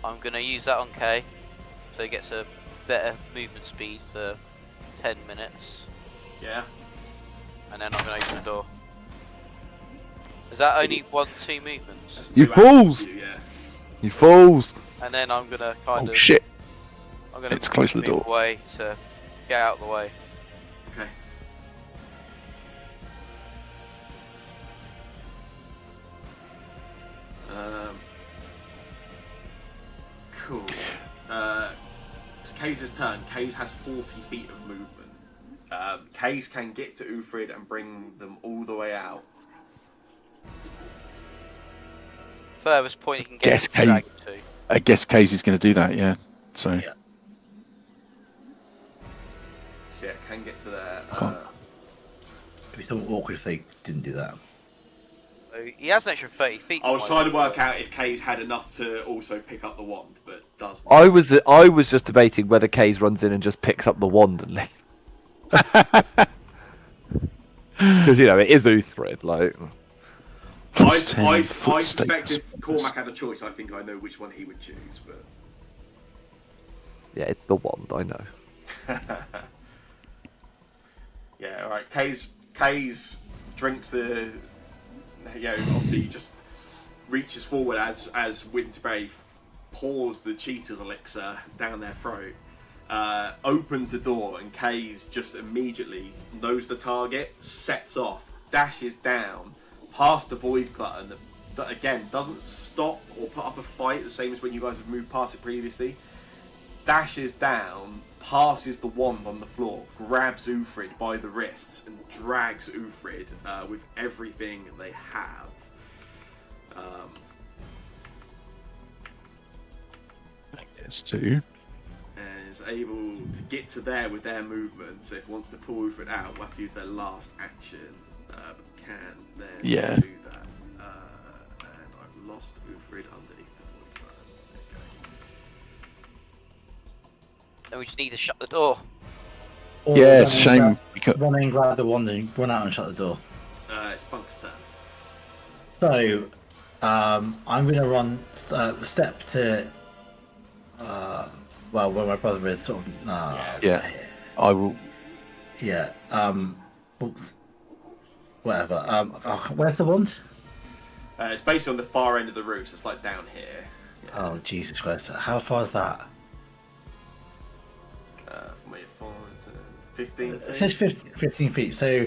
I'm gonna use that on Kay, so he gets a better movement speed for 10 minutes, Yeah. and then I'm gonna open the door. Is that only 2 movements? That's You 2 actions fools! for you, yeah. You fools! And then I'm gonna kind Oh of. shit! I'm gonna Let's close the move door. away to get out of the way. Okay. Cool. It's Kays' turn. Kays has 40 feet of movement. Kays can get to Ufrid and bring them all the way out. Furthest point he can Guess get the dragon to. I guess Kays is going to do that. Yeah. So Yeah. So yeah, can get to there. It'd be so awkward if they didn't do that. So he has an extra 30 feet. I was trying to work out if Kays had enough to also pick up the wand, but doesn't. I was just debating whether Kays runs in and just picks up the wand and leaves. Because, it is Uthred, like... I 10 suspect footsteps. if Cormac had a choice, I think I know which one he would choose, but... Yeah, it's the wand, I know. Yeah, alright. Kays drinks the... obviously just reaches forward as Winterbrave pours the cheater's elixir down their throat. Opens the door, and Kays just immediately knows the target, sets off, dashes down, past the Void Glutton, that again doesn't stop or put up a fight, the same as when you guys have moved past it previously. Dashes down, passes the wand on the floor, grabs Ufrid by the wrists, and drags Ufrid with everything they have. Yes, too. And is able to get to there with their movement. So if it wants to pull Ufrid out, we'll have to use their last action. But can then Yeah. do that. And I've lost Ufrid underneath the Void Glutton. There you Then we just need to shut the door. Or Yeah, it's a run shame. in, Because Run in, grab the wand, and run out and shut the door. go. It's Punk's turn. So, I'm going to run step to, where my brother is, sort of. Yeah. I will. Yeah. Oops. Whatever. Where's the wand? It's based on the far end of the room, so it's like down here. Yeah. Oh, Jesus Christ! How far is that? From where you're 15 It feet. says 15 feet. So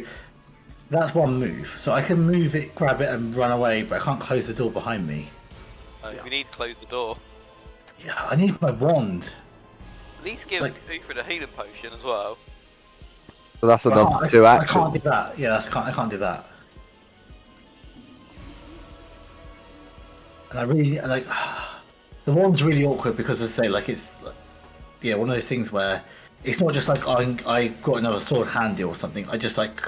that's one move. So I can move it, grab it, and run away, but I can't close the door behind me. Yeah. We need to close the door. Yeah, I need my wand. At least give Uthred a healing potion as well. But that's another I 2 I actions. can't do that. Yeah, I can't do that. And I really like the one's really awkward because, as I say, like it's one of those things where it's not just like I got another sword handy or something. I just like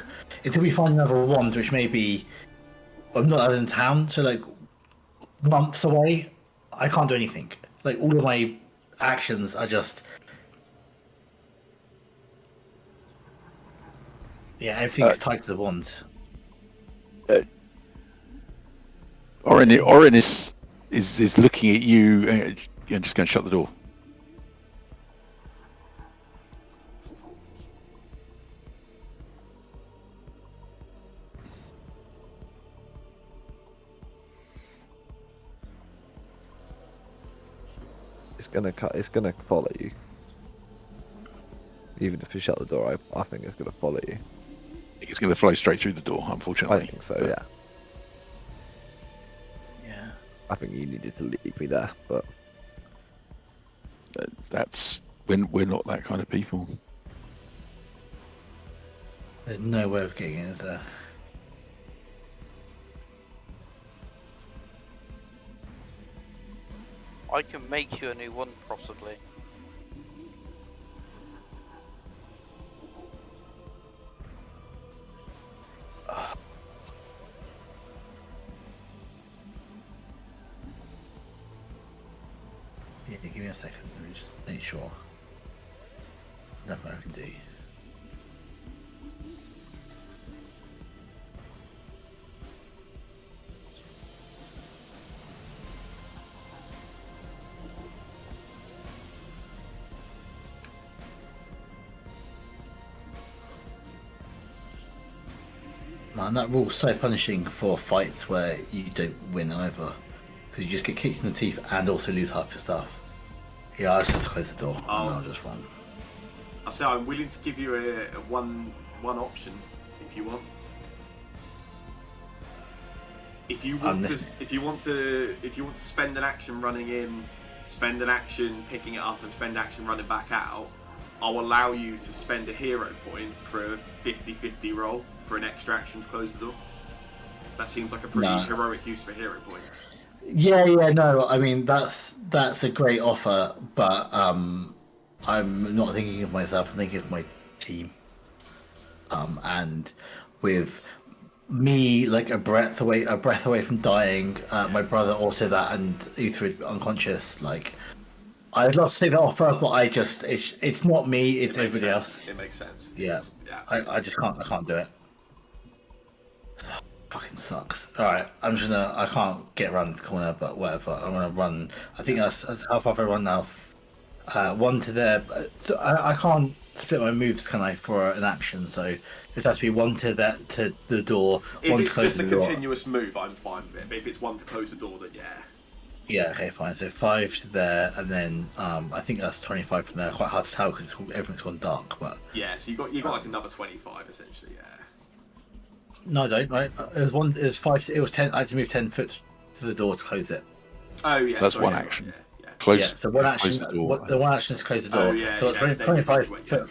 until we find another wand, which maybe I'm not out in town, so like months away, I can't do anything. Like all of my actions are just everything's tied to the wand. Orin is looking at you and just going to shut the door. It's gonna follow you. Even if you shut the door, I think it's gonna follow you. I think it's going to flow straight through the door, unfortunately. I think so, yeah. Yeah. I think you needed to leave me there, but We're not that kind of people. There's no way of getting in, is there? I can make you a new one, possibly. Yeah, give me a second. Let me just make sure. There's nothing I can do. Man, that rule's so punishing for fights where you don't win either. Because you just get kicked in the teeth and also lose half your stuff. Yeah, I just have to close the door and I'll just run. I say I'm willing to give you a one option if you want. If you want to spend an action running in, spend an action picking it up, and spend action running back out, I'll allow you to spend a hero point for a 50-50 roll for an extra action to close the door. That seems like a pretty heroic use of a hero point. Yeah, no, I mean that's a great offer, but I'm not thinking of myself, I'm thinking of my team. And with me like a breath away from dying, my brother also that, and Uthred unconscious, like I'd love to take that offer, but it's not me, it's everybody else. It makes sense. Yeah. I can't do it. Fucking sucks. Alright, I can't get around this corner, but whatever. I'm gonna run. I think that's how far I run now. One to there. So I can't split my moves, can I, for an action? So it has to be one to the door. If one it's to close just a the door. continuous move, I'm fine with it. But if it's one to close the door, then yeah. Yeah, okay, fine. So 5 to there, and then I think that's 25 from there. Quite hard to tell because everything's gone dark. But yeah, so you got like another 25 essentially. Yeah. no, I don't. Right? It was 5. It was 10. I had to move 10 foot to the door to close it. Oh yeah. So that's sorry, one yeah, action. Yeah. Close. So one action. Close the door. The one action is close the door. Oh, yeah, so yeah, 25 yeah. foot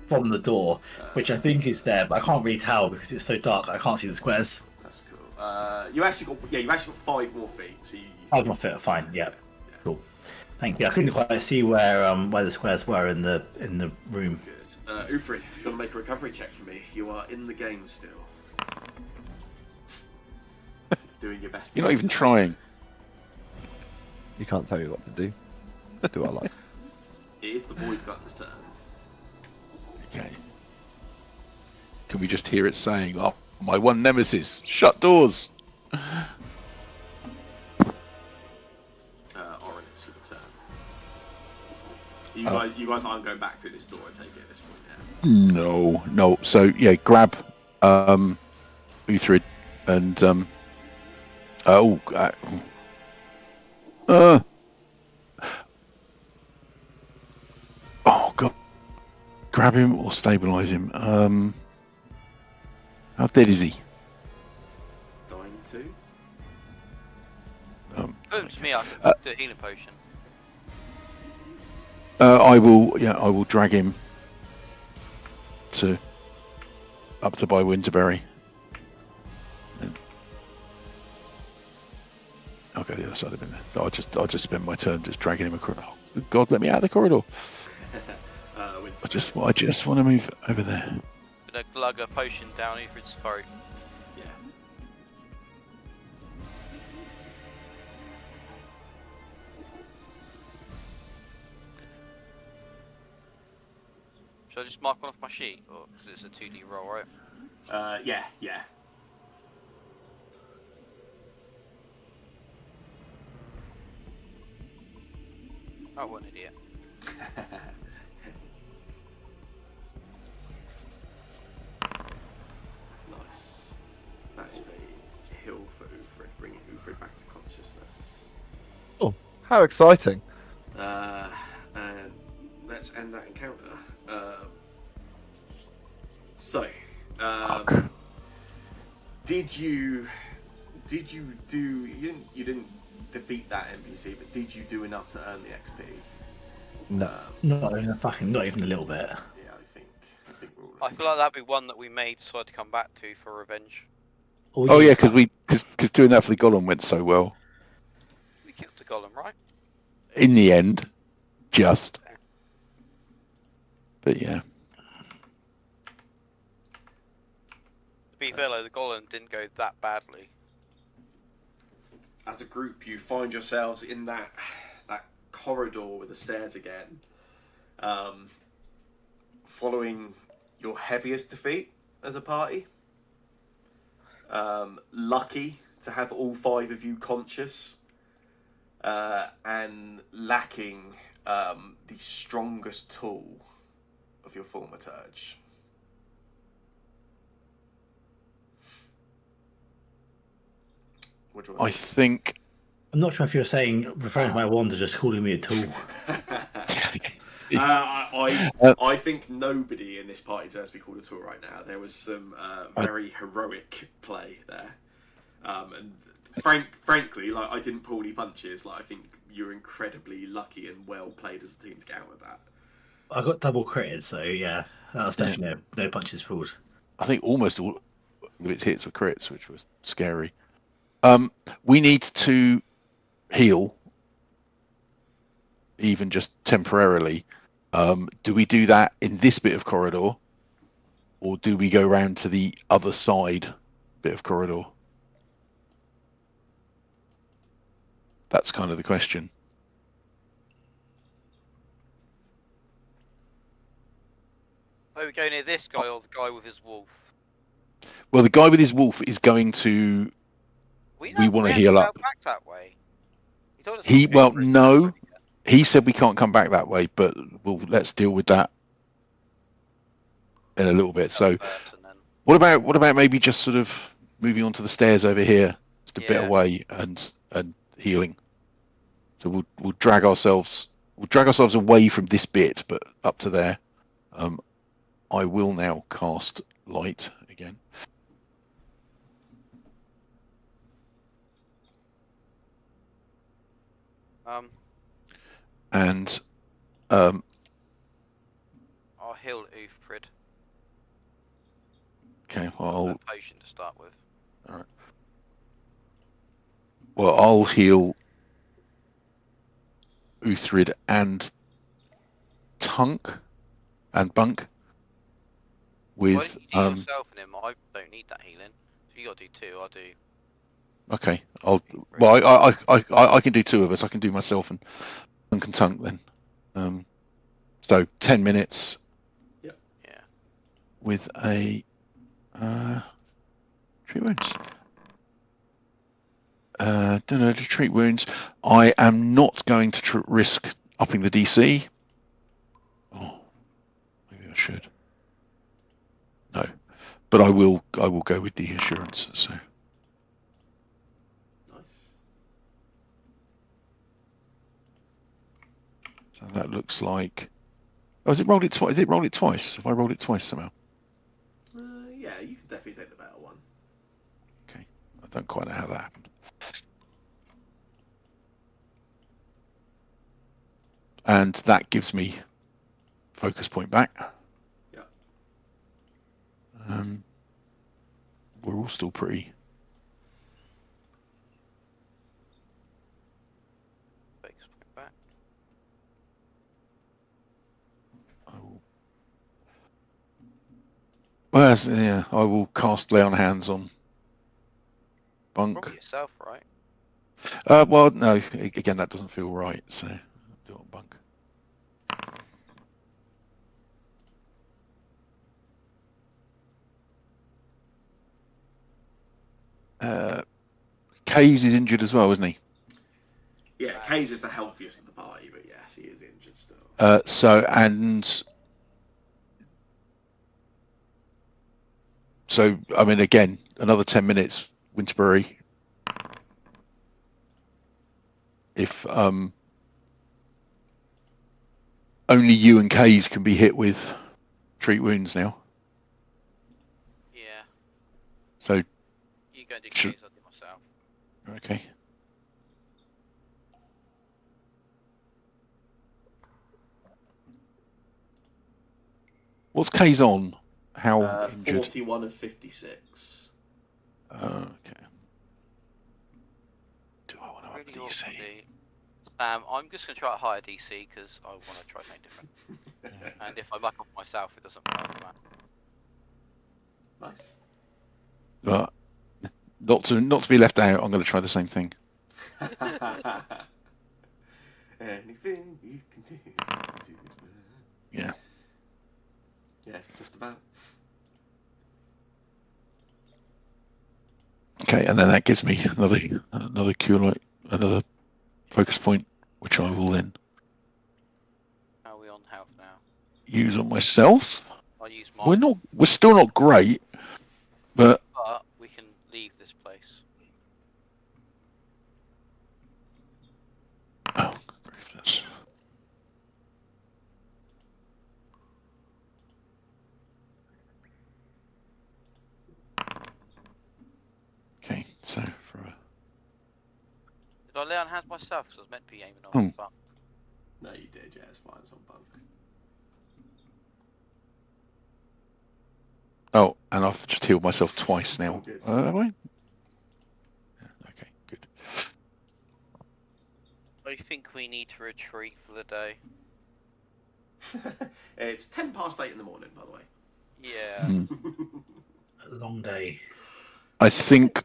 from the door, which I think is there, but I can't really tell because it's so dark. I can't see the squares. That's cool. You actually got 5 more feet. So you 5 more feet. Fine. Yeah. Cool. Thank you. I couldn't quite see where the squares were in the room. Good. Uthred, if you want to make a recovery check for me, you are in the game still. Doing your best. You're not even trying. you can't tell me what to do. Do I like? It is the Void Gunner's turn. Okay. Can we just hear it saying, "Oh, my one nemesis, shut doors"? Orin, it's your turn. You guys aren't going back through this door, I take it at this point, yeah? No. So yeah, grab Uthred and oh god, grab him or stabilize him. How dead is he? Dying too. To me, I can do a healing potion. I will. Yeah, I will drag him up to by Winterberry. And I'll go the other side of him there. So I'll just spend my turn just dragging him across. Oh, good God, let me out of the corridor. I just want to move over there. Gonna glug a potion down Uthrid's throat. Yeah. Should I just mark one off my sheet? Or because it's a 2D roll, right? Yeah, yeah. Oh, what an idiot. Nice. That is a hill for Uthrid, bringing Uthrid back to consciousness. Oh, how exciting! And let's end that encounter. So, Fuck. did you do? You didn't defeat that NPC, but did you do enough to earn the XP? No. Not even a little bit. Yeah, I think we're all. I feel like that'd be one that we may decide to come back to for revenge. Oh yeah, because doing that for the Golem went so well. We killed the golem, right? In the end, just. But yeah. To be fair though, the golem didn't go that badly. As a group, you find yourselves in that corridor with the stairs again, following your heaviest defeat as a party. Lucky to have all 5 of you conscious, and lacking the strongest tool of your thaumaturge. What do you I want to do? think. I'm not sure if you're referring to my wand or just calling me a tool. I think nobody in this party deserves to be called a tool right now. There was some very heroic play there, and frankly, like I didn't pull any punches. Like I think you're incredibly lucky and well played as a team to get out with that. I got double critted, so yeah, that was definitely no punches pulled. I think almost all of its hits were crits, which was scary. We need to heal, even just temporarily. Do we do that in this bit of corridor, or do we go round to the other side bit of corridor? That's kind of the question. Where we go near this guy or the guy with his wolf? Well, the guy with his wolf is going to. We want to heal up. Back that way. He told us Well, no. He said we can't come back that way, but let's deal with that in a little bit. So, what about maybe just sort of moving on to the stairs over here, just a bit away, and healing. So we'll drag ourselves away from this bit, but up to there. I will now cast light again. And I'll heal Uthrid. Okay, well, A potion to start with. All right. Well, I'll heal Uthrid and Tunk and Bunk with. Why don't you do yourself and him? I don't need that healing. If you got to do 2, I'll do. Okay, I can do 2 of us. I can do myself and Bunk and Tunk then. So 10 minutes. Yep. Yeah. With a treat wounds. To treat wounds. I am not going to risk upping the DC. Oh, maybe I should. No, but I will go with the assurance. So. Nice. So that looks like. Oh, has it rolled it twice? Did it roll it twice? Have I rolled it twice somehow? Yeah, you can definitely take the better one. Okay, I don't quite know how that happened. and that gives me focus point back. Yeah. We're all still pretty. Focus point back. Well, yeah, I will cast Lay on Hands on Bunk. Probably yourself, right? Well, no, again, that doesn't feel right, so I'll do it on Bunk. Kays is injured as well, isn't he? Yeah, Kays is the healthiest of the party, but yes, he is injured still. So, I mean, again, another 10 minutes, Winterbury. If only you and Kays can be hit with treat wounds now. Yeah. So, You go and do Should- case, I'll do myself. okay. What's Kays on? How injured? 41 of 56. Okay. Do I want to up Really DC? awkwardly. I'm just going to try a higher DC because I want to try something different. And if I back off myself, it doesn't matter. Nice. But not to be left out, I'm going to try the same thing. Anything you can do. Yeah. Yeah, just about. Okay, and then that gives me another cure light, another focus point, which I will then How are we on health now? use on myself. I'll use mine. We're still not great, but But we can leave this place. oh, that's okay. So for Did I lay on hands myself? Because I was meant to be aiming on Hmm. the butt. No, you did, yeah, it's fine, it's on Bunk. and I've just healed myself twice now. all good. Have I? Yeah, okay, good. I think we need to retreat for the day. It's 10 past 8 in the morning, by the way. Yeah. Hmm. A long day. I think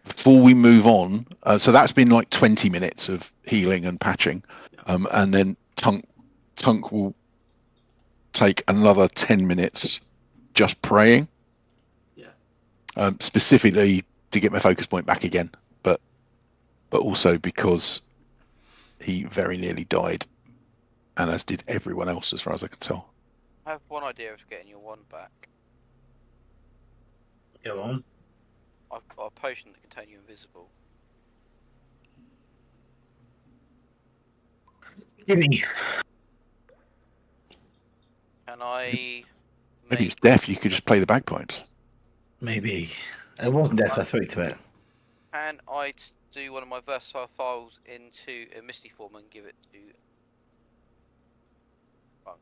before we move on, so that's been like 20 minutes of healing and patching, and then Tunk will take another 10 minutes just praying. Yeah. Specifically to get my focus point back again, but also because he very nearly died, and as did everyone else, as far as I can tell. I have one idea of getting your one back. Go on. I've got a potion that can turn you invisible. Gimme. Can I Maybe make... it's deaf. You could just play the bagpipes. Maybe. It wasn't death, I spoke to it. Can I do one of my versatile files into a misty form and give it to Bunk?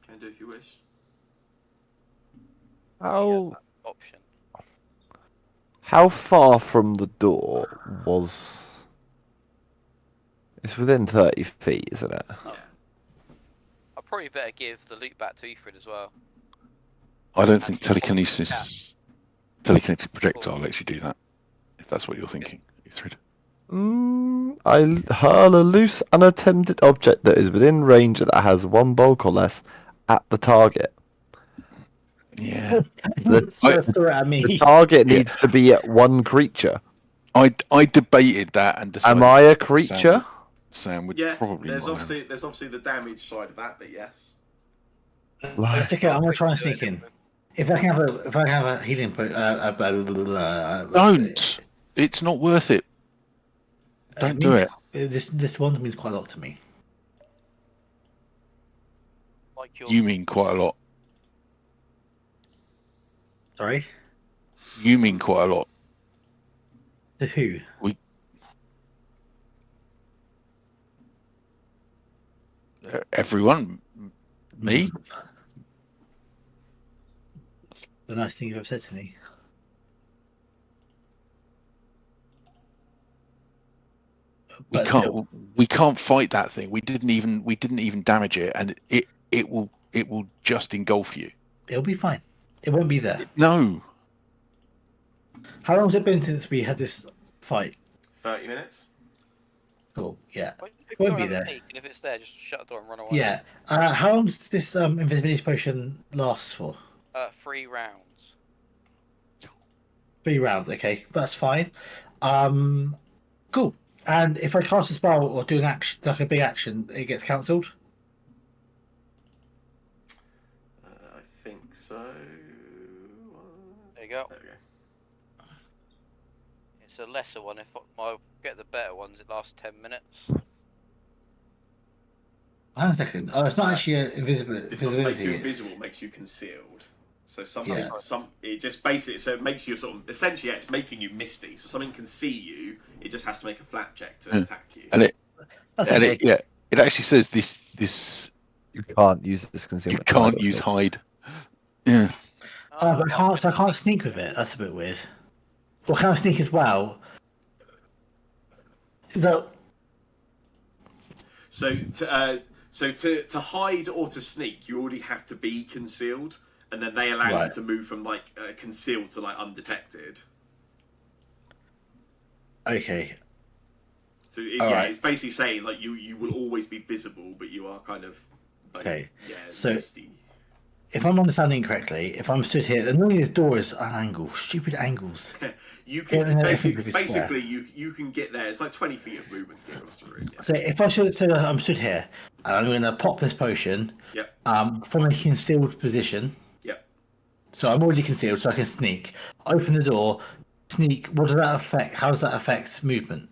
Can do if you wish. How Option. how far from the door was? It's within 30 feet, isn't it? Yeah. I'd probably better give the loot back to Ifrid as well. I don't And think he- telekinetic projectile lets you do that, if that's what you're thinking, Ithrid. I hurl a loose, unattempted object that is within range that has one bulk or less at the target. Yeah. Throw it at me. The target Yeah. needs to be at one creature. I debated that and decided. Am I a creature? Sam would Yeah, probably there's not. obviously the damage side of that, but yes. It's okay. I'm gonna try and sneak in. If I can have a healing point. Don't. It's not worth it. Don't do it. This one means quite a lot to me. Like your You mean quite a lot. Sorry. You mean quite a lot. To who? Everyone, me. The nice thing you've ever said to me. But still, We can't fight that thing. We didn't even damage it, and it will just engulf you. it'll be fine. It won't be there. No, How long has it been since we had this fight? 30 minutes. Cool. Yeah. Why don't you Won't go be around there. and peek, and if it's there, just shut the door and run away. Yeah. How long does this invisibility potion last for? 3 rounds. 3 rounds. Okay, that's fine. Cool. And if I cast a spell or do an action, like a big action, it gets cancelled. I think so. There you go. There we go. It's a lesser one. If I get the better ones, it lasts 10 minutes. Hang on a second. Oh, it's not actually an invisibility. This doesn't make you it's- invisible, it makes you concealed. So Yeah. it just basically, so it makes you sort of, essentially, yeah, it's making you misty. So something can see you, it just has to make a flat check to attack you. and That's okay. it actually says this You can't use this you concealment. can't either, use so- hide. Yeah, But I can't sneak with it. That's a bit weird. Or can I sneak as well? So To hide or to sneak, you already have to be concealed, and then they allow you Right. to move from like concealed to like undetected. okay. So Alright. it's basically saying like you will always be visible, but you are kind of like Okay, so- misty. If I'm understanding correctly, if I'm stood here, and normally this door is an angle. Stupid angles. You can Yeah, it seems to be basically you can get there. It's like 20 feet of movement to get across the room. Yeah. So if I should say that I'm stood here, and I'm going to pop this potion Yep. from a concealed position. Yep. So I'm already concealed, so I can sneak. Open the door, sneak. What does that affect? How does that affect movement?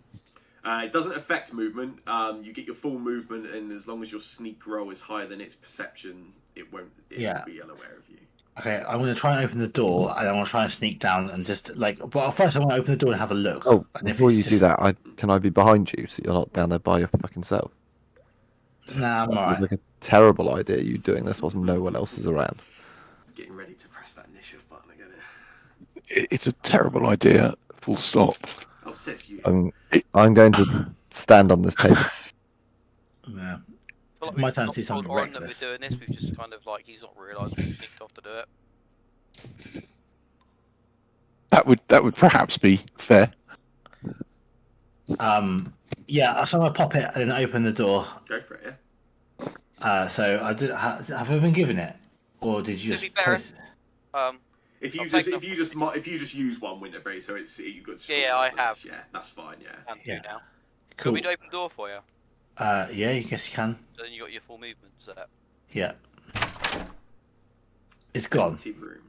It doesn't affect movement. You get your full movement, and as long as your sneak roll is higher than its perception, it won't be unaware of you. Okay, I'm going to try and open the door, and I want to try and sneak down and just But first, I want to open the door and have a look. Oh, and if before it's you just- do that, can I be behind you so you're not down there by your fucking self? Nah, I'm It's alright. like a terrible idea. You doing this whilst no one else is around. Getting ready to press that initiative button again. it's a terrible idea. Full stop. Oh, says you. I'm going to stand on this table. Yeah. I feel like My we've turn to not see told something Oren that reckless. we're doing this. We've just kind of like he's not realised we've sneaked off to do it. That would perhaps be fair. Yeah, so I'm going to pop it and then open the door. Go for it. Yeah. So I did. Have I been given it, or did you To just? be fair, place it? If you I'll just take if you just use one winter break, so it's you've got. Yeah, I have. Yeah, that's fine. Yeah. can Yeah. do now. Cool. Can we open the door for you? Yeah, you guess you can. So then you got your full movement set. Yeah. It's gone. Empty room.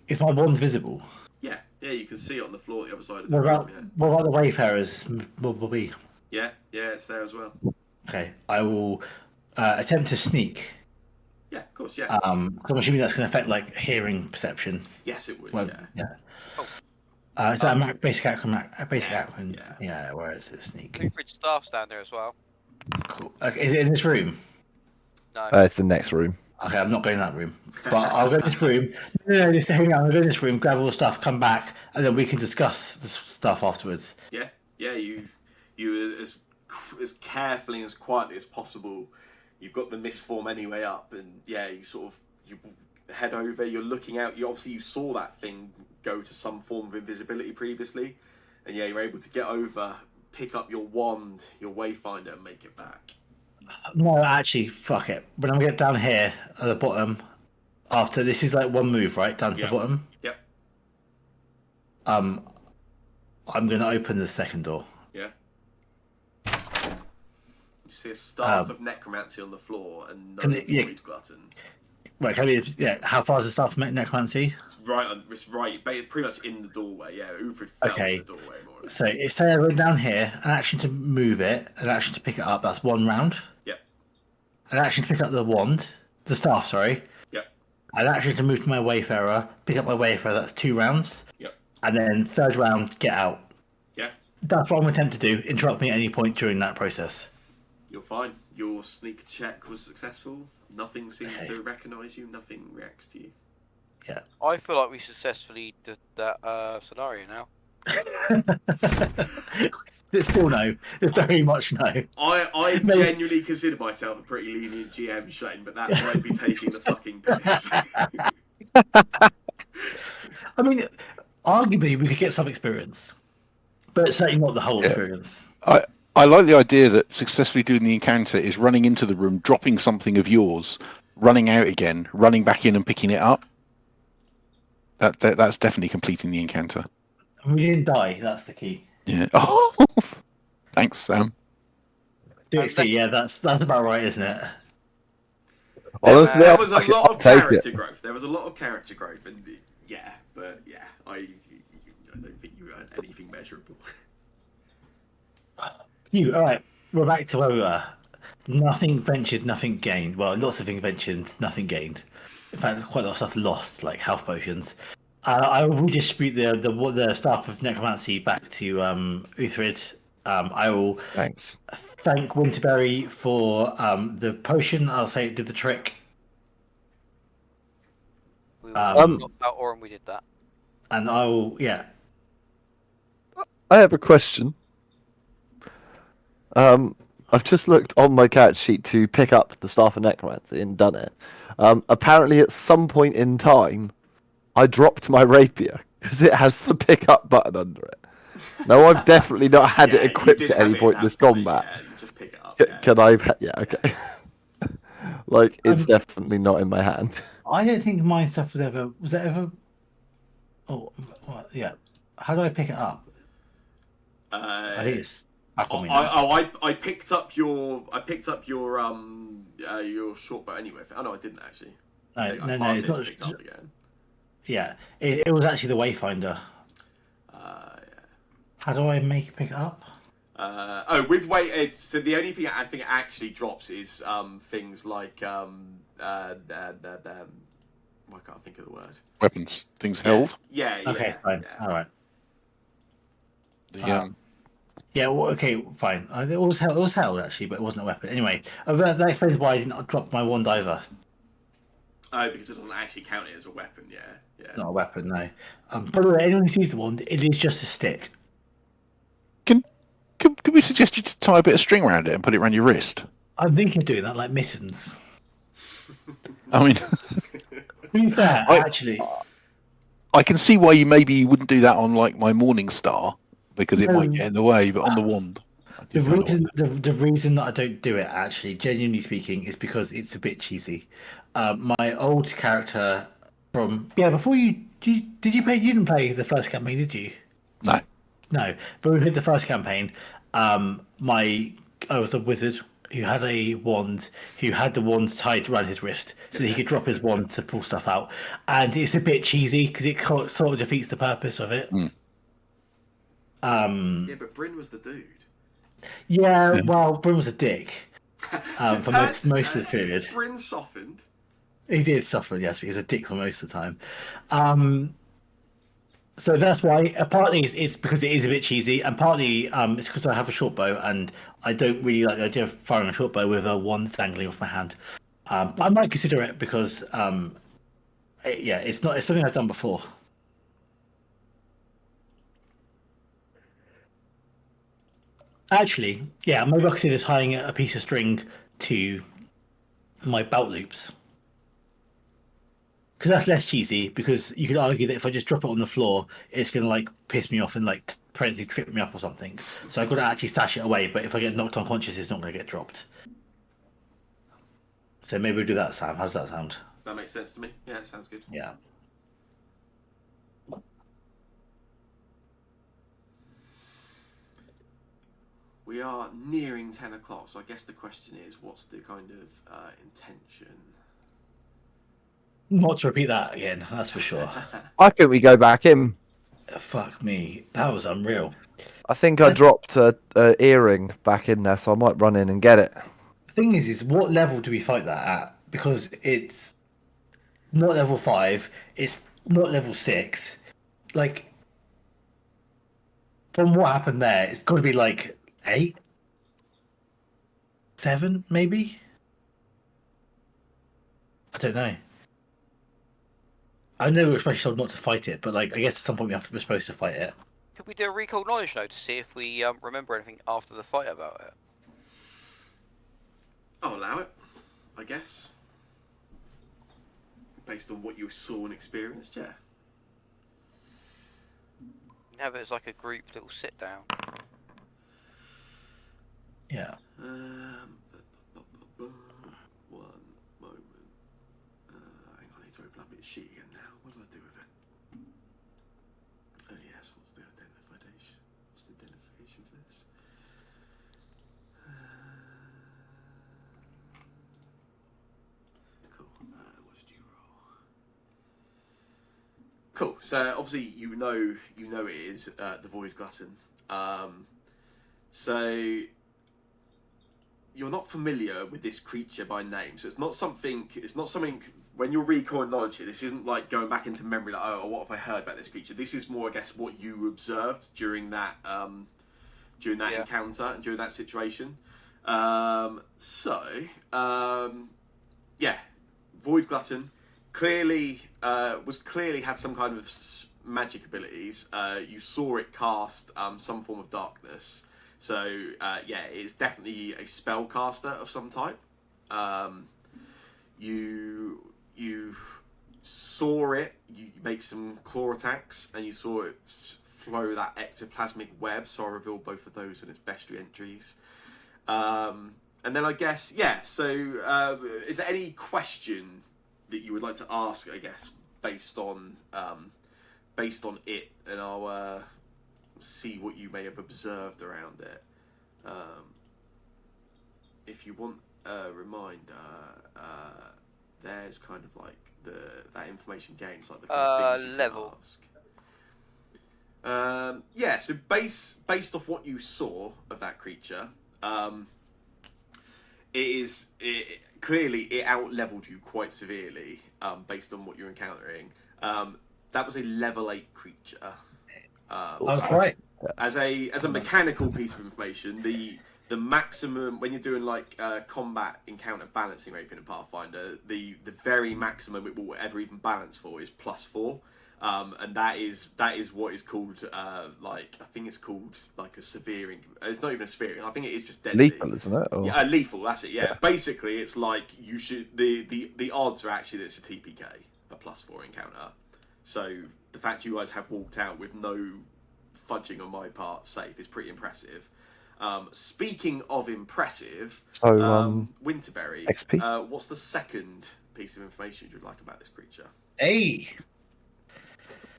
Is my wand visible? Yeah, yeah, you can see it on the floor at the other side of the What room. about what about the wayfarers? Will be Yeah, yeah, it's there as well. okay. I will attempt to sneak. Yeah, of course. Yeah. 'Cause I'm assuming that's going to affect like hearing perception. Yes, it would. Well, Yeah. yeah. Oh. Is that a basic acronym? Basic Yeah, acronym. yeah. Yeah. Where is it? Sneak. Blueprint staff's down there as well. Cool. Okay, is it in this room? No. It's the next room. Okay, I'm not going in that room. But I'll go in this room. No, just hang on. I'll go in this room, grab all the stuff, come back, and then we can discuss the stuff afterwards. Yeah, yeah. You as carefully and as quietly as possible. You've got the misform anyway up, and yeah, you head over. You're looking out. You saw that thing go to some form of invisibility previously, and yeah, you're able to get over, pick up your wand, your wayfinder, and make it back. No, actually, fuck it. When I get down here at the bottom, after this is like one move, right? Down to Yeah. the bottom. Yep. I'm going to open the second door. Yeah. You see a staff of necromancy on the floor and no Can it- yeah. void glutton. Right, can we, yeah. How far is the staff from necromancy? It's right, pretty much in the doorway. Yeah, Ufrid fell Okay. in the doorway more or less. So say I went down here, an action to move it, an action to pick it up. That's one round. Yep. An action to pick up the wand, the staff. Sorry. Yep. An action to move to my wayfarer, pick up my wayfarer. That's 2 rounds. Yep. And then third round, get out. Yeah. That's what I'm going to attempt to do. Interrupt me at any point during that process. You're fine. Your sneak check was successful. Nothing seems to recognise you. Nothing reacts to you. I feel like we successfully did that scenario now. It's still no. It's very much no. I Maybe- genuinely consider myself a pretty lenient GM, Shane, but that might be taking the fucking piss. I mean, arguably we could get some experience, but certainly not the whole Yeah. experience. I like the idea that successfully doing the encounter is running into the room, dropping something of yours, running out again, running back in and picking it up. That's definitely completing the encounter. And we didn't die. That's the key. Yeah. Oh, thanks, Sam. Do XP, yeah, that's about right, isn't it? Honestly, There was a I'll lot of take character it. growth. There was a lot of character growth, and yeah, but yeah, I don't think you earned anything measurable. You all right? We're back to where we were. Nothing ventured, nothing gained. Well, lots of things ventured, nothing gained. In fact, quite a lot of stuff lost, like health potions. I will redistribute the staff of necromancy back to Uthrid. I will Thanks. thank Winterberry for the potion. I'll say it did the trick. We Um, knocked out Orin, we did that. And I will, yeah. I have a question. I've just looked on my character sheet to pick up the Staff of Necromancy and done it. Apparently, at some point in time, I dropped my rapier because it has the pick up button under it. No, I've definitely not had Yeah, it you equipped did at have any it point at in this that point, combat. Yeah, you just pick it up. Can I? Yeah, okay. Like, it's Um, definitely not in my hand. I don't think my stuff was ever. Was that ever? Oh, what, yeah. How do I pick it up? I think it's back on me now. I picked up your your short bow anyway. Oh no, I didn't actually. No, I no, marked it's it not. as picked up again. Yeah, it was actually the Wayfinder. Yeah. How do I pick it up? With weight, so the only thing I think it actually drops is things like why can't I think of the word? Weapons, things held. Yeah. Okay, fine. Yeah. All right. The, Yeah. Well, okay, fine. It was held. It was held actually, but it wasn't a weapon. Anyway, that explains why I didn't drop my wand either. Oh, because it doesn't actually count it as a weapon. Yeah. It's not a weapon, no. By the way, anyone who sees the wand, it is just a stick. Could we suggest you to tie a bit of string around it and put it around your wrist? I'm thinking of doing that like mittens. I mean, To be fair, actually, I can see why you wouldn't do that on like my morning star because it might get in the way, but on the wand. the reason that I don't do it, actually, genuinely speaking, is because it's a bit cheesy. My old character from before did you play? You didn't play the first campaign, did you? No. No, but we did the first campaign. I was a wizard who had a wand, who had the wand tied around his wrist so that he could drop his wand to pull stuff out. And it's a bit cheesy because it sort of defeats the purpose of it. Mm. Yeah, but Bryn was the dude. Yeah, well, Bryn was a dick for most of the period. Bryn softened. He did suffer, yes, but he's a dick for most of the time. So that's why. Partly it's because it is a bit cheesy, and partly it's because I have a short bow, and I don't really like the idea of firing a short bow with a wand dangling off my hand. But I might consider it because, it's something I've done before. Actually, yeah, maybe I consider tying a piece of string to my belt loops. Because that's less cheesy, because you could argue that if I just drop it on the floor, it's going to like piss me off and like permanently trip me up or something. So I've got to actually stash it away, but if I get knocked unconscious, it's not going to get dropped. So maybe we'll do that, Sam. How does that sound? That makes sense to me. Yeah, it sounds good. Yeah. We are nearing 10 o'clock, so I guess the question is, what's the kind of intention? Not to repeat that again, that's for sure. I think we go back in. Fuck me. That was unreal. I think I dropped a earring back in there, so I might run in and get it. The thing is what level do we fight that at? Because it's not level 5, it's not level 6. Like, from what happened there, it's got to be like 8. 7, maybe. I don't know. I know we're especially told not to fight it, but like I guess at some point we're supposed to fight it. Could we do a recall knowledge though to see if we remember anything after the fight about it? I'll allow it, I guess. Based on what you saw and experienced, yeah. Have it as like a group little sit down. Yeah. One moment. Hang on, I need to open up its sheet again now. What do I do with it? Oh yes, what's the identification? What's the identification for this? Cool. What did you roll? Cool. So obviously you know it is the Void Glutton. So you're not familiar with this creature by name, so it's not something. When you're recalling knowledge here, this isn't like going back into memory. Like, oh, what have I heard about this creature? This is more, I guess, what you observed during that encounter and during that situation. Yeah, Void Glutton clearly had some kind of magic abilities. You saw it cast some form of darkness. So yeah, it's definitely a spellcaster of some type. You saw it. You make some claw attacks, and you saw it flow that ectoplasmic web. So I revealed both of those in its bestiary entries. And then I guess So is there any question that you would like to ask? I guess based on it, and I'll see what you may have observed around it. If you want a reminder, there's kind of like that information gains, like the kind of things you level. can ask. Yeah, so based off what you saw of that creature, clearly it out-leveled you quite severely, based on what you're encountering. That was a level 8 creature. That's right. As a mechanical piece of information, the maximum when you're doing like combat encounter balancing or anything in Pathfinder, the very maximum it will ever even balance for is +4, and that is what is called like I think it's called like a severe. It's not even a severe. I think it is just deadly. Lethal, isn't it? Or... Yeah, lethal. That's it. Yeah. Basically, it's like you should the odds are actually that it's a TPK, a +4 encounter. So the fact you guys have walked out with no fudging on my part safe is pretty impressive. Speaking of impressive, so Winterberry, XP. What's the second piece of information you'd like about this creature? Hey.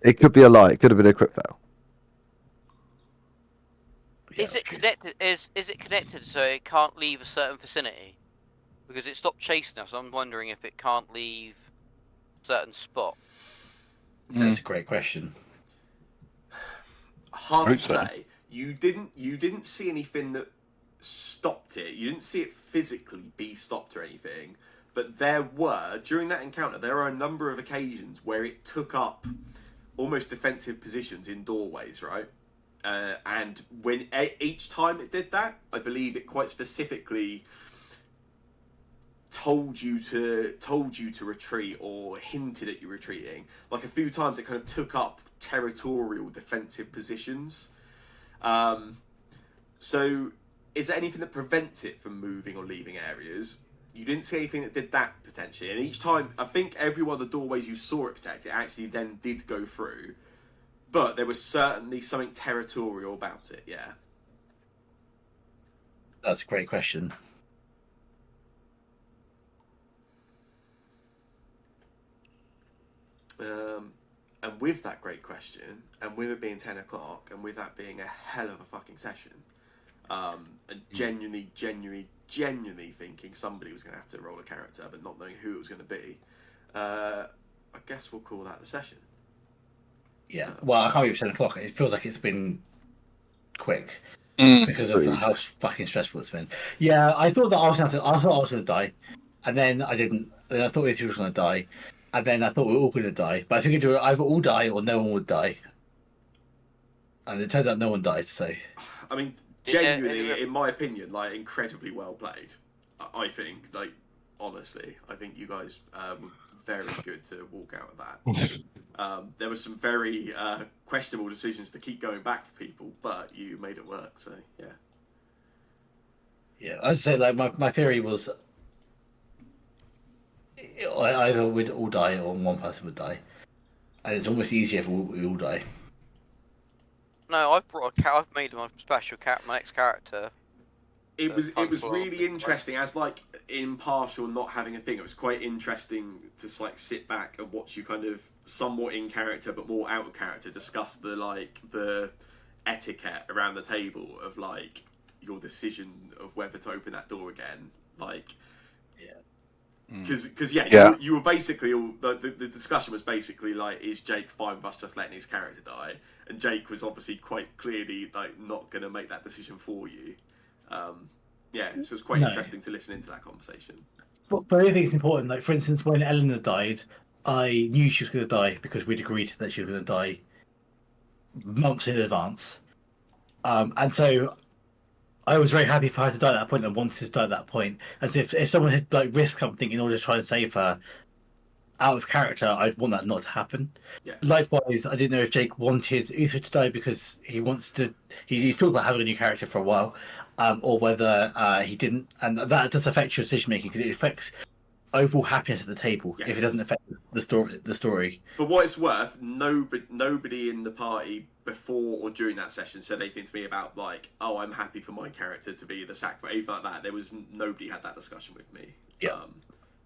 It could be a lie. It could have been a crit fail. Yeah, Is it connected? Is it connected so it can't leave a certain vicinity? Because it stopped chasing us. I'm wondering if it can't leave a certain spot. That's a great question. Hard to say. You didn't see anything that stopped it. You didn't see it physically be stopped or anything. But during that encounter, there are a number of occasions where it took up almost defensive positions in doorways, right? And when each time it did that, I believe it quite specifically told you to retreat or hinted at you retreating. Like a few times, it kind of took up territorial defensive positions. So is there anything that prevents it from moving or leaving areas? You didn't see anything that did that potentially, and each time I think every one of the doorways you saw it protect, it actually then did go through, but there was certainly something territorial about it. Yeah, That's a great question. And with that great question, and with it being 10 o'clock, and with that being a hell of a fucking session, and genuinely thinking somebody was going to have to roll a character, but not knowing who it was going to be, I guess we'll call that the session. Yeah. Well, I can't believe it's 10 o'clock. It feels like it's been quick because of how fucking stressful it's been. Yeah, I thought that I was going to die, and then I didn't. Then I thought the two was going to die, and then I thought we were all going to die. But I figured it would either all die or no one would die. And it turns out no one died. So, I mean, genuinely, in my opinion, like incredibly well played. I think, like, honestly, I think you guys were very good to walk out of that. There were some very questionable decisions to keep going back for people, but you made it work. So yeah. Yeah, I'd say like my theory was either we'd all die or one person would die, and it's almost easier if we all die. No, I've brought a cat. I've made my special cat, my next character. It was Unflawed, really right? interesting as like impartial, not having a thing. It was quite interesting to like sit back and watch you kind of somewhat in character but more out of character discuss the etiquette around the table of like your decision of whether to open that door again, like. Because you were basically all the discussion was basically like, is Jake fine with us just letting his character die? And Jake was obviously quite clearly like not going to make that decision for you. So it was quite interesting to listen into that conversation. But I think it's important. Like for instance, when Eleanor died, I knew she was going to die because we'd agreed that she was going to die months in advance, and so I was very happy for her to die at that point and wanted to die at that point. As if someone had like risked something in order to try and save her out of character, I'd want that not to happen. Yeah. Likewise, I didn't know if Jake wanted Uther to die because he wants to. He's talked about having a new character for a while, or whether he didn't, and that does affect your decision making because it affects overall happiness at the table. Yes. If it doesn't affect the story. For what it's worth, nobody in the party before or during that session said anything to me about like, oh, I'm happy for my character to be the sacrifice, anything like that. There was nobody had that discussion with me. Yeah.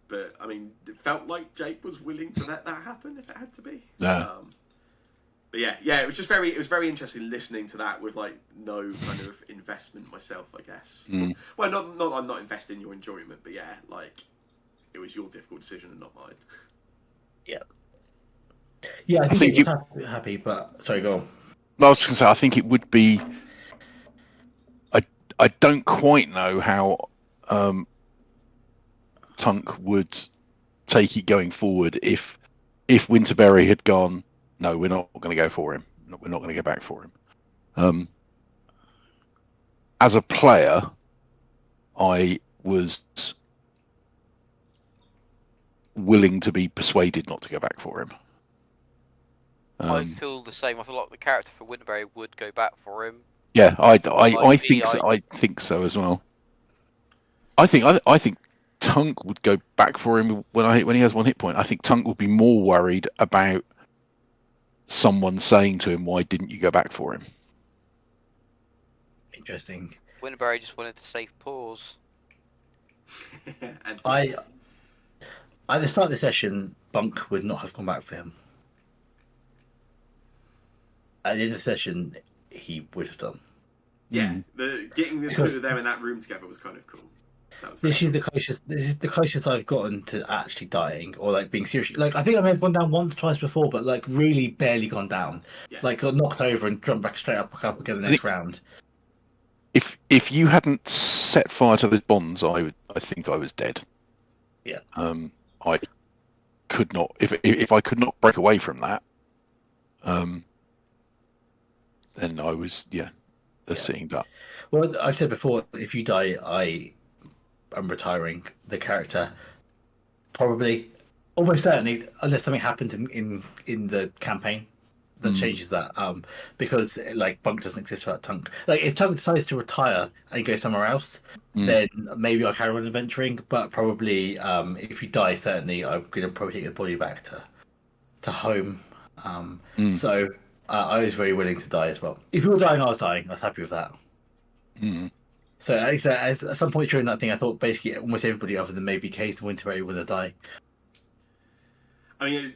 But I mean, it felt like Jake was willing to let that happen if it had to be. Yeah. But yeah, it was very interesting listening to that with like no kind of investment myself, I guess. Well, not I'm not investing in your enjoyment, but yeah, like it was your difficult decision and not mine. Yeah. Yeah, I think he was happy, but sorry, go on. I was going to say, I think it would be. I don't quite know how Tunk would take it going forward if Winterberry had gone, no, we're not going to go for him. We're not going to go back for him. As a player, I was willing to be persuaded not to go back for him. I feel the same. I feel like the character for Winterberry would go back for him. Yeah, I think so. I think so as well. I think Tunk would go back for him when he has 1 hit point. I think Tunk would be more worried about someone saying to him, "Why didn't you go back for him?" Interesting. Winterberry just wanted to save paws. And At the start of the session, Bunk would not have gone back for him. At the end of the session, he would have done. yeah, getting the two of them in that room together was kind of cool. That was This is the closest I've gotten to actually dying or like being seriously. Like I think I may have gone down once, twice before, but like really barely gone down. Yeah. Like got knocked over and jumped back straight up again the next round. If you hadn't set fire to the bonds, I think I was dead. Yeah. I could not if I could not break away from that. Then I was seeing that. Well, I said before, if you die, I am retiring the character. Probably, almost certainly, unless something happens in the campaign that changes that. Because like Bunk doesn't exist without Tunk. Like if Tunk decides to retire and go somewhere else, then maybe I'll carry on adventuring. But probably, if you die, certainly I'm gonna probably take your body back to home. So I was very willing to die as well. If you were dying, I was dying. I was happy with that. So at some point during that thing, I thought basically almost everybody other than maybe Case and Winterberry were going to die. I mean,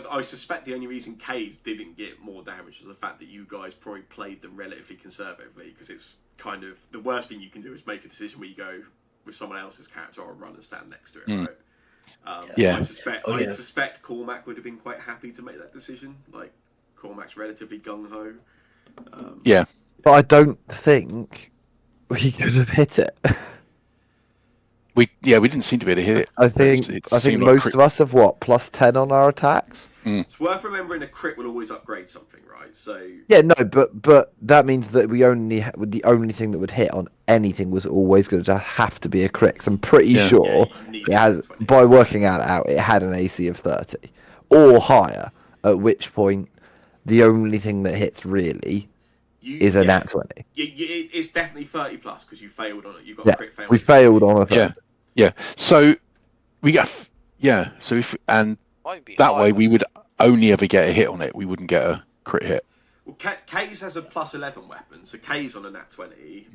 I suspect the only reason Kays didn't get more damage was the fact that you guys probably played them relatively conservatively, because it's kind of the worst thing you can do is make a decision where you go with someone else's character or run and stand next to it, right? I suspect Cormac would have been quite happy to make that decision. Like Cormac's relatively gung ho. But I don't think he could have hit it. we didn't seem to be able to hit it. I think seemed like most crit- of us have what +10 on our attacks. It's worth remembering a crit will always upgrade something, right? So Yeah, no, but that means that the only thing that would hit on anything was always going to have to be a crit. 'Cause I'm pretty Yeah. sure you need it has, 20. by working it out, it had an AC of 30 or higher. At which point, the only thing that hits really is a nat 20. It's definitely 30 plus because you failed on it. You got Yeah, a crit fail. we failed on a 30. Yeah. So we got So if Might be that way higher. we would only ever get a hit on it. We wouldn't get a crit hit. Well, K's has a +11 weapon, so K's on a nat 20,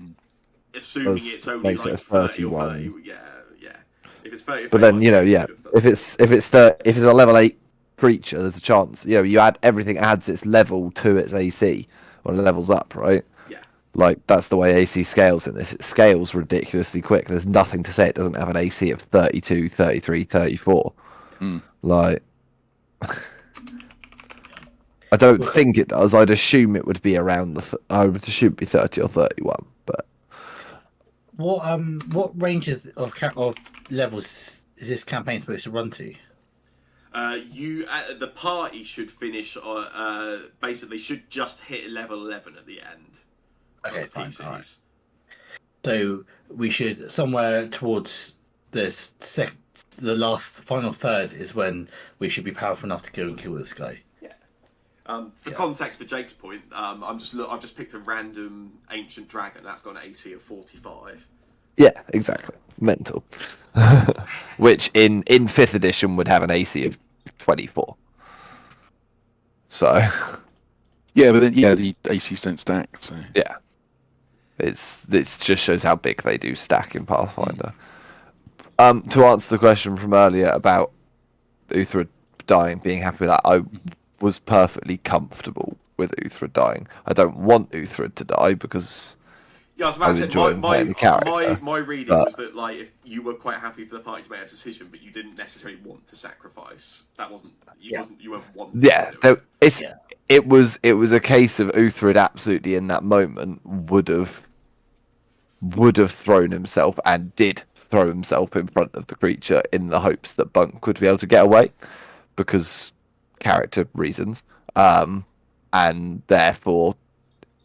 assuming it's only makes it like a 30 or 31. 30. Yeah. If it's 30, But then if it's a level 8 creature, there's a chance. You add everything adds its level to its AC when it levels up, right? Yeah. Like that's the way AC scales in this. It scales ridiculously quick. There's nothing to say it doesn't have an AC of 32, 33, 34. Like I don't think it does. I'd assume it would be around I would assume it'd be 30 or 31, but What ranges of levels is this campaign supposed to run to? The party should finish basically should just hit level 11 at the end. Okay, of the fine. PCs. All right. So we should somewhere towards the last final third is when we should be powerful enough to go and kill this guy. For context, for Jake's point, I've just picked a random ancient dragon that's got an AC of 45. yeah, exactly. Mental. Which in 5th edition would have an AC of 24. So Yeah, but then the ACs don't stack. So yeah. It just shows how big they do stack in Pathfinder. To answer the question from earlier about Uthra dying, being happy with that, I was perfectly comfortable with Uthra dying. I don't want Uthra to die because Yeah, I was about to say, enjoying playing the character, my reading was that like if you were quite happy for the party to make a decision, but you didn't necessarily want to sacrifice. That wasn't you weren't wanting. Yeah, to do it. it was a case of Uthrid absolutely in that moment would have thrown himself and did throw himself in front of the creature in the hopes that Bunk would be able to get away because character reasons, and therefore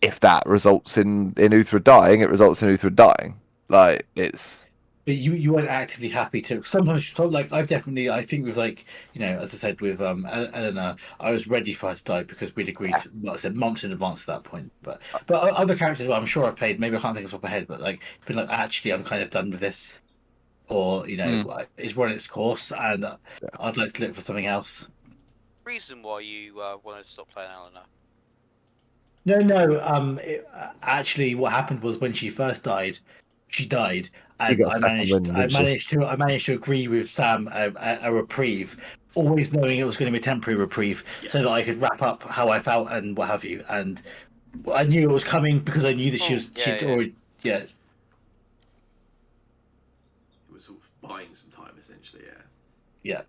if that results in Uthrid dying, it results in Uthrid dying. Like it's. But you weren't actively happy to. Sometimes, like I think with like as I said with Eleanor, I was ready for her to die because we'd agreed, like I said, months in advance at that point. But other characters, well, I'm sure I've played. Maybe I can't think of the top of my head, but like been like actually, I'm kind of done with this, or it's run its course, and I'd like to look for something else. Reason why you wanted to stop playing Eleanor? No. Actually, what happened was when she first died, she died, and I managed to agree with Sam a reprieve, always knowing it was going to be a temporary reprieve, so that I could wrap up how I felt and what have you. And I knew it was coming because I knew that she'd already. It was sort of buying some time, essentially. Yeah,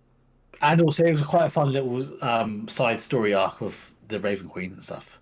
and also it was quite a fun little side story arc of the Raven Queen and stuff.